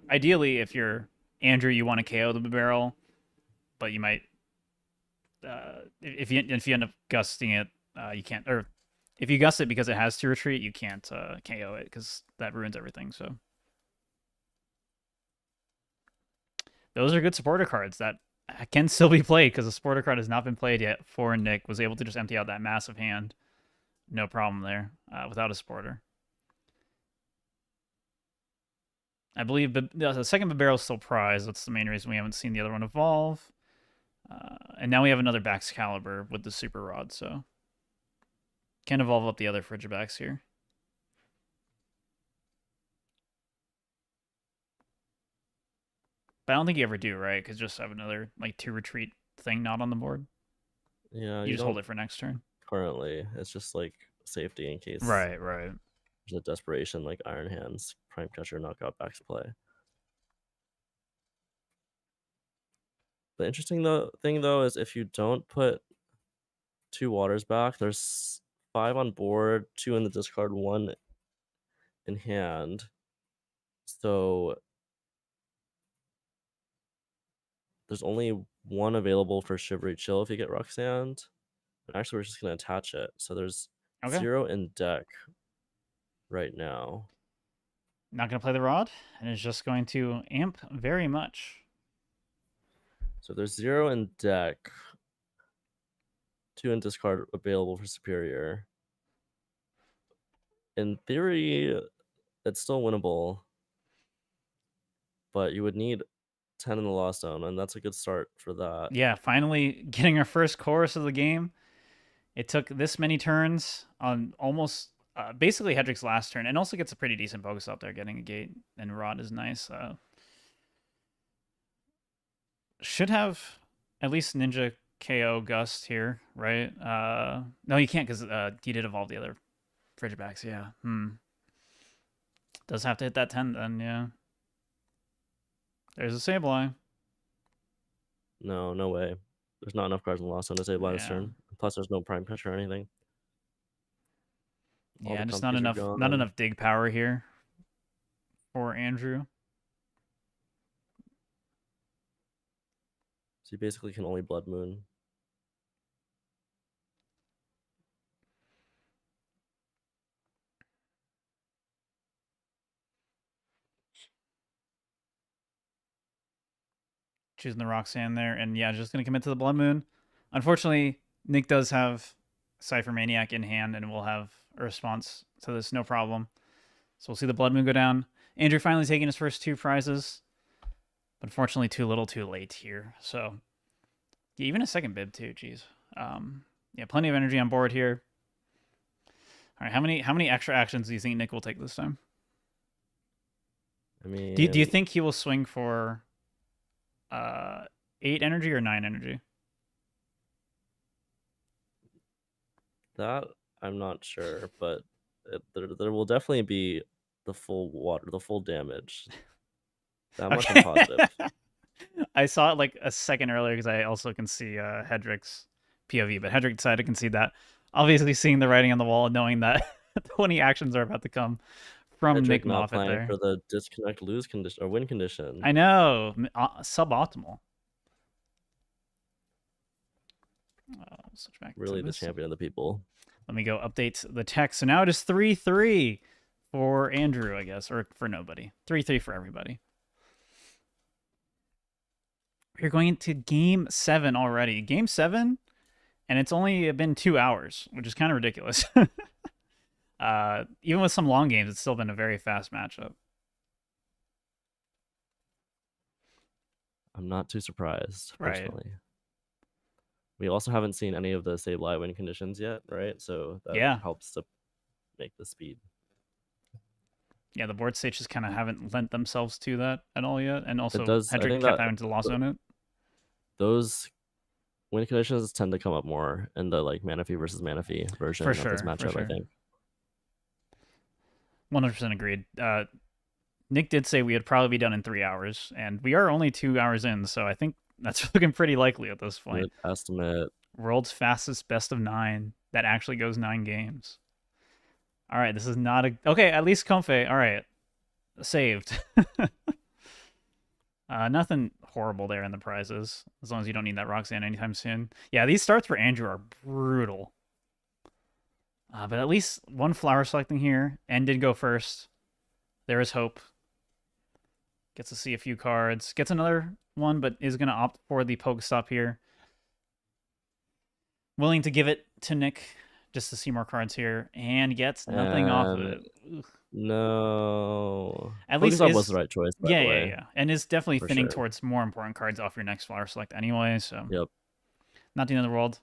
A: ideally, if you're Andrew, you want to KO the barrel, but you might if you end up gusting it, you can't. Or if you gust it because it has to retreat, you can't KO it because that ruins everything. So those are good supporter cards that can still be played because the supporter card has not been played yet for Nick. Was able to just empty out that massive hand, no problem there without a supporter. I believe the second barrel is still prized. That's the main reason we haven't seen the other one evolve. And now we have another Baxcalibur with the Super Rod, so can evolve up the other Frigibacks here. But I don't think you ever do, right? Because just have another like 2 retreat thing not on the board.
D: Yeah.
A: You just hold it for next turn.
D: Currently, it's just like safety in case.
A: Right.
D: There's a desperation like Iron Hands, Prime Catcher, Knockout Backs play. The interesting thing though is if you don't put 2 waters back, there's 5 on board, 2 in the discard, 1 in hand. So there's only 1 available for Shivery Chill if you get Roxanne. And actually, we're just gonna attach it. So there's 0 in deck right now.
A: Not going to play the Rod, and it's just going to amp very much.
D: So there's 0 in deck, 2 in discard available for Superior. In theory, it's still winnable, but you would need 10 in the Lost Zone, and that's a good start for that.
A: Yeah, finally getting our first chorus of the game. It took this many turns on almost basically Hedrick's last turn, and also gets a pretty decent focus out there. Getting a gate and Rod is nice. Should have at least Ninja KO Gust here, right? No, you can't because he did evolve the other Frigibacks. Yeah. Does have to hit that 10 then, yeah. There's a Sableye.
D: No way. There's not enough cards in the Lost Zone to Sableye this turn. Plus, there's no Prime Catcher or anything.
A: Yeah, just not enough dig power here for Andrew.
D: So you basically can only Blood Moon.
A: Choosing the Roxanne there, and yeah, just gonna commit to the Blood Moon. Unfortunately, Nick does have Cypher Maniac in hand, and we'll have a response to this, no problem. So we'll see the Blood Moon go down. Andrew finally taking his first 2 prizes, but unfortunately too little too late here. So yeah, even a second bib too, jeez. Yeah, plenty of energy on board here. All right, how many extra actions do you think Nick will take this time?
D: I mean,
A: do you think he will swing for 8 energy or 9 energy?
D: That I'm not sure, but there will definitely be the full water, the full damage. That much I'm positive.
A: I saw it like a second earlier because I also can see Hedrick's POV, but Hedrick decided to concede that. Obviously, seeing the writing on the wall, knowing that 20 actions are about to come from
D: Hedrick
A: Nick
D: not
A: Moffitt
D: playing
A: there.
D: For the disconnect lose condition or win condition.
A: I know, suboptimal. Switch back
D: really
A: to
D: the
A: this.
D: champion of the people.
A: Let me go update the text. So now it is 3-3 for Andrew, I guess, or for nobody. 3-3 for everybody. We're going into Game 7 already. Game 7, and it's only been 2 hours, which is kind of ridiculous. Even with some long games, it's still been a very fast matchup.
D: I'm not too surprised,
A: Right.
D: personally. We also haven't seen any of the Sableye win conditions yet, right? So that helps to make the speed.
A: Yeah, the board states just kind of haven't lent themselves to that at all yet. And also,
D: does,
A: Hedrick kept having to loss on it.
D: those win conditions tend to come up more in the like Manaphy versus Manaphy version of this matchup, I think.
A: 100% agreed. Nick did say we would probably be done in 3 hours, and we are only 2 hours in, so I think that's looking pretty likely at this point.
D: Good estimate.
A: World's fastest best of 9 that actually goes 9 games. All right, this is not a... Okay, at least Comfy. All right, saved. Nothing horrible there in the prizes, as long as you don't need that Roxanne anytime soon. Yeah, these starts for Andrew are brutal. But at least one flower selecting here. N did go first. There is hope. Gets to see a few cards. Gets another one, but is going to opt for the Pokestop here. Willing to give it to Nick just to see more cards here. And gets nothing off of it. Ugh.
D: No.
A: At least
D: that was the right choice, by the way.
A: Yeah. And is definitely
D: For
A: thinning
D: sure.
A: towards more important cards off your next flower select anyway, so...
D: Yep.
A: Not the end of the world.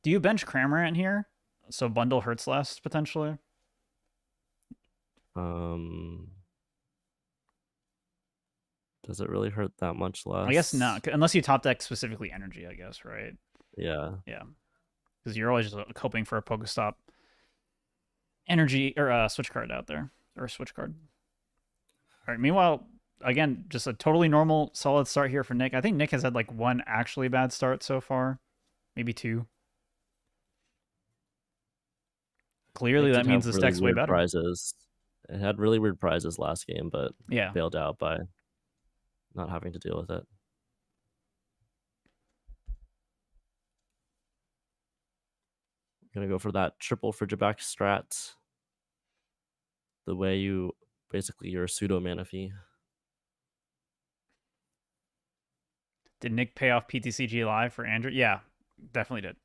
A: Do you bench Cramorant here? So bundle hurts less, potentially?
D: Does it really hurt that much less?
A: I guess not, unless you top deck specifically energy, I guess, right?
D: Yeah.
A: Yeah. Because you're always just hoping for a Pokestop energy, or switch card out there. Or a switch card. All right, meanwhile, again, just a totally normal, solid start here for Nick. I think Nick has had like one actually bad start so far. Maybe 2. Clearly, that means this deck's way better.
D: Prizes. It had really weird prizes last game, but
A: yeah,
D: bailed out by not having to deal with it. Gonna go for that triple Frigiback strat. The way you're a pseudo Manaphy.
A: Did Nick pay off PTCG Live for Andrew? Yeah, definitely did.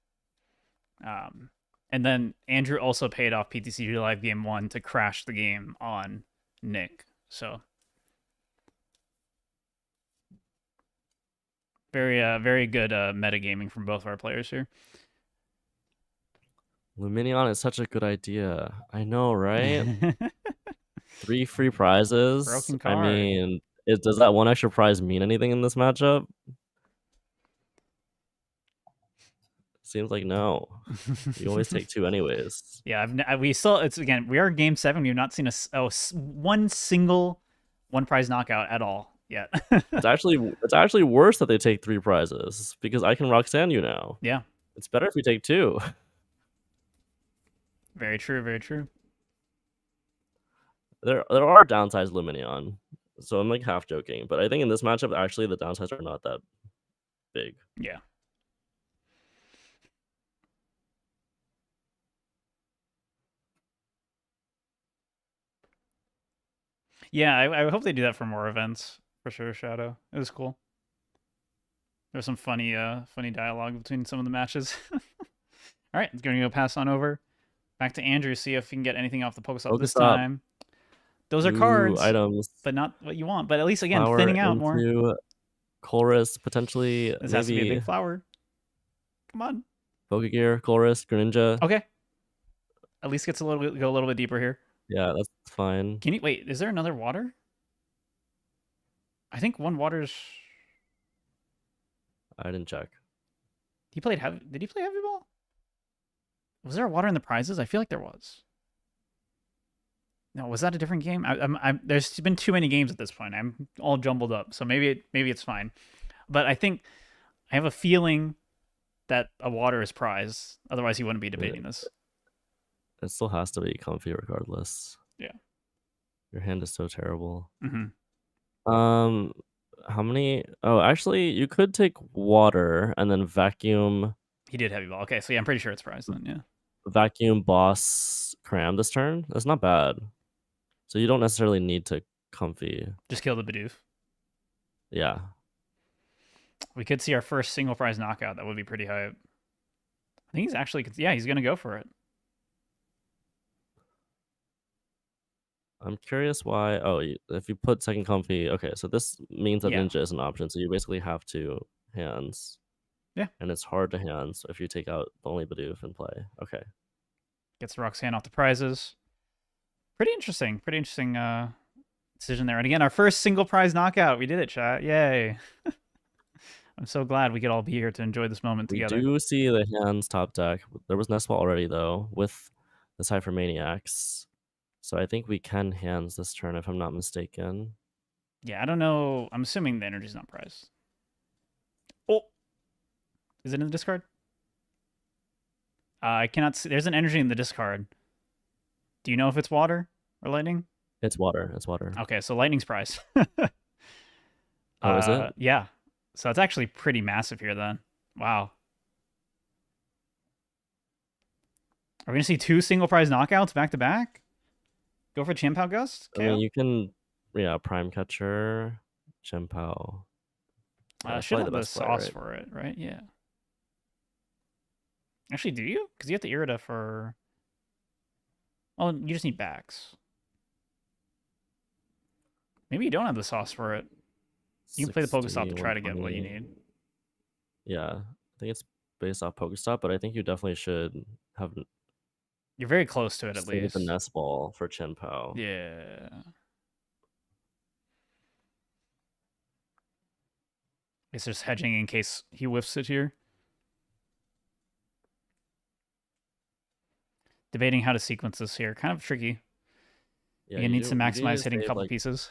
A: And then Andrew also paid off PTCG Live Game 1 to crash the game on Nick. So very good metagaming from both of our players here.
D: Luminion is such a good idea. I know, right? 3 free prizes.
A: Broken card.
D: I mean, does that one extra prize mean anything in this matchup? Seems like no. You always take 2 anyways.
A: Yeah, we are game 7. We've not seen one single one prize knockout at all yet.
D: It's actually worse that they take 3 prizes because I can Roxanne you now.
A: Yeah,
D: it's better if we take 2.
A: Very true. Very true.
D: There are downsides Luminion, so I'm like half joking, but I think in this matchup actually the downsides are not that big.
A: Yeah. Yeah, I hope they do that for more events for sure. Shadow, it was cool. There was some funny dialogue between some of the matches. All right, it's going to go pass on over back to Andrew. See if he can get anything off the Pokestop this time. Those are cards,
D: items,
A: but not what you want. But at least again, thinning out more.
D: Chorus potentially.
A: This has to be a big flower. Come on.
D: Pokegear, Chorus, Greninja.
A: Okay. At least gets go a little bit deeper here.
D: Yeah, that's fine.
A: Can you wait? Is there another water? I think one water's.
D: I didn't check.
A: Did he play heavy ball? Was there a water in the prizes? I feel like there was. No, was that a different game? There's been too many games at this point. I'm all jumbled up, so maybe it's fine. But I think I have a feeling that a water is prize. Otherwise, he wouldn't be debating this.
D: It still has to be comfy regardless.
A: Yeah.
D: Your hand is so terrible.
A: Mm-hmm.
D: How many? Oh, actually, you could take water and then vacuum.
A: He did heavy ball. Okay, so yeah, I'm pretty sure it's prize then. Yeah.
D: Vacuum boss Cram this turn. That's not bad. So you don't necessarily need to comfy.
A: Just kill the Bidoof.
D: Yeah.
A: We could see our first single prize knockout. That would be pretty hype. I think he's actually, yeah, he's gonna go for it.
D: I'm curious why. Oh, if you put second comfy, okay, so this means that Ninja is an option. So you basically have 2 hands.
A: Yeah.
D: And it's hard to hands if you take out the only Bidoof and play. Okay.
A: Gets Roxanne off the prizes. Pretty interesting decision there. And again, our first single prize knockout. We did it, chat. Yay. I'm so glad we could all be here to enjoy this moment
D: We
A: together.
D: do see the hands top deck. There was Nestball already though with the Cypher Maniacs, so I think we can hands this turn if I'm not mistaken.
A: Yeah, I don't know. I'm assuming the energy's not prized. Oh, is it in the discard? I cannot see. There's an energy in the discard. Do you know if it's water or lightning?
D: It's water. It's water.
A: Okay, so lightning's prize.
D: Oh, is it?
A: Yeah. So it's actually pretty massive here then. Wow. Are we gonna see 2 single prize knockouts back to back? Go for Chien-Pao Gust?
D: I mean, you can, yeah, Prime Catcher, Chien-Pao. Yeah, that's
A: Should
D: probably
A: have
D: the
A: the
D: best play,
A: sauce
D: right?
A: for it, right? Yeah. Actually, do you? Because you have the Irida for. Oh, you just need backs. Maybe you don't have the sauce for it. You can play the
D: 60,
A: Pokestop to try to get what you
D: 120.
A: need.
D: Yeah, I think it's based off Pokestop, but I think you definitely should have
A: You're very close to it at
D: stayed with
A: least.
D: the Nest Ball for Chien-Pao.
A: Yeah. It's just hedging in case he whiffs it here. Debating how to sequence this here. Kind of tricky.
D: Yeah,
A: You need to
D: you do need
A: maximize
D: to
A: hitting a
D: save,
A: couple
D: like,
A: pieces.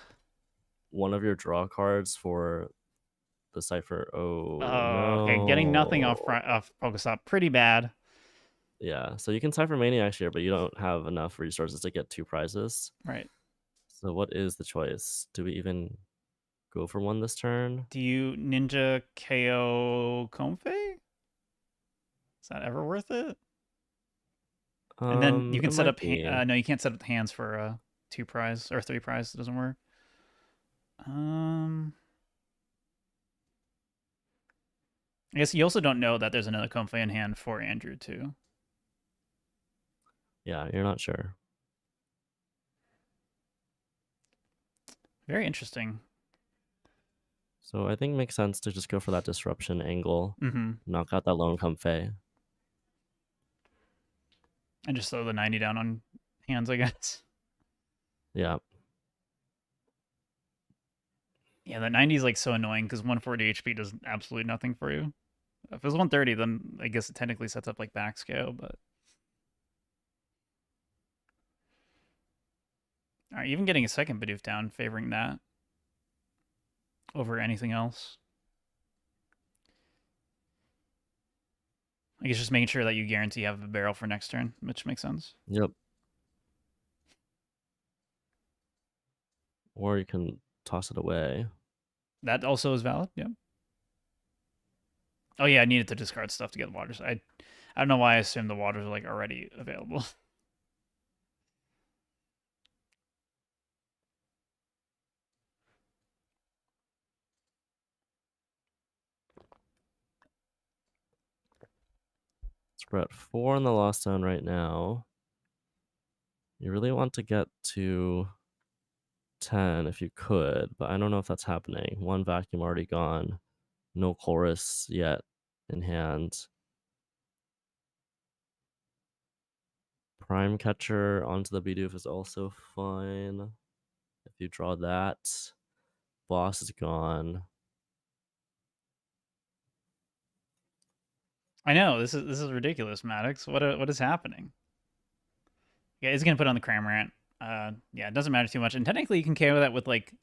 D: one of your draw cards for the Cypher. Oh,
A: Oh, okay. Getting nothing off
D: no.
A: Pokestop. Pretty bad.
D: Yeah, so you can Cypher Maniacs here, but you don't have enough resources to get 2 prizes.
A: Right.
D: So what is the choice? Do we even go for one this turn?
A: Do you Ninja KO Comfey? Is that ever worth it? And then you can
D: It
A: set
D: might
A: up.
D: be.
A: No, you can't set up hands for 2 prize or 3 prize. It doesn't work. I guess you also don't know that there's another Comfey in hand for Andrew too.
D: Yeah, you're not sure.
A: Very interesting.
D: So I think it makes sense to just go for that disruption angle.
A: Mm-hmm.
D: Knock out that lone Comfey.
A: And just throw the 90 down on hands, I guess.
D: Yeah.
A: Yeah, the 90 is like so annoying because 140 HP does absolutely nothing for you. If it was 130, then I guess it technically sets up like back scale, but. Alright, even getting a second Bidoof down, favoring that over anything else. I guess just making sure that you guarantee you have a barrel for next turn, which makes sense.
D: Yep. Or you can toss it away.
A: That also is valid, yeah. Oh yeah, I needed to discard stuff to get the waters. I don't know why I assumed the waters are like already available.
D: So we're at 4 in the lost zone right now. You really want to get to 10 if you could, but I don't know if that's happening. 1 vacuum already gone. No chorus yet in hand. Prime Catcher onto the Bidoof is also fine. If you draw that, boss is gone.
A: I know this is ridiculous, Maddox. What is happening? Yeah, it's gonna put on the Cramorant. Yeah, it doesn't matter too much, and technically you can KO that with like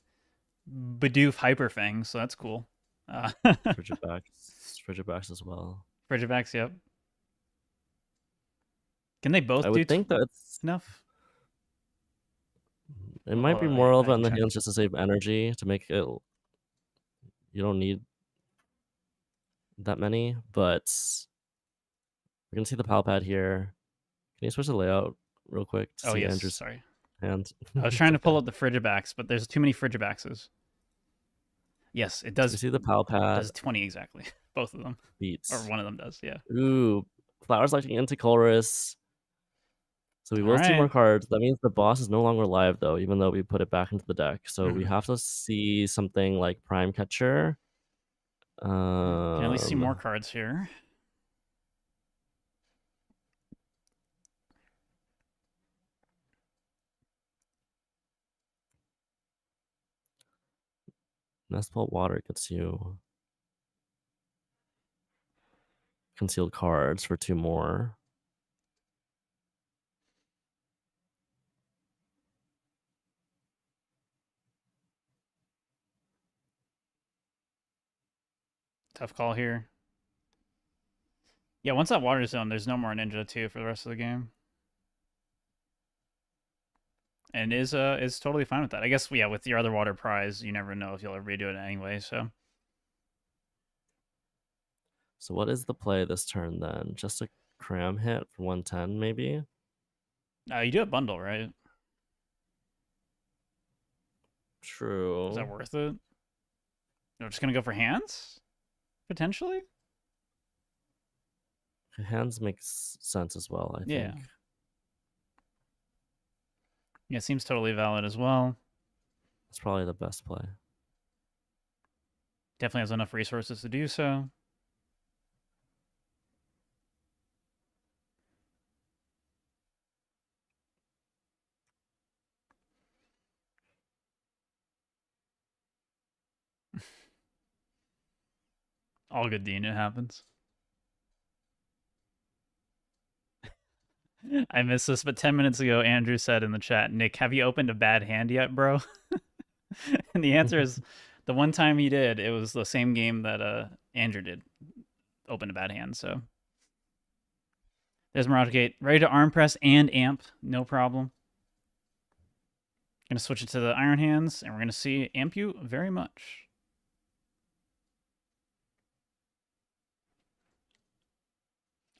A: Bidoof Hyper Fang, so that's cool.
D: Frigibax as well.
A: Frigivax, yep. Can they both
D: I
A: do
D: would think that it's
A: enough?
D: it might be
A: Well,
D: more
A: I
D: relevant in
A: can
D: the
A: check.
D: hands just to save energy to make it. You don't need that many, but we can see the Palpad here. Can you switch the layout real quick to
A: Oh
D: see
A: yes,
D: Andrew's
A: sorry.
D: hand?
A: I was trying to pull up the Frigibax, but there's too many Frigibaxes. Yes, it
D: So
A: does.
D: you see the Palpad
A: Does 20 exactly. Both of them,
D: beats.
A: or one of them does. Yeah.
D: Ooh, Flowers lighting into chorus. So we will see more
A: Alright.
D: cards. That means the boss is no longer live though, even though we put it back into the deck. So we
A: Mhm.
D: have to see something like Prime Catcher.
A: Can at least see more cards here.
D: Nestball Water gets you concealed cards for 2 more.
A: Tough call here. Yeah, once that water zone, there's no more ninja 2 for the rest of the game. And is totally fine with that. I guess, yeah, with your other water prize, you never know if you'll ever redo it anyway, so.
D: So what is the play this turn then? Just a cram hit for 110 maybe?
A: You do have bundle, right?
D: True.
A: Is that worth it? We're just gonna go for hands? Potentially?
D: Hands makes sense as well, I
A: Yeah.
D: think.
A: Yeah, seems totally valid as well.
D: It's probably the best play.
A: Definitely has enough resources to do so. All good, Dean. It happens. I missed this, but 10 minutes ago, Andrew said in the chat, Nick, have you opened a bad hand yet, bro? And the answer is the one time he did, it was the same game that Andrew did. Opened a bad hand, so. There's Mirage Gate. Ready to arm press and amp. No problem. Gonna switch it to the Iron Hands, and we're gonna see amp you very much.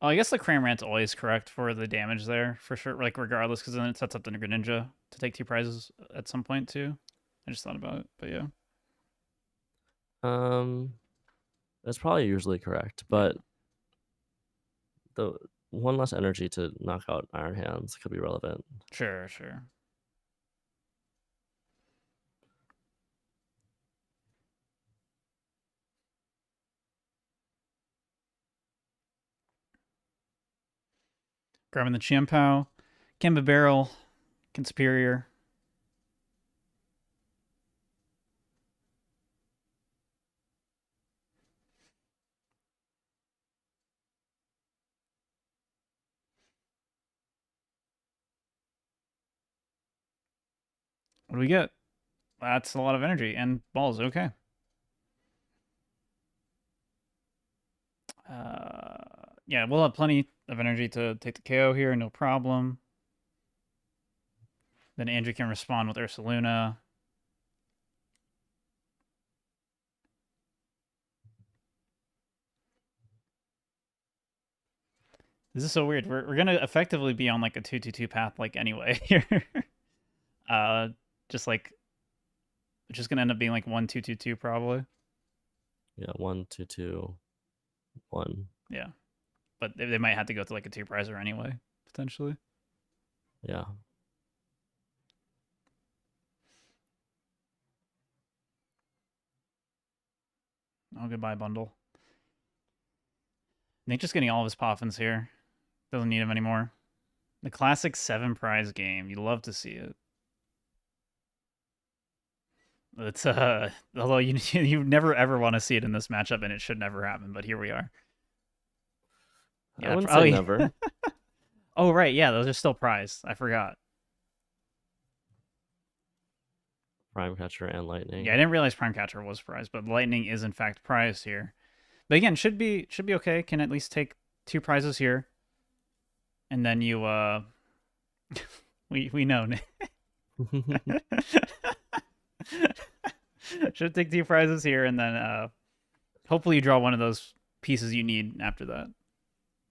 A: Oh, I guess the Cram-Rant's always correct for the damage there, for sure. Like, regardless, because then it sets up the Greninja to take 2 prizes at some point, too. I just thought about it, but yeah.
D: That's probably usually correct, but the one less energy to knock out Iron Hands could be relevant.
A: Sure, sure. Grabbing the Chimpao. Kemba Barrel. Conspirior. What do we get? That's a lot of energy and balls. Okay. Yeah, we'll have plenty of energy to take the KO here, no problem. Then Andrew can respond with Ursaluna. This is so weird. We're gonna effectively be on like a 2-2-2 path like anyway here. Just like it's just gonna end up being like 1-2-2-2 probably.
D: Yeah, 1-2-2-1.
A: Yeah. But they might have to go to like a 2-prizer anyway, potentially.
D: Yeah.
A: Oh, goodbye, bundle. Nick just getting all of his poffins here. Doesn't need him anymore. The classic 7-prize game. You love to see it. It's although you never ever want to see it in this matchup, and it should never happen. But here we are.
D: Yeah, I wouldn't say never.
A: Oh right, yeah, those are still prized. I forgot.
D: Prime Catcher and Lightning.
A: Yeah, I didn't realize Prime Catcher was prized, but Lightning is in fact prized here. But again, should be okay. Can at least take 2 prizes here, and then you we know. Should take 2 prizes here, and then hopefully you draw one of those pieces you need after that.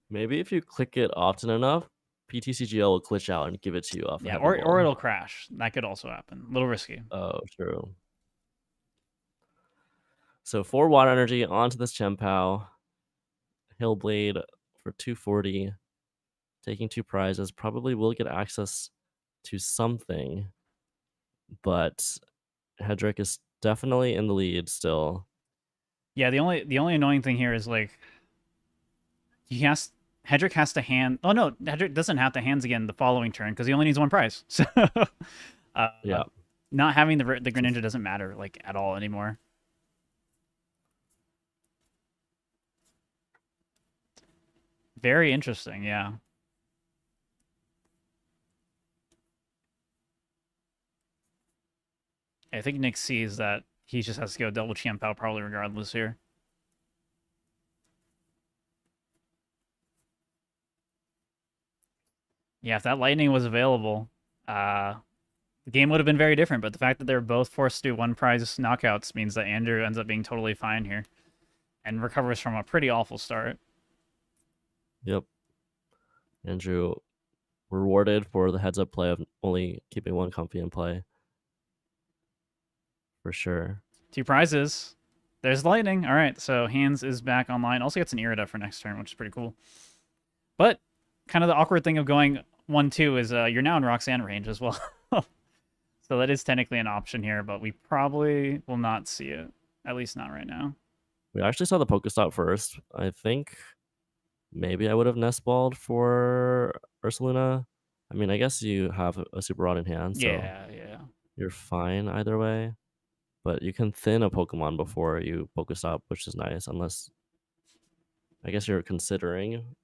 D: Maybe if you click it often enough, PTCGL will glitch out and give it to you off.
A: Yeah, or it'll crash. That could also happen. A little risky.
D: Oh, true. So 4 water energy onto this Chimpao. Hillblade for 240. Taking 2 prizes. Probably will get access to something. But Hedrick is definitely in the lead still.
A: Yeah, the only annoying thing here is like Hedrick has to hand. Oh no, Hedrick doesn't have to hands again the following turn because he only needs 1 prize. So
D: yeah,
A: not having the Greninja doesn't matter like at all anymore. Very interesting, yeah. I think Nick sees that he just has to go double champ out probably regardless here. Yeah, if that lightning was available, the game would have been very different. But the fact that they're both forced to do one prize knockouts means that Andrew ends up being totally fine here and recovers from a pretty awful start.
D: Yep. Andrew rewarded for the heads up play of only keeping one comfy in play. For sure.
A: 2 prizes. There's lightning. All right, so Hands is back online. Also gets an Irida for next turn, which is pretty cool. But kind of the awkward thing of going 1-2 is you're now in Roxanne range as well. So that is technically an option here, but we probably will not see it. At least not right now.
D: We actually saw the Pokestop first. I think maybe I would have Nestballed for Ursaluna. I mean, I guess you have a Super Rod in hand, so
A: Yeah.
D: you're fine either way. But you can thin a Pokemon before you Pokestop, which is nice, unless I guess you're considering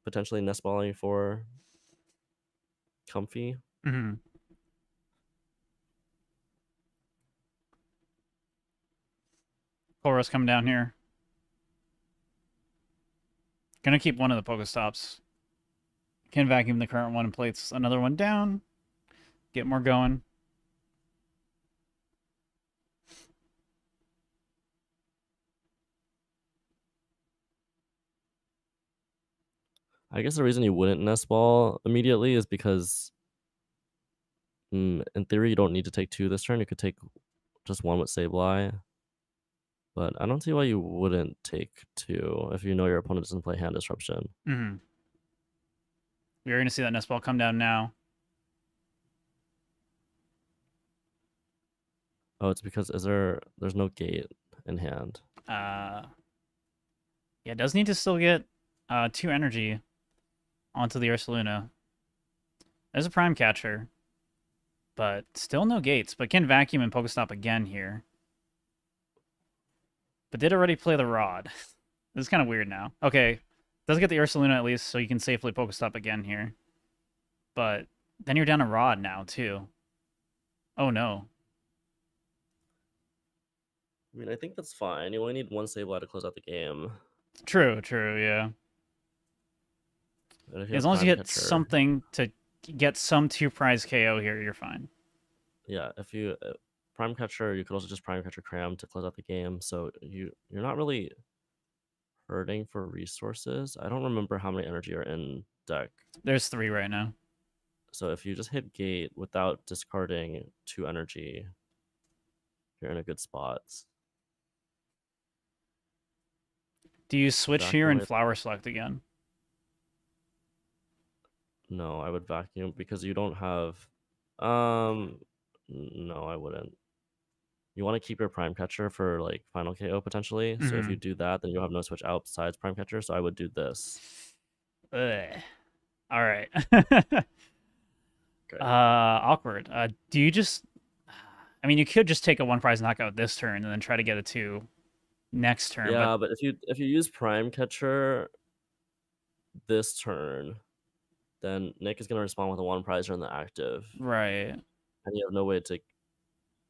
D: potentially Nestballing for Comfy.
A: Mm-hmm. Chorus come down here. Gonna keep one of the Pokestops. Can vacuum the current one and place another one down. Get more going.
D: I guess the reason you wouldn't Nestball immediately is because in theory you don't need to take 2 this turn. You could take just 1 with Sableye. But I don't see why you wouldn't take 2 if you know your opponent doesn't play Hand Disruption.
A: Mm-hmm. We're going to see that Nestball come down now.
D: Oh, it's because there's no gate in hand.
A: Yeah, it does need to still get 2 energy onto the Ursaluna. There's a Prime Catcher, but still no gates. But can vacuum and Pokestop again here. But did already play the Rod. This is kind of weird now. Okay, does get the Ursaluna at least, so you can safely Pokestop again here. But then you're down a Rod now, too. Oh, no.
D: I mean, I think that's fine. You only need 1 Sableye to close out the game.
A: True, yeah. As long as you hit something to get some 2 prize KO here, you're fine.
D: Yeah, if you Prime Catcher, you could also just Prime Catcher Cram to close out the game. So you're not really hurting for resources. I don't remember how many energy are in deck.
A: There's 3 right now.
D: So if you just hit gate without discarding 2 energy, you're in a good spot.
A: Do you switch here and Flower Select again?
D: No, I would vacuum because you don't have. No, I wouldn't. You want to keep your Prime Catcher for like final KO potentially. So if you do that, then you'll have no switch out besides Prime Catcher. So I would do this.
A: Ugh. All right.
D: Okay.
A: Awkward. Do you just? I mean, you could just take a 1 prize knockout this turn and then try to get a 2 next turn.
D: Yeah, but if you use Prime Catcher this turn, then Nick is gonna respond with a 1 prize during the active.
A: Right.
D: And you have no way to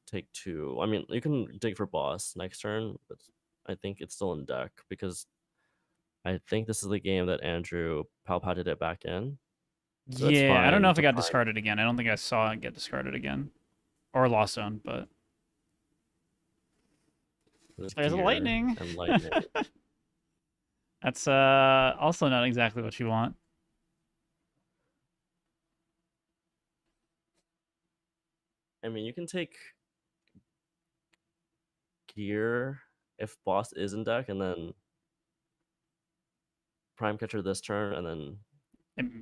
D: take 2. I mean, you can dig for boss next turn, but I think it's still in deck because I think this is the game that Andrew palpated it back in. So
A: yeah, I don't know if it got discarded again. I don't think I saw it get discarded again. Or Lost Zone, but... There's a lightning.
D: And lightning.
A: That's also not exactly what you want.
D: I mean, you can take Gear if boss is in deck, and then Prime Catcher this turn, and then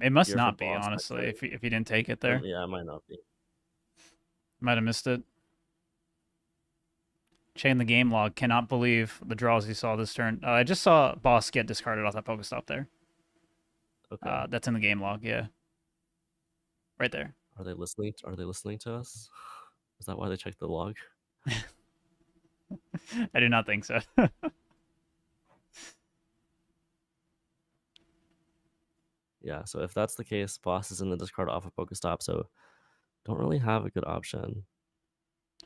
A: it must not be, honestly, if you didn't take it there.
D: Yeah, it might not be.
A: Might have missed it. Chain the game log. Cannot believe the draws you saw this turn. I just saw boss get discarded off that Pokestop there.
D: Okay.
A: That's in the game log, yeah. Right there.
D: Are they listening? Are they listening to us? Is that why they checked the log?
A: I do not think so.
D: Yeah, so if that's the case, boss is in the discard off of Pokestop, so don't really have a good option.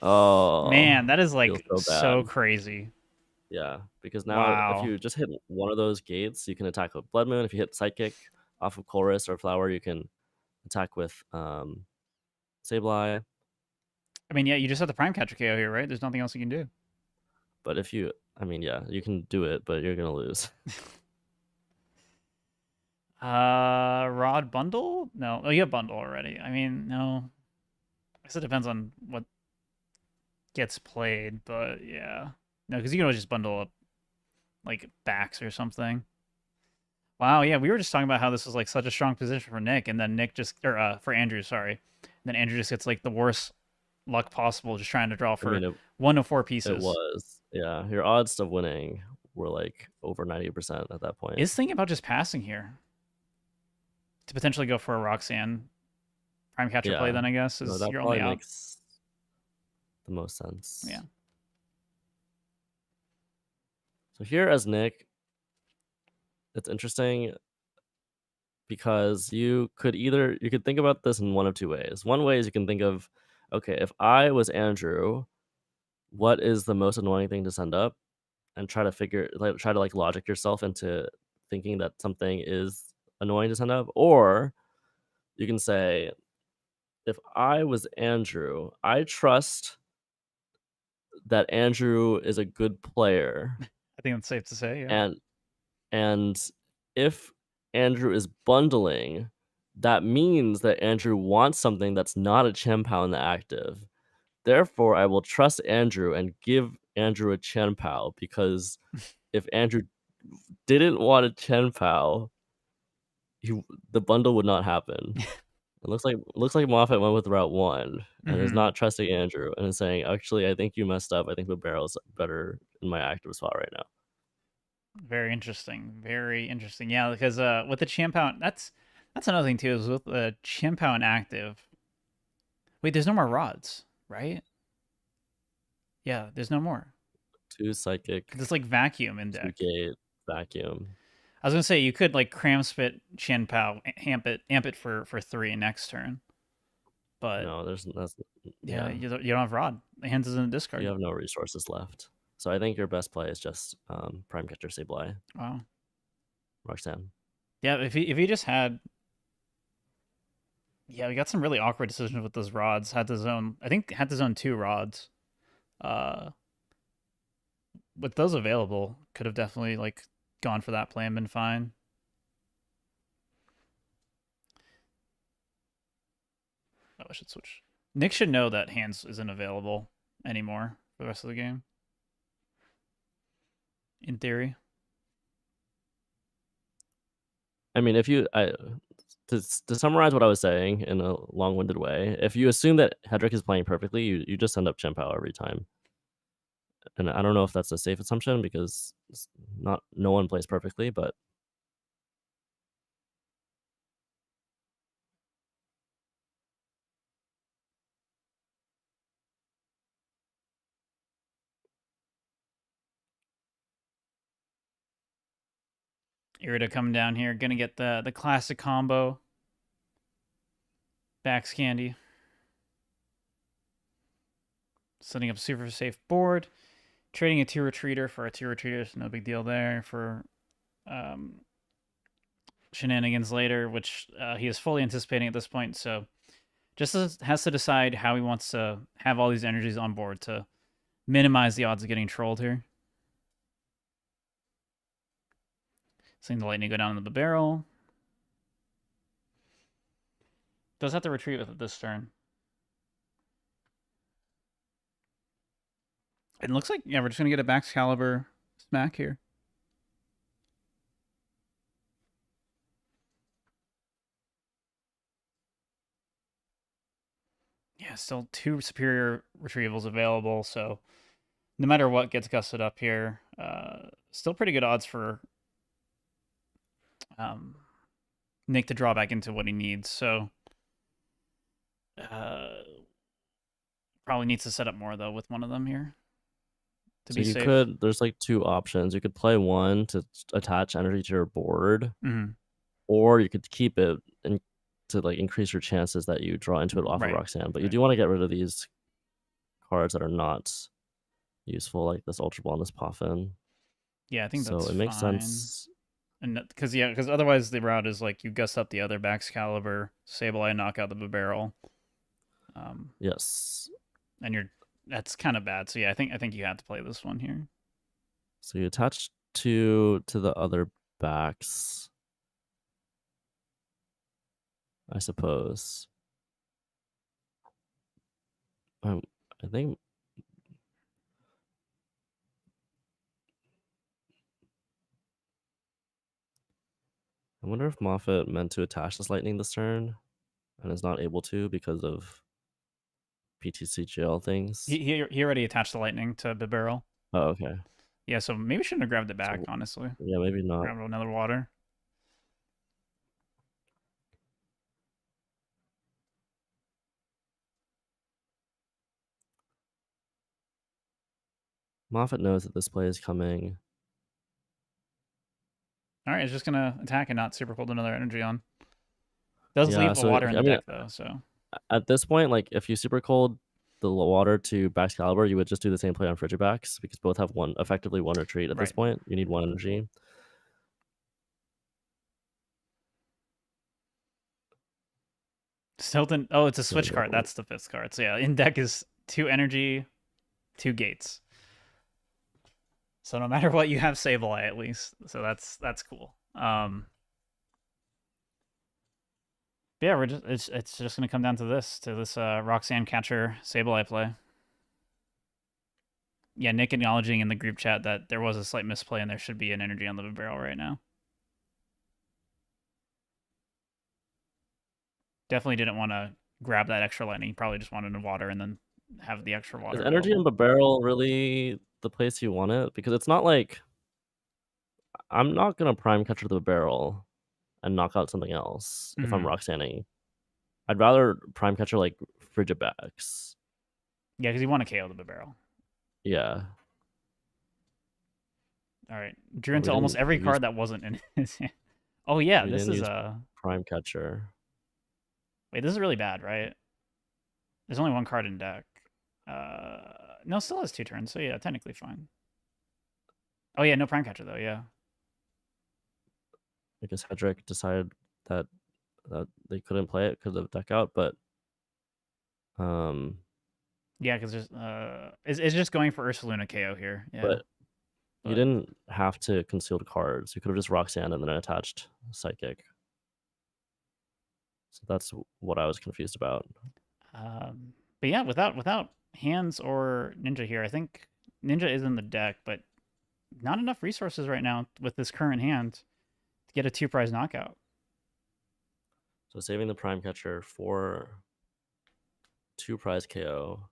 D: Oh,
A: Man, that is
D: feels
A: like
D: so
A: so
D: bad.
A: crazy.
D: Yeah, because now if
A: Wow.
D: you just hit one of those gates, you can attack with Blood Moon. If you hit Psychic off of Chorus or Flower, you can attack with Sableye.
A: I mean, yeah, you just have the Prime Catcher KO here, right? There's nothing else you can do.
D: But if you, I mean, yeah, you can do it, but you're gonna lose.
A: Rod Bundle? No. Oh, you have Bundle already. I mean, no. I guess it depends on what gets played, but yeah. No, because you can always just bundle up like backs or something. Wow, yeah, we were just talking about how this was like such a strong position for Nick, and then Nick just or for Andrew, sorry. And then Andrew just gets like the worst luck possible, just trying to draw
D: I
A: for
D: mean,
A: 1 of 4
D: it
A: pieces.
D: was, yeah. Your odds of winning were like over 90% at that point.
A: Is thinking about just passing here to potentially go for a Roxanne Prime Catcher play.
D: Yeah,
A: Then I guess
D: no,
A: is
D: that
A: your only
D: probably
A: out.
D: makes the most sense.
A: Yeah.
D: So here as Nick, it's interesting because you could think about this in one of two ways. One way is you can think of, okay, if I was Andrew, what is the most annoying thing to send up, and try to logic yourself into thinking that something is annoying to send up. Or you can say, if I was Andrew, I trust that Andrew is a good player,
A: I think that's safe to say. Yeah.
D: and if Andrew is bundling, that means that Andrew wants something that's not a Chien-Pao in the active. Therefore, I will trust Andrew and give Andrew a Chien-Pao, because if Andrew didn't want a Chien-Pao, the bundle would not happen. It looks like Moffitt went with route 1 and is not trusting Andrew and is saying, actually, I think you messed up. I think the barrel's better in my active spot right now.
A: Very interesting. Very interesting. Yeah, because with the Chien-Pao, that's another thing too, is with the Chien-Pao and active. Wait, there's no more rods, right? Yeah, there's no more.
D: 2 Psychic,
A: It's like vacuum
D: 2
A: index.
D: Gate, Vacuum.
A: I was gonna say you could like cram spit Chien-Pao, amp it for 3 next turn. But
D: No,
A: yeah, you don't have rod. The hands is in the discard.
D: You have no resources left. So I think your best play is just Prime Catcher Sableye,
A: Wow.
D: Roxanne.
A: Yeah, if he just had. Yeah, we got some really awkward decisions with those rods. Had to zone. I think had to zone 2 rods. With those available, could have definitely like gone for that play and been fine. Oh, I should switch. Nick should know that hands isn't available anymore for the rest of the game. In theory.
D: I mean, to summarize what I was saying in a long-winded way, if you assume that Hedrick is playing perfectly, you just send up Chien-Pao every time. And I don't know if that's a safe assumption, because no one plays perfectly, but
A: Irida coming down here, gonna get the classic combo. Backs Candy. Setting up super safe board. Trading a 2 retreater for a 2 retreater, so no big deal there for shenanigans later, which he is fully anticipating at this point. So just has to decide how he wants to have all these energies on board to minimize the odds of getting trolled here. Seeing the lightning go down into the barrel. Does have to retreat with it this turn. It looks like, yeah, we're just going to get a Max Caliber smack here. Yeah, still 2 superior retrievals available, so no matter what gets gusted up here, still pretty good odds for Nick to draw back into what he needs. So probably needs to set up more though with one of them here to be safe.
D: there's like 2 options. You could play one to attach energy to your board, or you could keep it and to like increase your chances that you draw into it off
A: Right,
D: of Roxanne. But you
A: right.
D: do want to get rid of these cards that are not useful, like this Ultra Ball and this Poffin.
A: Yeah, I think
D: So
A: that's
D: it makes
A: fine.
D: sense.
A: And because otherwise the route is like you Gust up the other Baxcalibur, Sableye, knock out the barrel.
D: Yes.
A: And that's kind of bad. So yeah, I think you have to play this one here.
D: So you attach two to the other backs, I suppose. I think I wonder if Moffitt meant to attach this lightning this turn and is not able to because of PTCGL things.
A: He already attached the lightning to the barrel.
D: Oh, okay.
A: Yeah, so maybe shouldn't have grabbed it back,
D: So,
A: honestly.
D: yeah, maybe not.
A: Grabbed another water.
D: Moffitt knows that this play is coming.
A: All right, it's just gonna attack and not super cold another energy on. Does
D: Yeah,
A: leave a
D: so
A: water in
D: I
A: the
D: mean,
A: deck though, so
D: at this point, like if you super cold the water to Baxcalibur, you would just do the same play on Frigibax because both have effectively one retreat at this
A: Right.
D: point. You need one energy.
A: Stilton. Oh, it's a switch
D: you
A: card.
D: go.
A: That's the 5th card. So yeah, in deck is 2 energy, 2 gates. So no matter what, you have Sableye at least. So that's cool. Yeah, it's just gonna come down to this Roxanne Catcher Sableye play. Yeah, Nick acknowledging in the group chat that there was a slight misplay and there should be an energy on the barrel right now. Definitely didn't want to grab that extra lightning. Probably just wanted to water and then have the extra water.
D: Is energy in the barrel really the place you want it? Because it's not like I'm not gonna prime catcher the barrel and knock out something else if I'm Roxanning. I'd rather prime catcher like Frigibax.
A: Yeah, because you want to KO the barrel.
D: Yeah.
A: All right, drew into almost every card that wasn't in his hand. Oh yeah, this is a
D: prime catcher.
A: Wait, this is really bad, right? There's only 1 card in deck. No, still has 2 turns, so yeah, technically fine. Oh yeah, no prime catcher though, yeah.
D: I guess Hedrick decided that they couldn't play it because of deck out, but
A: yeah, because there's it's just going for Ursaluna KO here. Yeah.
D: But you didn't have to conceal the cards. You could have just Roxanne and then attached Psychic. So that's what I was confused about.
A: But yeah, without hands or Ninja here, I think Ninja is in the deck, but not enough resources right now with this current hand to get a 2-prize knockout.
D: So saving the prime catcher for 2-prize KO,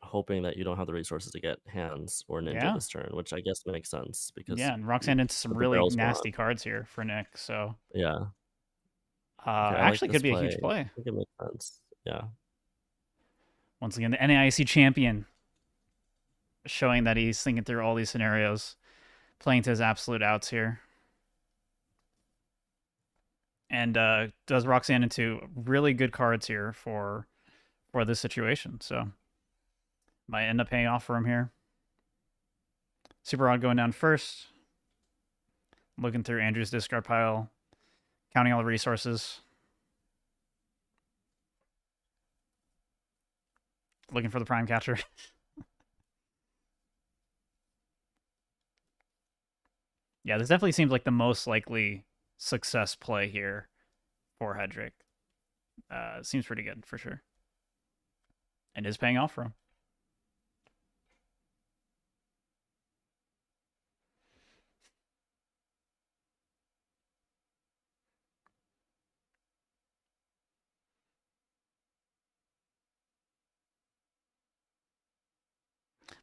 D: hoping that you don't have the resources to get hands or Ninja this turn, which I guess makes sense because
A: and Roxanne into some really nasty cards here for Nick. So
D: yeah,
A: actually could be a huge play.
D: I think it makes sense. Yeah.
A: Once again, the NAIC champion showing that he's thinking through all these scenarios, playing to his absolute outs here. And does Roxanne into really good cards here for this situation. So might end up paying off for him here. Super Rod going down first. Looking through Andrew's discard pile, counting all the resources. Looking for the prime catcher. Yeah, this definitely seems like the most likely success play here for Hedrick. Seems pretty good for sure. And is paying off for him.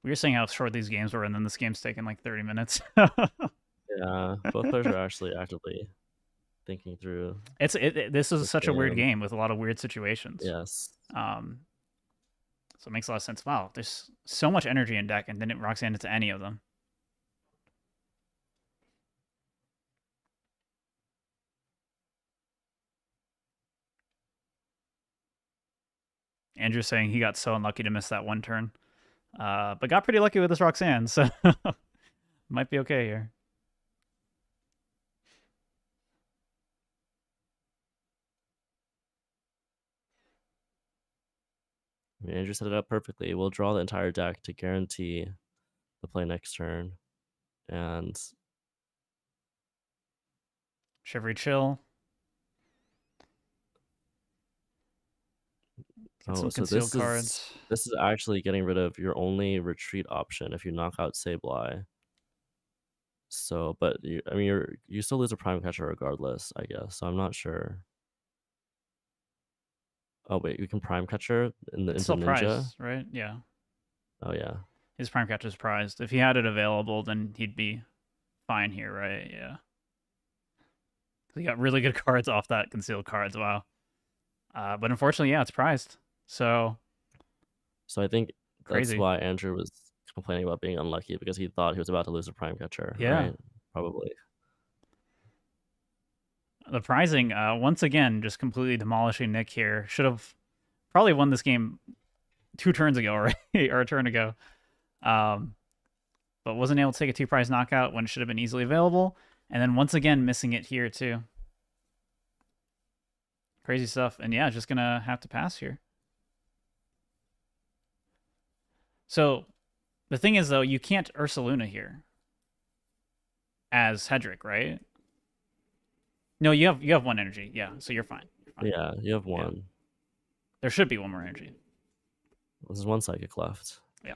A: We were saying how short these games were, and then this game's taken like 30 minutes.
D: Yeah, both players are actually actively thinking through.
A: This is such a weird game with a lot of weird situations.
D: Yes.
A: So it makes a lot of sense. Wow, there's so much energy in deck, and then it Roxanne into any of them. Andrew's saying he got so unlucky to miss that one turn. But got pretty lucky with this Roxanne, so might be okay here.
D: I mean, Andrew set it up perfectly. We'll draw the entire deck to guarantee the play next turn. And
A: Shivery Chill. Get some concealed cards.
D: This is actually getting rid of your only retreat option if you knock out Sableye. So, but I mean, you still lose a Prime Catcher regardless, I guess. So I'm not sure. Oh wait, you can Prime Catcher into
A: Still
D: Ninja,
A: prized, right? Yeah.
D: Oh yeah.
A: His Prime Catcher's prized. If he had it available, then he'd be fine here, right? Yeah. He got really good cards off that concealed cards. Wow. But unfortunately, yeah, it's prized. So
D: I think
A: crazy.
D: That's why Andrew was complaining about being unlucky, because he thought he was about to lose a Prime Catcher.
A: Yeah.
D: Right? Probably.
A: The prizing, once again, just completely demolishing Nick here. Should have probably won this game 2 turns ago, right? Or a turn ago. But wasn't able to take a 2-prize knockout when it should have been easily available. And then once again, missing it here, too. Crazy stuff. And yeah, just going to have to pass here. So the thing is, though, you can't Ursaluna here as Hedrick, right? No, you have 1 energy. Yeah, so you're fine.
D: Yeah, you have 1.
A: Yeah. There should be 1 more energy.
D: There's 1 Psychic left.
A: Yeah.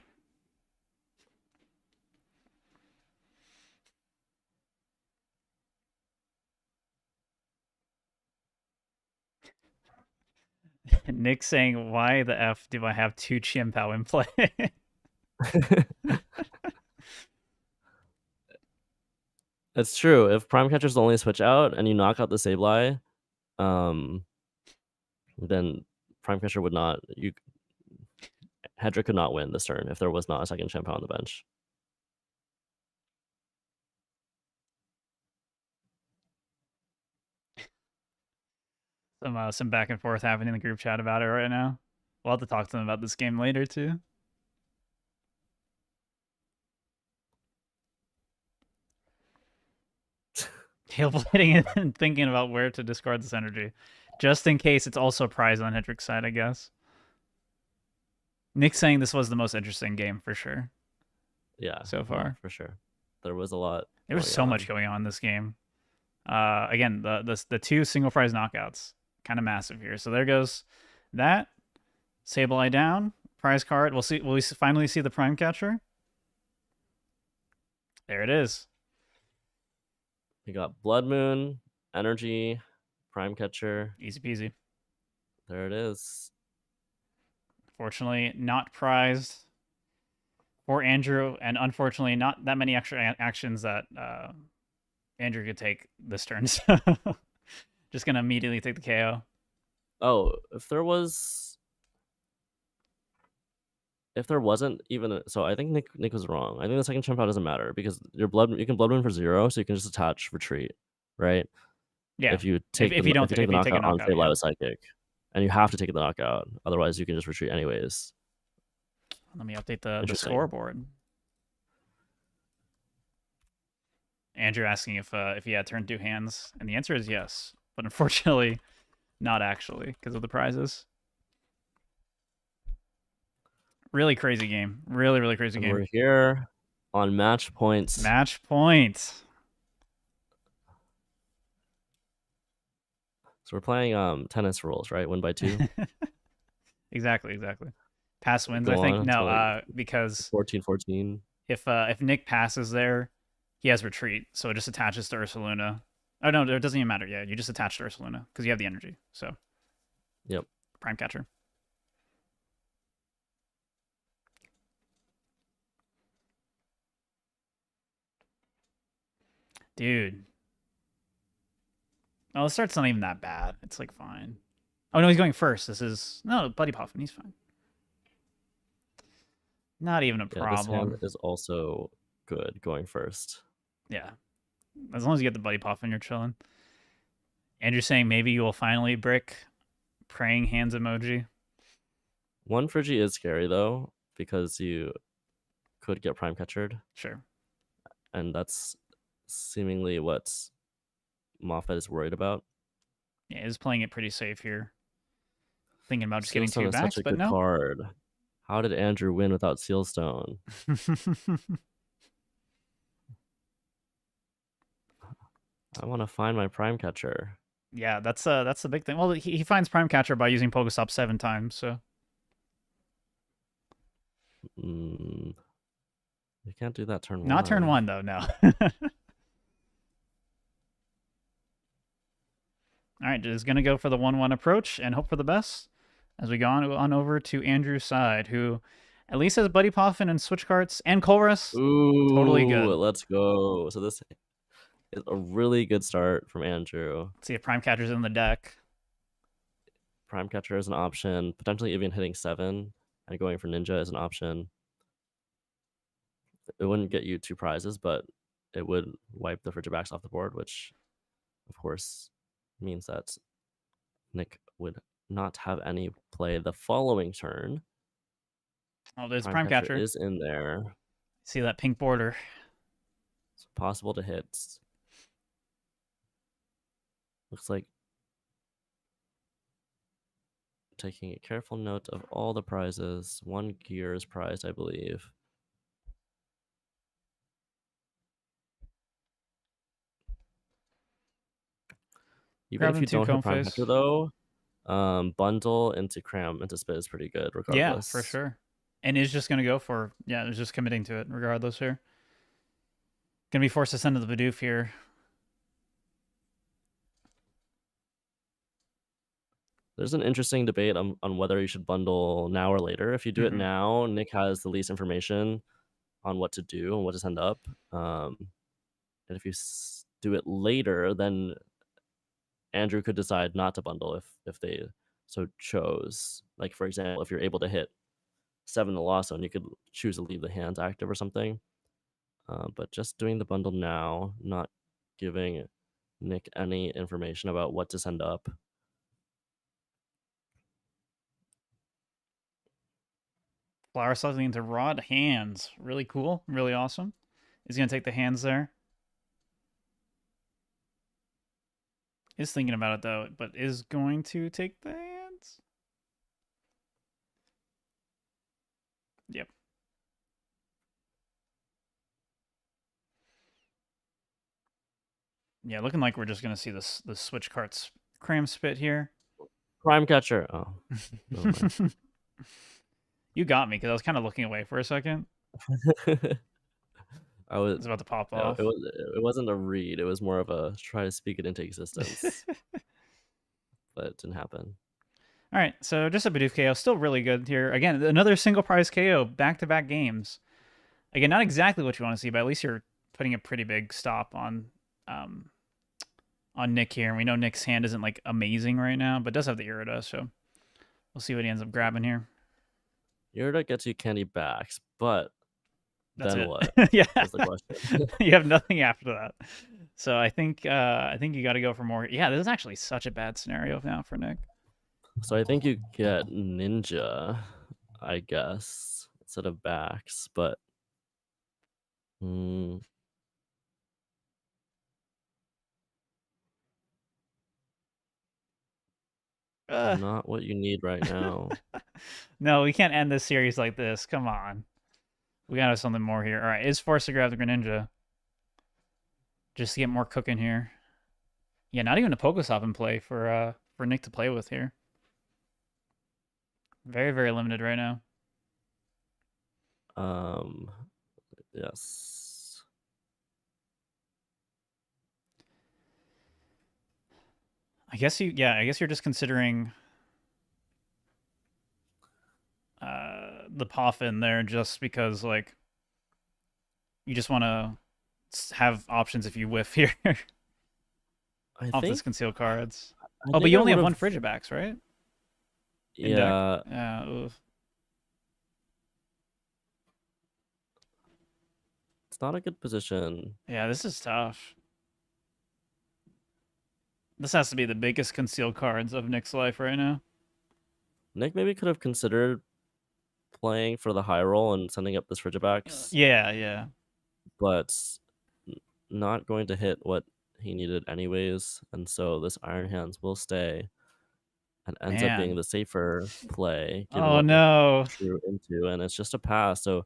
A: Nick saying, why the F do I have 2 Chimpao in play?
D: It's true. If Prime Catcher's the only switch out and you knock out the Sableye, then Prime Catcher would not. Hedrick could not win this turn if there was not a second Chimpao on the bench.
A: Some back and forth happening in the group chat about it right now. We'll have to talk to them about this game later too. Tailblading and thinking about where to discard this energy, just in case it's also a prize on Hedrick's side, I guess. Nick saying this was the most interesting game for sure.
D: Yeah,
A: so far,
D: yeah, for sure. There was a lot.
A: There was so much going on in this game. Again, the 2 single prize knockouts, kind of massive here. So there goes that Sableye down, prize card. We'll see. Will we finally see the Prime Catcher? There it is.
D: We got Blood Moon, Energy, Prime Catcher.
A: Easy peasy.
D: There it is.
A: Fortunately, not prized for Andrew, and unfortunately, not that many extra actions that Andrew could take this turn. So just gonna immediately take the KO.
D: Oh, if there wasn't even, so I think Nick was wrong. I think the second Chimpao doesn't matter because you can Blood Moon for 0, so you can just attach retreat, right?
A: Yeah.
D: If you take
A: if you don't
D: take the knockout on
A: yeah.
D: with Psychic, and you have to take the knockout, otherwise you can just retreat anyways.
A: Let me update the scoreboard. Andrew asking if he had turn 2 hands, and the answer is yes, but unfortunately, not actually because of the prizes. Really crazy game. Really crazy game.
D: We're here on match points.
A: Match point.
D: So we're playing tennis rules, right? Win by 2.
A: Exactly. Pass wins,
D: Go
A: I think.
D: on,
A: No,
D: like
A: because
D: 14-14.
A: If Nick passes there, he has retreat, so it just attaches to Ursaluna. Oh no, it doesn't even matter. Yeah, you just attach to Ursaluna because you have the energy. So.
D: Yep.
A: Prime Catcher. Dude. Oh, the start's not even that bad. It's like fine. Oh no, he's going first. This is no Buddy Puffin. He's fine. Not even a problem.
D: This hand is also good going first.
A: Yeah, as long as you get the Buddy Puffin, you're chilling. Andrew's saying maybe you will finally brick praying hands emoji.
D: One Friggy is scary though, because you could get prime catchered,
A: Sure.
D: and that's seemingly what Moffitt is worried about.
A: Yeah, he's playing it pretty safe here. Thinking about just getting
D: Sealstone
A: 2
D: is
A: backs,
D: such a
A: but
D: good
A: no.
D: card. How did Andrew win without Sealstone? I want to find my prime catcher.
A: Yeah, that's the big thing. Well, he finds prime catcher by using Pokestop 7 times, so
D: You can't do that turn 1.
A: not turn 1 though, no. All right, just going to go for the 1-1 approach and hope for the best as we go on over to Andrew's side, who at least has Buddy Poffin and Switch Carts and Colress.
D: Ooh,
A: Totally good.
D: Let's go. So this is a really good start from Andrew.
A: Let's see if Prime Catcher's in the deck.
D: Prime Catcher is an option. Potentially even hitting 7 and going for Ninja is an option. It wouldn't get you 2 prizes, but it would wipe the Frigibacks off the board, which, of course, means that Nick would not have any play the following turn.
A: Oh, there's Prime Catcher.
D: is in there.
A: See that pink border.
D: It's possible to hit. Looks like taking a careful note of all the prizes. 1 gear is prized, I believe. Even if
A: Grabbing
D: you
A: 2
D: don't
A: Cone
D: hit Prime
A: Face.
D: Catcher, though, bundle into Cram into Spit is pretty good, regardless.
A: Yeah, for sure. And is just going to go for, yeah, is just committing to it regardless here. Going to be forced to send to the Bidoof here.
D: There's an interesting debate on whether you should bundle now or later. If you do it now, Nick has the least information on what to do and what to send up. And if you do it later, then Andrew could decide not to bundle if they so chose. Like, for example, if you're able to hit 7 the loss zone, you could choose to leave the hands active or something. But just doing the bundle now, not giving Nick any information about what to send up.
A: Flower selecting into Rod hands. Really cool. Really awesome. He's going to take the hands there. Is thinking about it, though, but is going to take the hands. Yep. Yeah, looking like we're just going to see the Switch Carts Cram Spit here.
D: Prime Catcher. Oh.
A: You got me, because I was kind of looking away for a second.
D: I was
A: about to pop off.
D: It wasn't a read. It was more of a try to speak it into existence. But it didn't happen.
A: All right, so just a Bidoof KO. Still really good here. Again, another single prize KO, back-to-back games. Again, not exactly what you want to see, but at least you're putting a pretty big stop on Nick here. And we know Nick's hand isn't like amazing right now, but does have the Irida, so we'll see what he ends up grabbing here.
D: Irida gets you candy backs, but
A: That's
D: then
A: it.
D: what?
A: Yeah,
D: That's the question.
A: You have nothing after that. So I think you got to go for more. Yeah, this is actually such a bad scenario now for Nick.
D: So I think you get Ninja, I guess, instead of backs, but not what you need right now.
A: No, we can't end this series like this. Come on. We gotta have something more here. All right, is forced to grab the Greninja. Just to get more cooking here. Yeah, not even a Pokestop in play for Nick to play with here. Very, very limited right now.
D: Yes.
A: I guess you're just considering the Poffin there just because like you just want to have options if you whiff here off this concealed cards. But you only have 1 Frigibacks, right?
D: Yeah.
A: Yeah. Oof.
D: It's not a good position.
A: Yeah, this is tough. This has to be the biggest concealed cards of Nick's life right now.
D: Nick maybe could have considered playing for the high roll and sending up this Frigibacks,
A: Yeah.
D: but not going to hit what he needed anyways, and so this Iron Hands will stay and ends up being
A: Man.
D: the safer play given
A: Oh
D: what
A: no.
D: drew into, and it's just a pass. So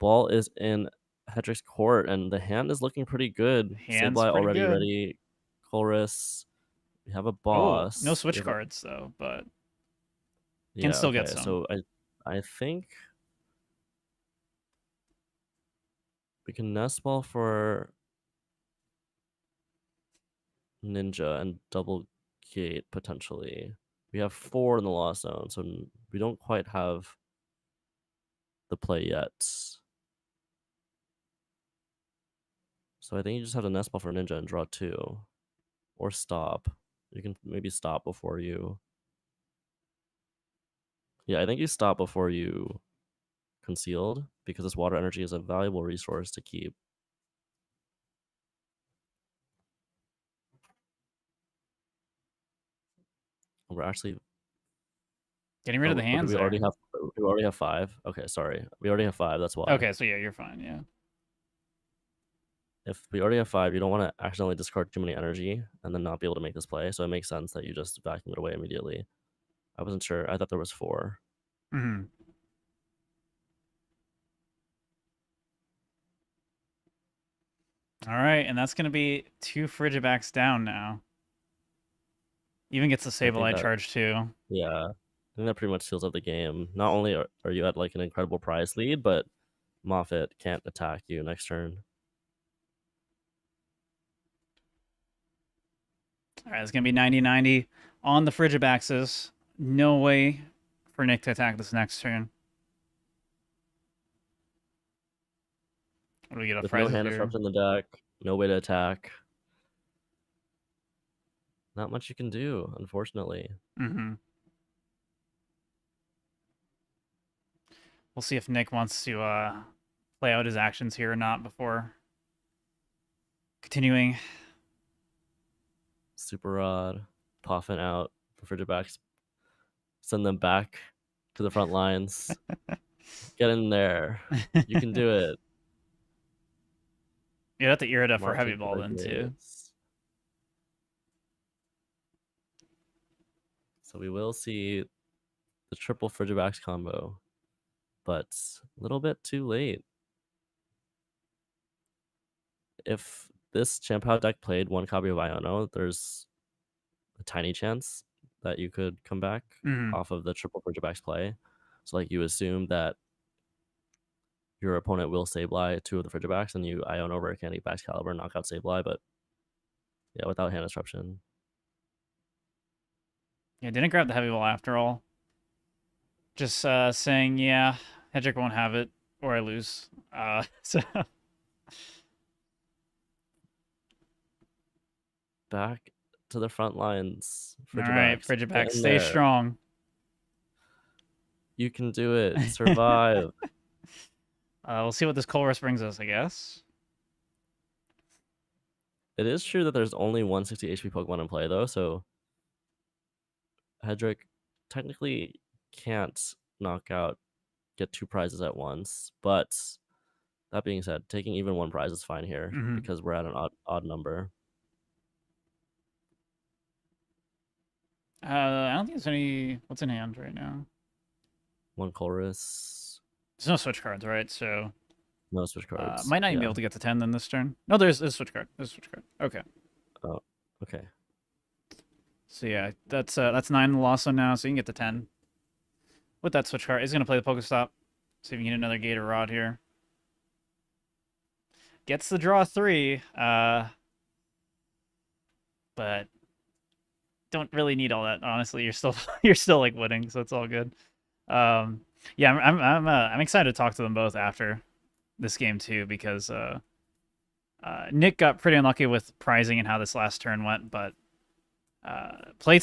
D: ball is in Hedrick's court, and the hand is looking pretty good.
A: Hand's
D: Sableye
A: pretty
D: already
A: good.
D: ready. Colress. We have a
A: Oh, no
D: boss. We
A: switch
D: have
A: cards though, but
D: yeah,
A: can still
D: okay.
A: get some.
D: So I think we can nest ball for Ninja and double gate potentially. We have 4 in the lost zone, so we don't quite have the play yet. So I think you just have to nest ball for Ninja and draw 2. Or stop. You can maybe stop before you... Yeah, I think you stop before you concealed, because this water energy is a valuable resource to keep. We're actually...
A: Getting rid of the
D: do
A: hands
D: we already
A: there.
D: have... Do we already have 5? Okay, sorry. We already have 5, that's why.
A: Okay, so yeah, you're fine, yeah.
D: If we already have 5, you don't want to accidentally discard too many energy and then not be able to make this play, so it makes sense that you just vacuum it away immediately. I wasn't sure. I thought there was 4.
A: Mm-hmm. All right, and that's going to be 2 Frigibacks down now. Even gets the Sableye charge too.
D: Yeah, I think that pretty much seals up the game. Not only are you at like an incredible prize lead, but Moffitt can't attack you next turn.
A: All right, it's going to be 90-90 on the Frigibaxes. No way for Nick to attack this next turn. What do we get?
D: With no hand disruption in the deck, no way to attack. Not much you can do, unfortunately.
A: Mm-hmm. We'll see if Nick wants to play out his actions here or not before continuing.
D: Super Rod, Poffin out for Frigibacks. Send them back to the front lines. Get in there. You can do it.
A: You have to Irida for
D: Smart
A: heavy ball then too.
D: targets. So we will see the triple Frigibacks combo, but a little bit too late. If this Champao deck played 1 copy of Iono, there's a tiny chance that you could come back off of the triple Frigibacks play. So like you assume that your opponent will Sableye 2 of the Frigibacks and you Ion over a Candy Bax Caliber, knock out Sableye, but yeah, without hand disruption.
A: Yeah, didn't grab the heavy ball after all. Just saying, yeah, Hedrick won't have it, or I lose. So
D: back to the front lines.
A: All right, Frigibax, stay
D: there.
A: strong.
D: You can do it. Survive.
A: We'll see what this Colress brings us, I guess.
D: It is true that there's only 160 HP Pokemon in play, though, so Hedrick technically can't get 2 prizes at once, but that being said, taking even 1 prize is fine here because we're at an odd number.
A: I don't think there's any... What's in hand right now?
D: 1 Colress.
A: There's no switch cards, right? So...
D: No switch cards.
A: Might not even be able to get to 10 then this turn. No, there's a switch card. There's a switch card. Okay.
D: Oh, okay.
A: So yeah, that's 9 in the loss zone now, so you can get to 10. With that switch card, he's going to play the Pokestop. See if we can get another Gate or Rod here. Gets the draw 3, but don't really need all that. Honestly, you're still like winning, so it's all good. Yeah, I'm excited to talk to them both after this game too, because Nick got pretty unlucky with prizing and how this last turn went, but played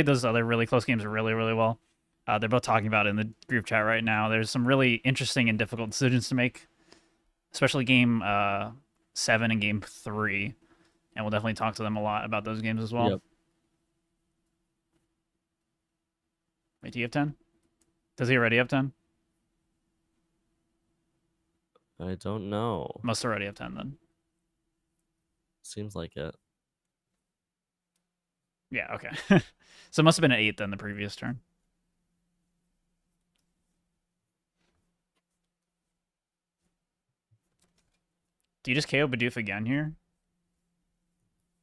A: those other really close games really well. They're both talking about it in the group chat right now. There's some really interesting and difficult decisions to make, especially game 7 and game 3, and we'll definitely talk to them a lot about those games as well.
D: Yep.
A: Wait, do you have 10? Does he already have 10?
D: I don't know.
A: Must already have 10 then.
D: Seems like it.
A: Yeah, okay. So it must have been an 8 then the previous turn. Do you just KO Bidoof again here?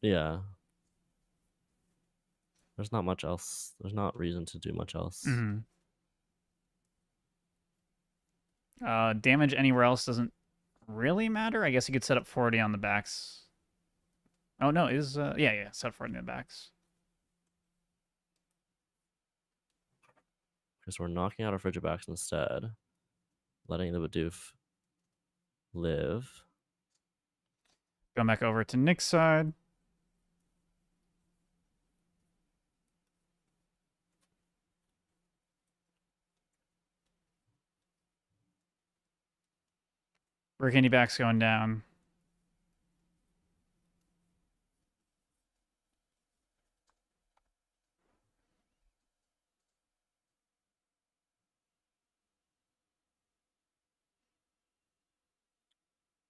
D: Yeah. There's not much else. There's not reason to do much else.
A: Mm-hmm. Damage anywhere else doesn't really matter. I guess you could set up 40 on the backs. Oh, no, yeah, set up 40 on the backs.
D: Because we're knocking out our Frigibacks instead. Letting the Bidoof live.
A: Going back over to Nick's side. Candy back's going down.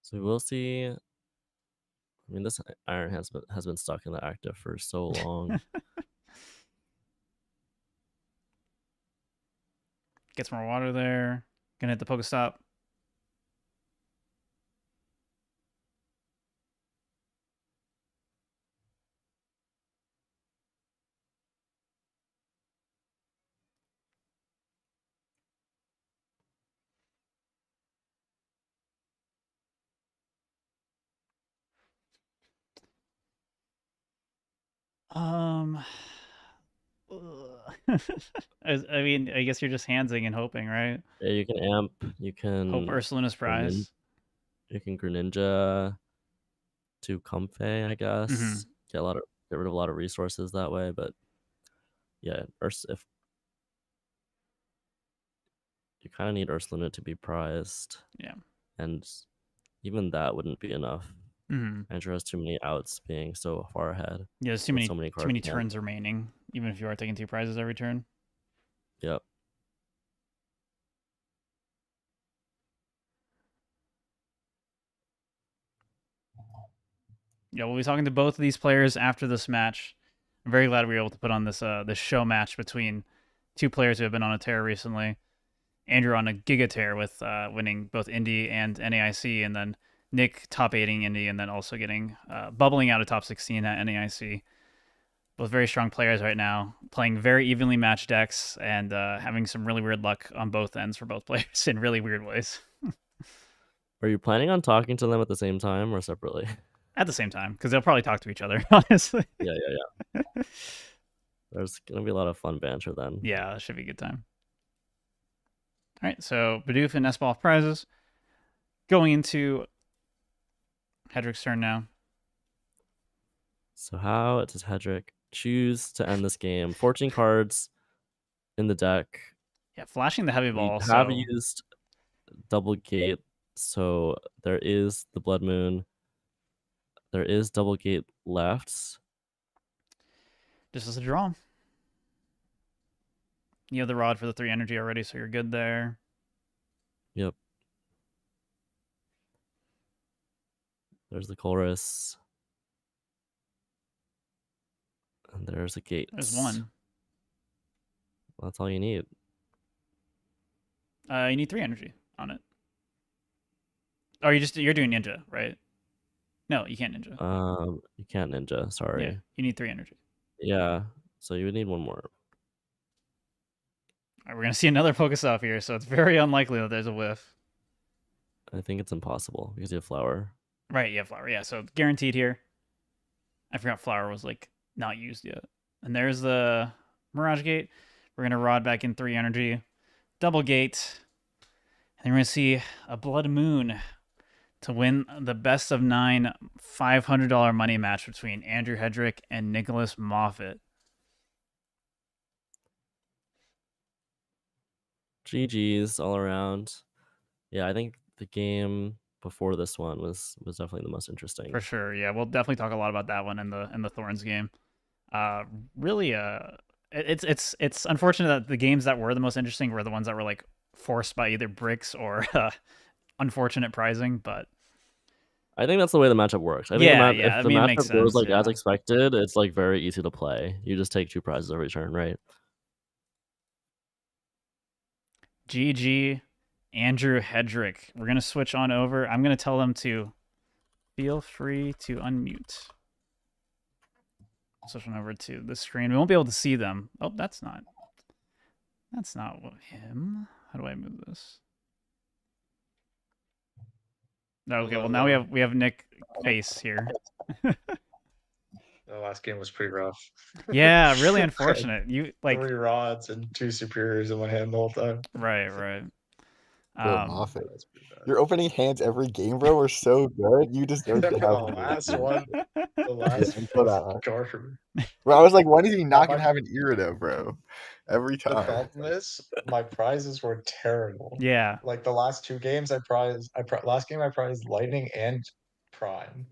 D: So we'll see. I mean, this Iron has been stuck in the active for so long.
A: Gets more water there. Gonna hit the Pokestop. I mean, I guess you're just handsing and hoping, right?
D: Yeah, you can amp. You can
A: Hope Ursaluna's prize.
D: You can Greninja to Comfey, I guess.
A: Mm-hmm.
D: Get rid of a lot of resources that way, but yeah, if you kind of need Ursaluna to be prized.
A: Yeah.
D: And even that wouldn't be enough.
A: Mm-hmm.
D: Andrew has too many outs being so far ahead.
A: Yeah, there's too many turns remaining, even if you are taking 2 prizes every turn.
D: Yep.
A: Yeah, we'll be talking to both of these players after this match. I'm very glad we were able to put on this show match between 2 players who have been on a tear recently. Andrew on a giga tear with winning both Indy and NAIC, and then Nick top 8ing Indy, and then also getting bubbling out of top 16 at NAIC. Both very strong players right now, playing very evenly matched decks and having some really weird luck on both ends for both players in really weird ways.
D: Are you planning on talking to them at the same time or separately?
A: At the same time, because they'll probably talk to each other, honestly.
D: Yeah. There's going to be a lot of fun banter then.
A: Yeah, that should be a good time. All right, so Bidoof and Esball prizes. Going into Hedrick's turn now.
D: So how does Hedrick choose to end this game? 14 cards in the deck.
A: Yeah, flashing the heavy ball.
D: We have used double gate, so there is the Blood Moon. There is double gate left.
A: This is a draw. You have the rod for the 3 energy already, so you're good there.
D: Yep. There's the Chorus. And there's a gate.
A: There's 1.
D: That's all you need.
A: You need 3 energy on it. Oh, you're doing ninja, right? No, you can't ninja.
D: You can't ninja. Sorry.
A: Yeah, you need 3 energy.
D: Yeah, so you would need 1 more.
A: All right, we're gonna see another Pokestop here, so it's very unlikely that there's a whiff.
D: I think it's impossible because you have Flower.
A: Right, you have Flower. Yeah, so guaranteed here. I forgot Flower was like not used yet. And there's the Mirage Gate. We're gonna rod back in 3 energy, double gate, and we're gonna see a Blood Moon to win the best of 9 $500 money match between Andrew Hedrick and Nicholas Moffitt.
D: GG's all around. Yeah, I think the game before this one was definitely the most interesting.
A: For sure, yeah, we'll definitely talk a lot about that one in the Thorns game. Really, it's unfortunate that the games that were the most interesting were the ones that were like forced by either bricks or unfortunate prizing, but
D: I think that's the way the matchup works. I think
A: yeah,
D: if
A: I
D: the
A: mean, it makes
D: matchup goes
A: sense.
D: like as
A: Yeah.
D: expected, it's like very easy to play. You just take 2 prizes every turn, right?
A: GG, Andrew Hedrick. We're gonna switch on over. I'm gonna tell them to feel free to unmute. Switch on over to the screen. We won't be able to see them. Oh, that's not him. How do I move this? Okay, well now we have Nick face here.
B: The last game was pretty rough.
A: Yeah, really unfortunate. You like
B: 3 rods and 2 superiors in my hand the whole time.
A: right.
C: Bro, Moffitt,
B: That's pretty bad.
C: your opening hands every game, bro, were so good. You deserve
B: Except
C: to
B: for
C: have
B: the
C: the
B: last
C: game.
B: one. The last
C: until that one.
B: card for me.
C: Bro, I was like, when is he not
B: my-
C: gonna have an Irida, bro? Every
B: The
C: time.
B: problem is my prizes were terrible.
A: Yeah.
B: Like the last 2 games last game I prized Lightning and Prime.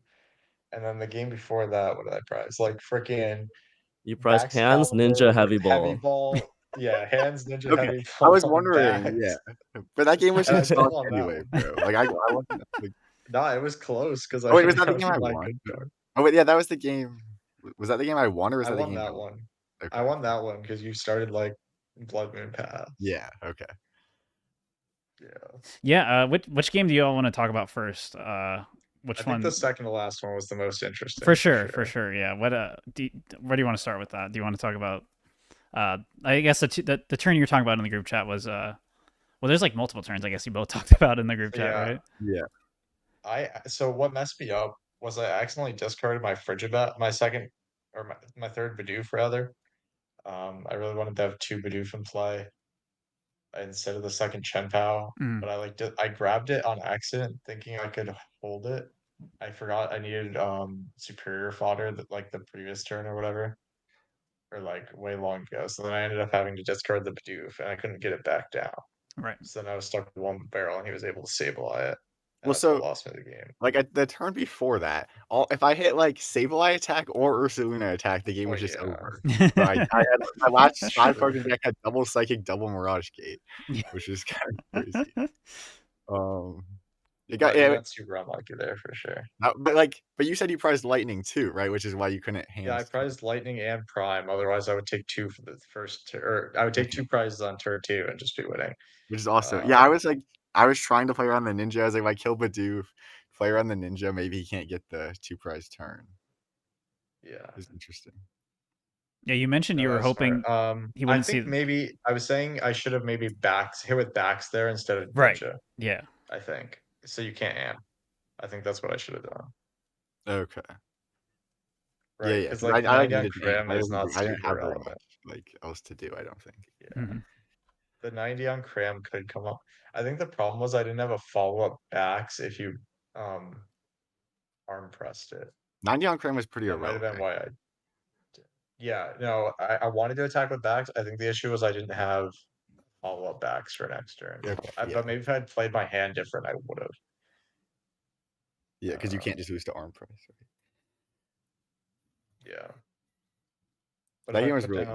B: And then the game before that, what did I prize? Like freaking
D: You prize hands, ninja, heavy ball.
B: Yeah, hands, ninja,
C: Okay,
B: heavy
C: I
B: ball.
C: was wondering,
B: bags.
C: yeah. But that game was
B: And I
C: just
B: still
C: sucked
B: won that
C: anyway,
B: one.
C: bro. Like I wasn't like,
B: Nah, it was close because I
C: oh wait, was that the
B: forgot
C: game I
B: my
C: won?
B: good card.
C: Oh wait, yeah, that was the game. Was that the game I won, or was
B: I
C: that the
B: won
C: game?
B: that one.
C: Okay.
B: I won that one because you started like Blood Moon Pass.
C: Yeah. Okay.
B: Yeah.
A: Which game do you all want to talk about first? Which
B: I
A: one?
B: think the second to last one was the most interesting.
A: For sure. Yeah. What where do you want to start with that? Do you want to talk about? I guess the turn you're talking about in the group chat was well, there's like multiple turns. I guess you both talked about in the group chat, right?
C: Yeah.
B: So what messed me up was I accidentally discarded my Frigibet, my third Bidoof rather. I really wanted to have 2 Bidoof in play instead of the second Chen-Pao, but I grabbed it on accident thinking I could hold it. I forgot I needed superior fodder like the previous turn or whatever, or like way long ago. So then I ended up having to discard the Bidoof and I couldn't get it back down.
A: Right.
B: So then I was stuck with 1 barrel and he was able to Sableye it.
C: Well, so
B: lost me the game.
C: Like at the turn before that, if I hit like Sableye attack or Ursaluna attack, the game was just over. But I had my last 5 cards in deck had double Psychic, double Mirage Gate, which is kind of crazy.
B: You got super unlucky there for sure.
C: But you said you prized Lightning too, right? Which is why you couldn't hand.
B: Yeah, I prized Lightning and Prime. Otherwise, I would take 2 for the first, or I would take 2 prizes on turn 2 and just be winning.
C: Which is awesome. Yeah, I was trying to play around the ninja. I was like, if I kill Bidoof, play around the ninja, maybe he can't get the 2 prize turn.
B: Yeah,
C: it's interesting.
A: Yeah, you mentioned you were hoping he wouldn't see.
B: Maybe I was saying I should have maybe hit with backs there instead of ninja.
A: Right. Yeah.
B: I think so. You can't amp. I think that's what I should have done.
C: Okay.
B: Right.
C: Because
B: like
C: I
B: didn't have
C: very much else to do. I don't think.
B: Yeah. The 90 on Cram could come up. I think the problem was I didn't have a follow-up backs if you arm pressed it.
C: 90 on Cram was pretty irrelevant.
B: That might have been why I did. Yeah, no, I wanted to attack with backs. I think the issue was I didn't have follow-up backs for next turn. But maybe if I had played my hand different, I would have.
C: Yeah, because you can't just lose to arm press. Right?
B: Yeah.
C: But that game was really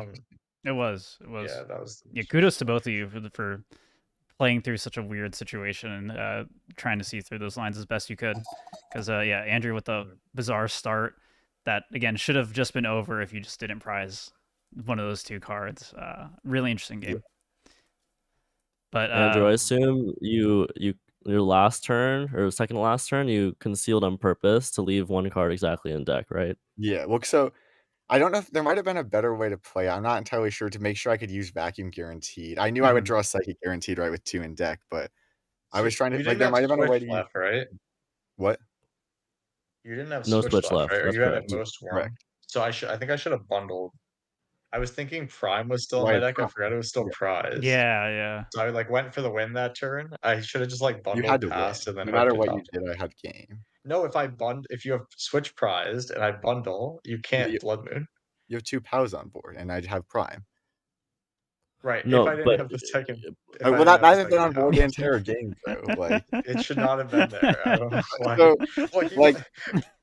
A: It was.
B: Yeah, that was.
A: Yeah, kudos to both of you for playing through such a weird situation and trying to see through those lines as best you could. Because yeah, Andrew with the bizarre start that again should have just been over if you just didn't prize one of those 2 cards. Really interesting game. Yeah. But
D: Andrew, I assume your last turn or second to last turn, you concealed on purpose to leave 1 card exactly in deck, right?
C: Yeah. Well, so I don't know if there might have been a better way to play. I'm not entirely sure to make sure I could use Vacuum Guaranteed. I knew I would draw Psychic Guaranteed right with 2 in deck, but I was trying to there might have been a way to
B: left, right?
C: What?
B: You didn't have
D: no switch left,
B: right? Or you
D: correct.
B: had at most 1. So I think I should have bundled. I was thinking Prime was still in my deck. I forgot it was still prized.
A: Yeah.
B: So I went for the win that turn. I should have just bundled
C: you had to
B: past
C: win.
B: and then
C: no matter what you did, I had game.
B: No, if you have switch prized and I bundle, you can't Blood Moon.
C: You have 2 POWs on board, and I'd have Prime.
B: Right. No, if I didn't have the second.
C: Well, that might have been on board the entire game, bro. Like
B: it should not have been there. I don't know why.
C: So,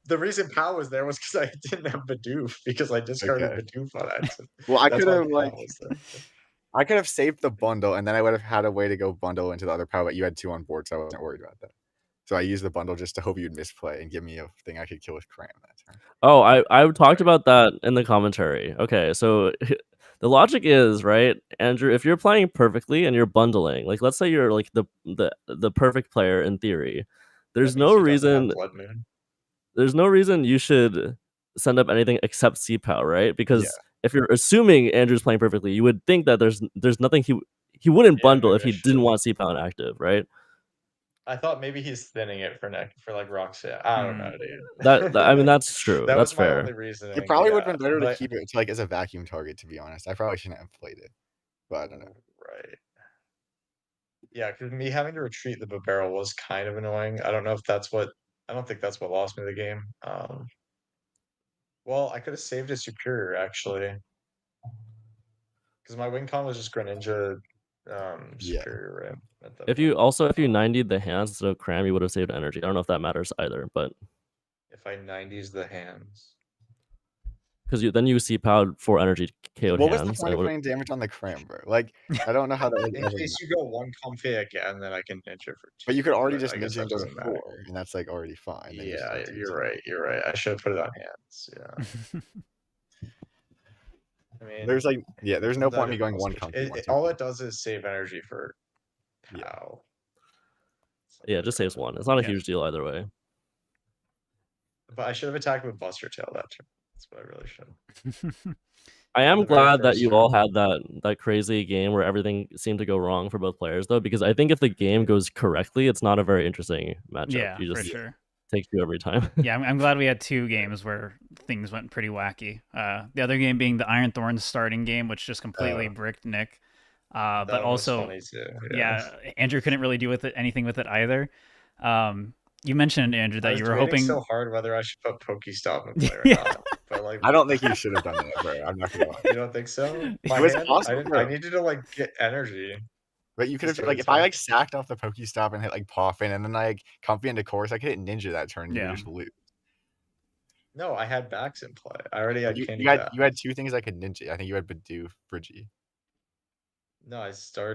B: the reason POW was there was because I didn't have Bidoof because I discarded Bidoof on accident.
C: Well, I could have I could have saved the bundle, and then I would have had a way to go bundle into the other power, but you had 2 on board, so I wasn't worried about that. So I used the bundle just to hope you'd misplay and give me a thing I could kill with Cram that turn.
D: Oh, I talked about that in the commentary. Okay, so the logic is, right, Andrew, if you're playing perfectly and you're bundling, like let's say you're like the perfect player in theory, there's
B: That means
D: no
B: he doesn't have
D: reason
B: Blood Moon.
D: there's no reason you should send up anything except CPOW, right? Because
C: Yeah.
D: if you're assuming Andrew's playing perfectly, you would think that there's nothing he wouldn't
B: Yeah,
D: bundle
B: maybe
D: if
B: I
D: he didn't
B: should.
D: want CPOW inactive, right?
B: I thought maybe he's thinning it for like Roxanne. I don't know, dude.
D: That I mean that's true.
B: That
D: That's
B: was my
D: fair.
B: only reasoning.
C: It probably would
B: Yeah,
C: have been better to
B: but
C: keep it to, like, as a vacuum target, to be honest. I probably shouldn't have played it, but I don't know.
B: right. Yeah, because me having to retreat the bow barrel was kind of annoying. I don't know if that's what. I don't think that's what lost me the game. Well, I could have saved a superior actually, because my win con was just Greninja,
C: Yeah.
B: superior, right? At that
D: If you
B: point.
D: also if you 90'd the hands instead of Cram, you would have saved energy. I don't know if that matters either, but
B: If I 90s the hands.
D: because then you CPOW'd for energy KO'd
C: What was the
D: hands.
C: point of putting damage on the Cram, bro? Like, I don't know how that would
B: In
C: ever
B: case
C: matter.
B: you go one comfy again, then I can ninja for 2.
C: But you could already
B: but
C: just
B: I guess
C: ninja
B: that
C: and go to
B: doesn't matter.
C: 4, and that's, like, already fine. Then you just
B: Yeah,
C: go 2,
B: you're
C: 2.
B: right. You're right. I should have put it on hands. Yeah. I mean,
C: There's, like, yeah, there's no
B: that
C: point in me
B: is
C: going
B: also
C: 1 comfy, 1
B: all
C: super.
B: it does is save energy for
C: Yeah.
B: POW. It's not
D: Yeah, it
B: really
D: just saves
B: relevant.
D: one. It's not a
A: Yeah.
D: huge deal either way.
B: But I should have attacked with Buster Tail that turn. That's what I really should.
D: I am
B: the very
D: glad that
B: first
D: you
B: turn.
D: all had that crazy game where everything seemed to go wrong for both players, though, because I think if the game goes correctly, it's not a very interesting matchup.
A: Yeah,
D: You
A: for
D: just
A: sure.
D: take 2 every time.
A: Yeah, I'm glad we had 2 games where things went pretty wacky. The other game being the Iron Thorns starting game, which just completely bricked Nick. But
B: That was
A: also,
B: funny too.
A: yeah, Andrew couldn't really do anything with it either. You mentioned, Andrew,
B: I
A: that
B: was
A: you were
B: debating
A: hoping.
B: so hard whether I should put Pokestop in play or
A: Yeah.
B: not. But like,
C: I don't think you should have done that, bro. I'm not gonna lie.
B: you don't think so? My
C: was
B: hand,
C: possible,
B: I
C: bro.
B: needed to like get energy.
C: But you could
B: Just
C: have,
B: to
C: like, if I,
B: attack.
C: like, sacked off the Pokestop and hit, like, Poffin, and then, like, comfy into Chorus, I could hit Ninja that turn, and you
A: Yeah.
C: would just lose.
B: No, I had backs in play. I already had candy
C: You had
B: backs.
C: 2 things I could Ninja. I think you had Bidoof, Friggy.
B: No, I just had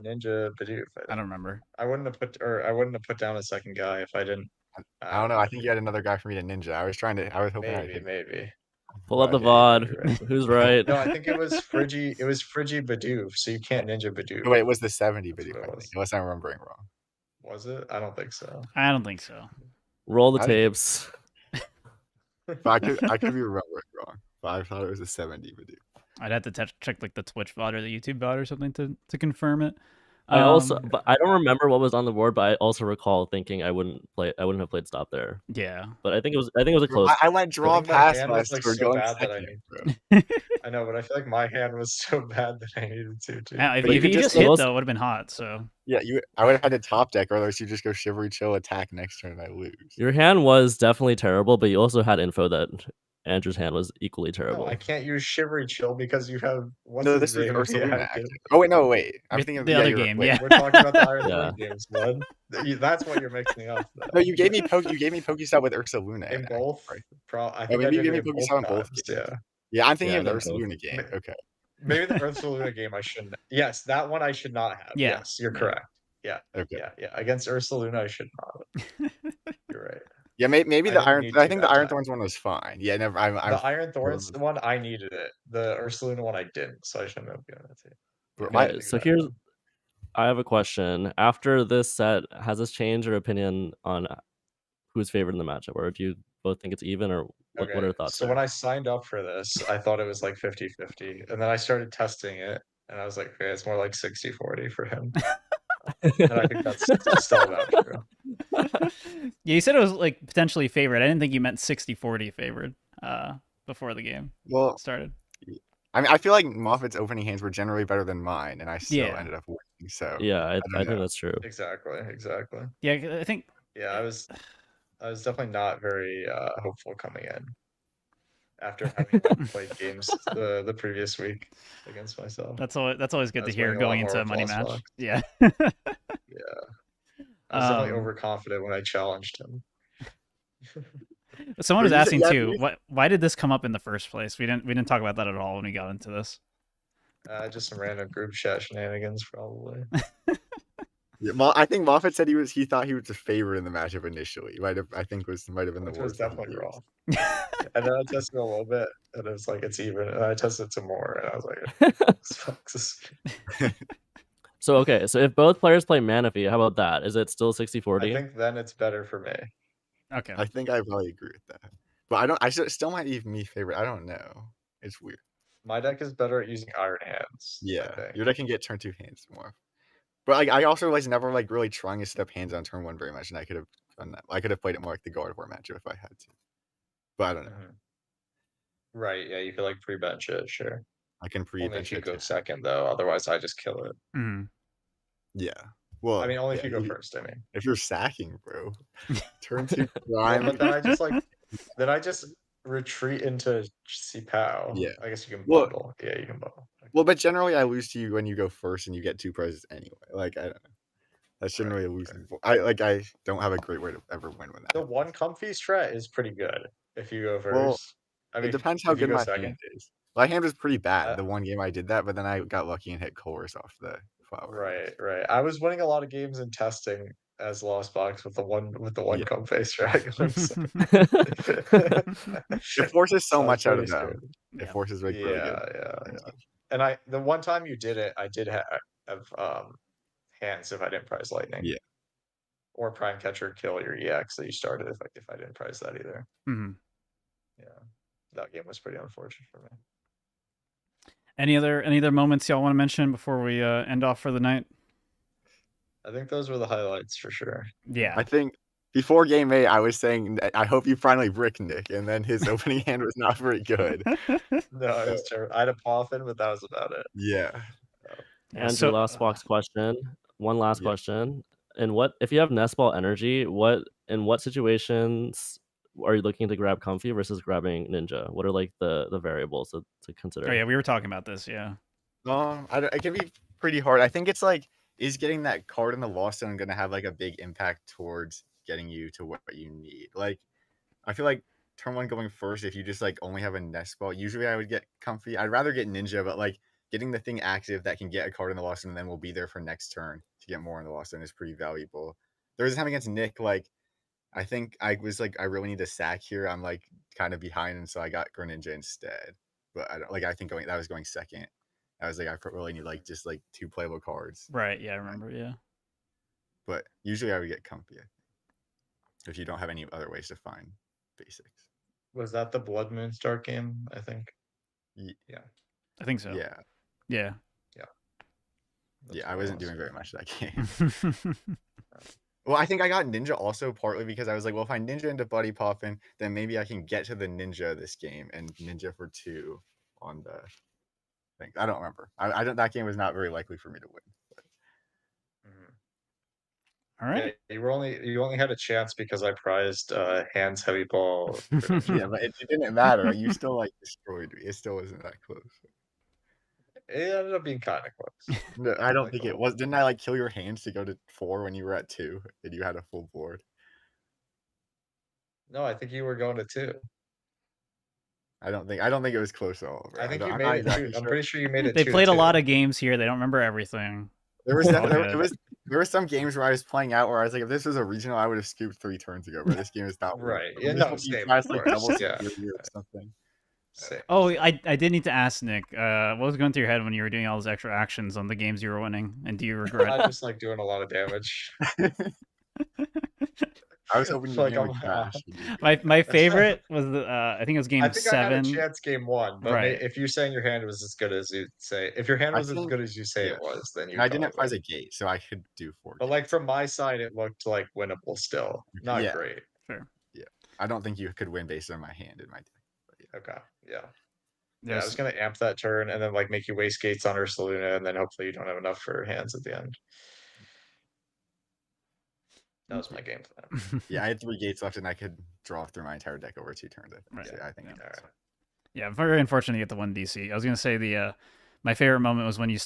B: Ninja Bidoof.
A: I don't remember.
B: I wouldn't have put down a second guy if I didn't.
C: I don't know. I think you had another guy for me to Ninja. I was hoping I'd hit.
B: Maybe.
D: Pull up the
B: But yeah,
D: VOD.
B: you're right.
D: Who's right?
B: No, I think it was Friggy. It was Friggy Bidoof, so you can't Ninja Bidoof.
C: Oh, wait, it was the 70
B: That's
C: Bidoof,
B: what it
C: I
B: was.
C: think, unless I'm remembering wrong.
B: Was it? I don't think so.
A: I don't think so.
D: Roll the
C: I think-
D: tapes.
C: But I could be remembering wrong. But I thought it was a 70 Bidoof.
A: I'd have to check like the Twitch VOD or the YouTube VOD or something to confirm it.
D: But I don't remember what was on the board, but I also recall thinking I wouldn't have played stop there.
A: Yeah.
D: But I think it was a close.
C: I went draw
B: think my
C: pass
B: hand was,
C: last
B: like,
C: for
B: so
C: going
B: bad that
C: second,
B: I
C: bro.
B: I know, but I feel like my hand was so bad that I needed to too.
A: If
C: But you
A: you
C: could
A: just
C: just
A: hit
D: almost-
A: though, it would have been hot. So
C: Yeah, I would have had to top deck, or otherwise you just go Shivery Chill, attack next turn, and I lose.
D: Your hand was definitely terrible, but you also had info that Andrew's hand was equally terrible.
B: No, I can't use Shivery Chill because you have
C: No, this is Ursaluna, actually. Oh, wait, no, wait. I'm thinking of
A: the other
C: you're right.
A: game.
C: Wait.
A: Yeah.
B: We're talking about the Iron
D: Yeah.
B: Throne games, bud. That's what you're mixing up. Though.
C: No, you gave me Pokestop with Ursaluna.
B: In both,
C: right?
B: I think
C: maybe
B: I
C: you
B: did
C: gave me
B: it in
C: Pokestop in both
B: times,
C: games.
B: Yeah.
C: Yeah, I'm thinking
D: Yeah,
C: of the
D: I did both.
C: Ursaluna game. Okay.
B: Maybe the Ursaluna game I shouldn't. Yes, that one I should not have.
A: Yeah.
B: Yes, you're
A: Yeah.
B: correct. Yeah.
C: Okay.
B: Yeah. Against Ursaluna, I should not have. You're right.
C: Yeah, maybe
B: I
C: the
B: didn't
C: Iron.
B: need
C: I
B: to
C: think
B: that
C: the Iron
B: time.
C: Thorns one was fine. Yeah, never.
B: The Iron Thorns one, I needed it. The Ursaluna one, I didn't, so I shouldn't have given it to you.
D: Okay, so I have a question. After this set, has this changed your opinion on who's favored in the matchup, or do you both think it's even, or what are your thoughts?
B: So when I signed up for this, I thought it was like 50-50, and then I started testing it, and I was like, okay, it's more like 60-40 for him. And I think that's still about true.
A: Yeah, you said it was like potentially favored. I didn't think you meant 60-40 favored before the game started.
C: I mean, I feel like Moffitt's opening hands were generally better than mine, and I still ended up winning. So
D: yeah, I think that's true.
B: Exactly.
A: Yeah, I think.
B: Yeah, I was definitely not very hopeful coming in after having played games the previous week against myself.
A: That's always good to hear
B: winning a lot
A: going
B: more
A: into a
B: with
A: money
B: lost
A: match.
B: box.
A: Yeah.
B: Yeah. I was definitely overconfident when I challenged him.
A: Someone was
C: But you
A: asking
C: said-
A: too, why did this come up in the first place? We didn't talk about that at all when we got into this.
B: Just some random group chat shenanigans, probably.
C: Yeah, I think Moffitt said he thought he was the favorite in the matchup initially. Might have been the
B: Which
C: word
B: was
C: that he
B: definitely
C: used.
B: wrong. And then I tested a little bit, and it was like it's even. And I tested some more, and I was like, fuck this.
D: So okay, so if both players play Manaphy, how about that? Is it still
B: I
D: 60-40?
B: think then it's better for me.
A: Okay.
C: I think I probably agree with that. But I still might even be favorite. I don't know. It's weird.
B: My deck is better at using Iron Hands. I
C: Yeah,
B: think.
C: your deck can get turn 2 hands more. But like I also was never like really trying to set up hands on turn 1 very much, and I could have done that. I could have played it more like the Gardevoir matchup if I had to. But I don't know.
B: Right, yeah, you could like pre-bench it, sure.
C: I can
B: Only if
C: pre-bench
B: you
C: it.
B: go second, though. Otherwise, I just kill it.
A: Mhm.
C: Yeah. Well,
B: I mean, only if
C: yeah,
B: you go first. I mean,
C: if you're sacking, bro. Turn 2
B: yeah,
C: prime.
B: but then I just retreat into Cpow.
C: Yeah.
B: I guess you can
C: Well-
B: bundle. Yeah, you can bundle.
C: Well, but generally I lose to you when you go first and you get 2 prizes anyway. Like I don't know. That's generally a losing. I don't have a great way to ever win with that.
B: The one comfy strat is pretty good if you go first.
C: Well,
B: I mean,
C: it depends how
B: if you
C: good
B: go
C: my
B: second.
C: hand is. My hand was pretty bad
B: Uh,
C: the one game I did that, but then I got lucky and hit Chorus off the flower.
B: Right. I was winning a lot of games in testing as Lost Box with the one
C: Yeah.
B: comfy strat.
C: It forces so
B: I was
C: much out
B: pretty
C: of them.
B: scared.
C: It
A: Yeah.
C: forces like really good.
B: Yeah. And the one time you did it, I did have hands if I didn't prize lightning.
C: Yeah.
B: Or prime catcher kill your EX that you started if I didn't prize that either.
A: Mhm.
B: Yeah. That game was pretty unfortunate for me.
A: Any other moments y'all want to mention before we end off for the night?
B: I think those were the highlights for sure.
A: Yeah.
C: I think before game 8, I was saying that I hope you finally brick Nick, and then his opening hand was not very good.
B: No, it was terrible. I had a Poffin, but that was about it.
C: Yeah.
D: Andrew,
A: so-
D: last box question. One last
C: Yeah.
D: question. And if you have nest ball energy, in what situations are you looking to grab Comfy versus grabbing Ninja? What are like the variables to consider?
A: Oh yeah, we were talking about this. Yeah.
C: It can be pretty hard. I think it's like, is getting that card in the Lost Zone going to have like a big impact towards getting you to what you need? Like, I feel like turn 1 going first, if you just like only have a nest ball, usually I would get Comfy. I'd rather get Ninja, but like getting the thing active that can get a card in the Lost Zone and then will be there for next turn to get more in the Lost Zone is pretty valuable. There was a time against Nick, like I think I was like, I really need a sack here. I'm like kind of behind, and so I got Greninja instead. But I think that was going second. I was like, I really need like just like 2 playable cards.
A: Right. Yeah, I remember. Yeah.
C: But usually I would get Comfy, I think, if you don't have any other ways to find basics.
B: Was that the Blood Moon start game? I think. Yeah.
A: I think so.
C: Yeah.
A: Yeah.
B: That's
C: I
B: what
C: wasn't
B: it
C: doing
B: was.
C: very much that game. Well, I think I got Ninja also partly because I was like, well, if I Ninja into Buddy Poppin, then maybe I can get to the Ninja this game and Ninja for 2 on the thing. I don't remember. I don't. That game was not very likely for me to win.
B: Mhm.
A: All right.
B: Yeah, you only had a chance because I prized hands heavy ball.
C: Yeah, but it didn't matter. You still like destroyed me. It still wasn't that close.
B: It ended up being kind of close.
C: No, I don't think it was. Didn't I like kill your hands to go to 4 when you were at 2 and you had a full board?
B: No, I think you were going to 2.
C: I don't think it was close at all. Bro.
B: I think you
C: I'm
B: made
C: not
B: it
C: exactly
B: 2. I'm
C: sure.
B: pretty sure you made it
A: They
B: 2
A: played
B: to
A: a lot
B: 2.
A: of games here. They don't remember everything.
C: There was
A: All good.
C: there were some games where I was playing out where I was like, if this was a regional, I would have scooped 3 turns ago. But this game is not
B: Right.
C: One.
B: Yeah,
C: This
B: no,
C: will be
B: same,
C: past,
B: of
C: like
B: course.
C: double
B: Yeah.
C: superior or something.
B: Same.
A: Oh, I did need to ask Nick. What was going through your head when you were doing all those extra actions on the games you were winning, and do you regret?
B: I just like doing a lot of damage.
C: I was hoping you were
B: Like,
C: going to
B: I'm-
C: crash.
A: My favorite was the I think it was game
B: I think
A: 7.
B: I had a chance game 1, but
A: Right.
B: if you're saying your hand was as good as you say, if your hand
C: I
B: was as
C: think-
B: good as you say
C: yeah.
B: it was, then you.
C: And I didn't prize a gate, so I could do 4.
B: But like from my side, it looked like winnable still. Not
C: Yeah.
B: great.
A: Sure.
C: I don't think you could win based on my hand in my deck. But yeah.
B: Okay. Yeah. Yeah, I
A: There's-
B: was gonna amp that turn and then like make you waste gates on Ursaluna, and then hopefully you don't have enough for hands at the end. That was my game plan.
C: Yeah, I had 3 gates left, and I could draw through my entire deck over 2 turns. I think.
A: Right.
C: So I think.
A: Yeah.
C: it's-
B: Alright.
A: Yeah, very unfortunate to get the 1 DC. I was gonna say my favorite moment was when you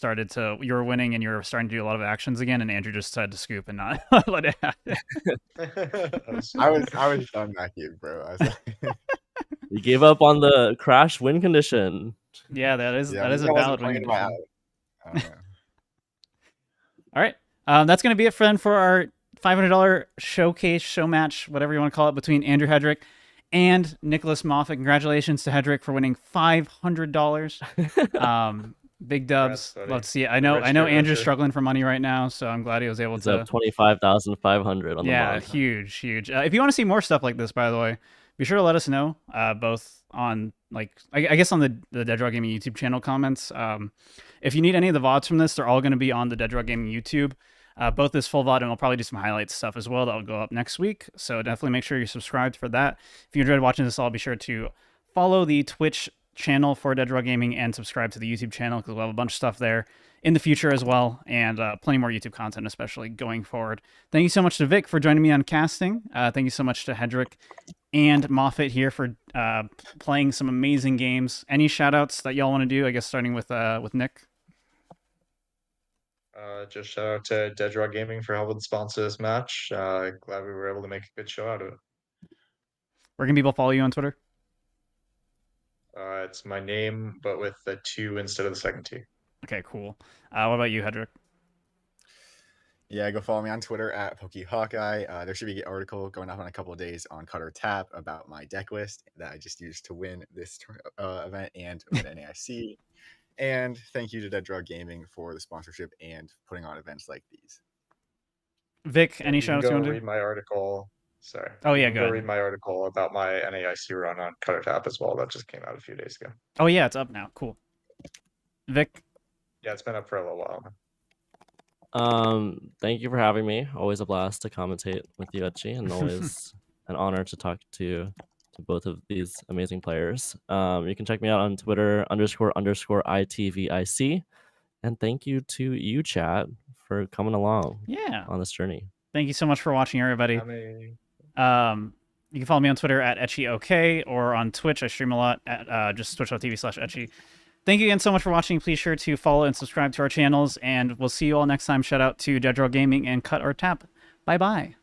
A: were winning and you were starting to do a lot of actions again, and Andrew just decided to scoop and not let it happen.
C: I was done that game, bro. I was like,
D: You gave up on the crash win condition.
A: Yeah, that is
C: yeah,
A: a
C: maybe I wasn't
A: valid win
C: playing my
A: condition.
C: I don't know.
A: All right. That's going to be it, friend, for our $500 showcase, show match, whatever you want to call it, between Andrew Hedrick and Nicholas Moffitt. Congratulations to Hedrick for winning $500. Big dubs.
B: Congrats, buddy.
A: Love to see it. I
B: The
A: know
B: rich get
A: Andrew's
B: richer.
A: struggling for money right now, so I'm glad he was able
D: It's
A: to.
D: up 25,500 on the
A: Yeah,
D: month.
A: huge. If you want to see more stuff like this, by the way, be sure to let us know. Both on I guess on the Dead Draw Gaming YouTube channel comments. If you need any of the VODs from this, they're all going to be on the Dead Draw Gaming YouTube. Both this full VOD, and we'll probably do some highlights stuff as well that will go up next week. So definitely make sure you're subscribed for that. If you enjoyed watching this all, be sure to follow the Twitch channel for Dead Draw Gaming and subscribe to the YouTube channel because we'll have a bunch of stuff there in the future as well, and plenty more YouTube content, especially going forward. Thank you so much to Vic for joining me on casting. Thank you so much to Hedrick and Moffitt here for playing some amazing games. Any shout outs that y'all want to do? I guess starting with Nick.
B: Just shout out to Dead Draw Gaming for helping sponsor this match. Glad we were able to make a good show out of it.
A: Where can people follow you on Twitter?
B: It's my name, but with the 2 instead of the second T.
A: Okay, cool. What about you, Hedrick?
C: Yeah, go follow me on Twitter at PokeHawkeye. There should be an article going up in a couple of days on Cut or Tap about my deck list that I just used to win this event and win NAIC. And thank you to Dead Draw Gaming for the sponsorship and putting on events like these.
A: Vic, any
B: You
A: shout
B: can
A: outs you
B: go
A: want to
B: read
A: do?
B: my article. Sorry.
A: Oh, yeah,
B: You can
A: go
B: go
A: ahead.
B: read my article about my NAIC run on Cut or Tap as well. That just came out a few days ago.
A: Oh, yeah, it's up now. Cool. Vic?
B: Yeah, it's been up for a little while.
D: Thank you for having me. Always a blast to commentate with you, Etchy, and always an honor to talk to both of these amazing players. You can check me out on Twitter __ITVIC. And thank you to you, chat, for coming along on this journey.
A: Thank you so much for watching, everybody. You can follow me on Twitter at EtchyOK or on Twitch. I stream a lot at just twitch.tv/Etchy. Thank you again so much for watching. Please sure to follow and subscribe to our channels, and we'll see you all next time. Shout out to Dead Draw Gaming and Cut or Tap. Bye-bye.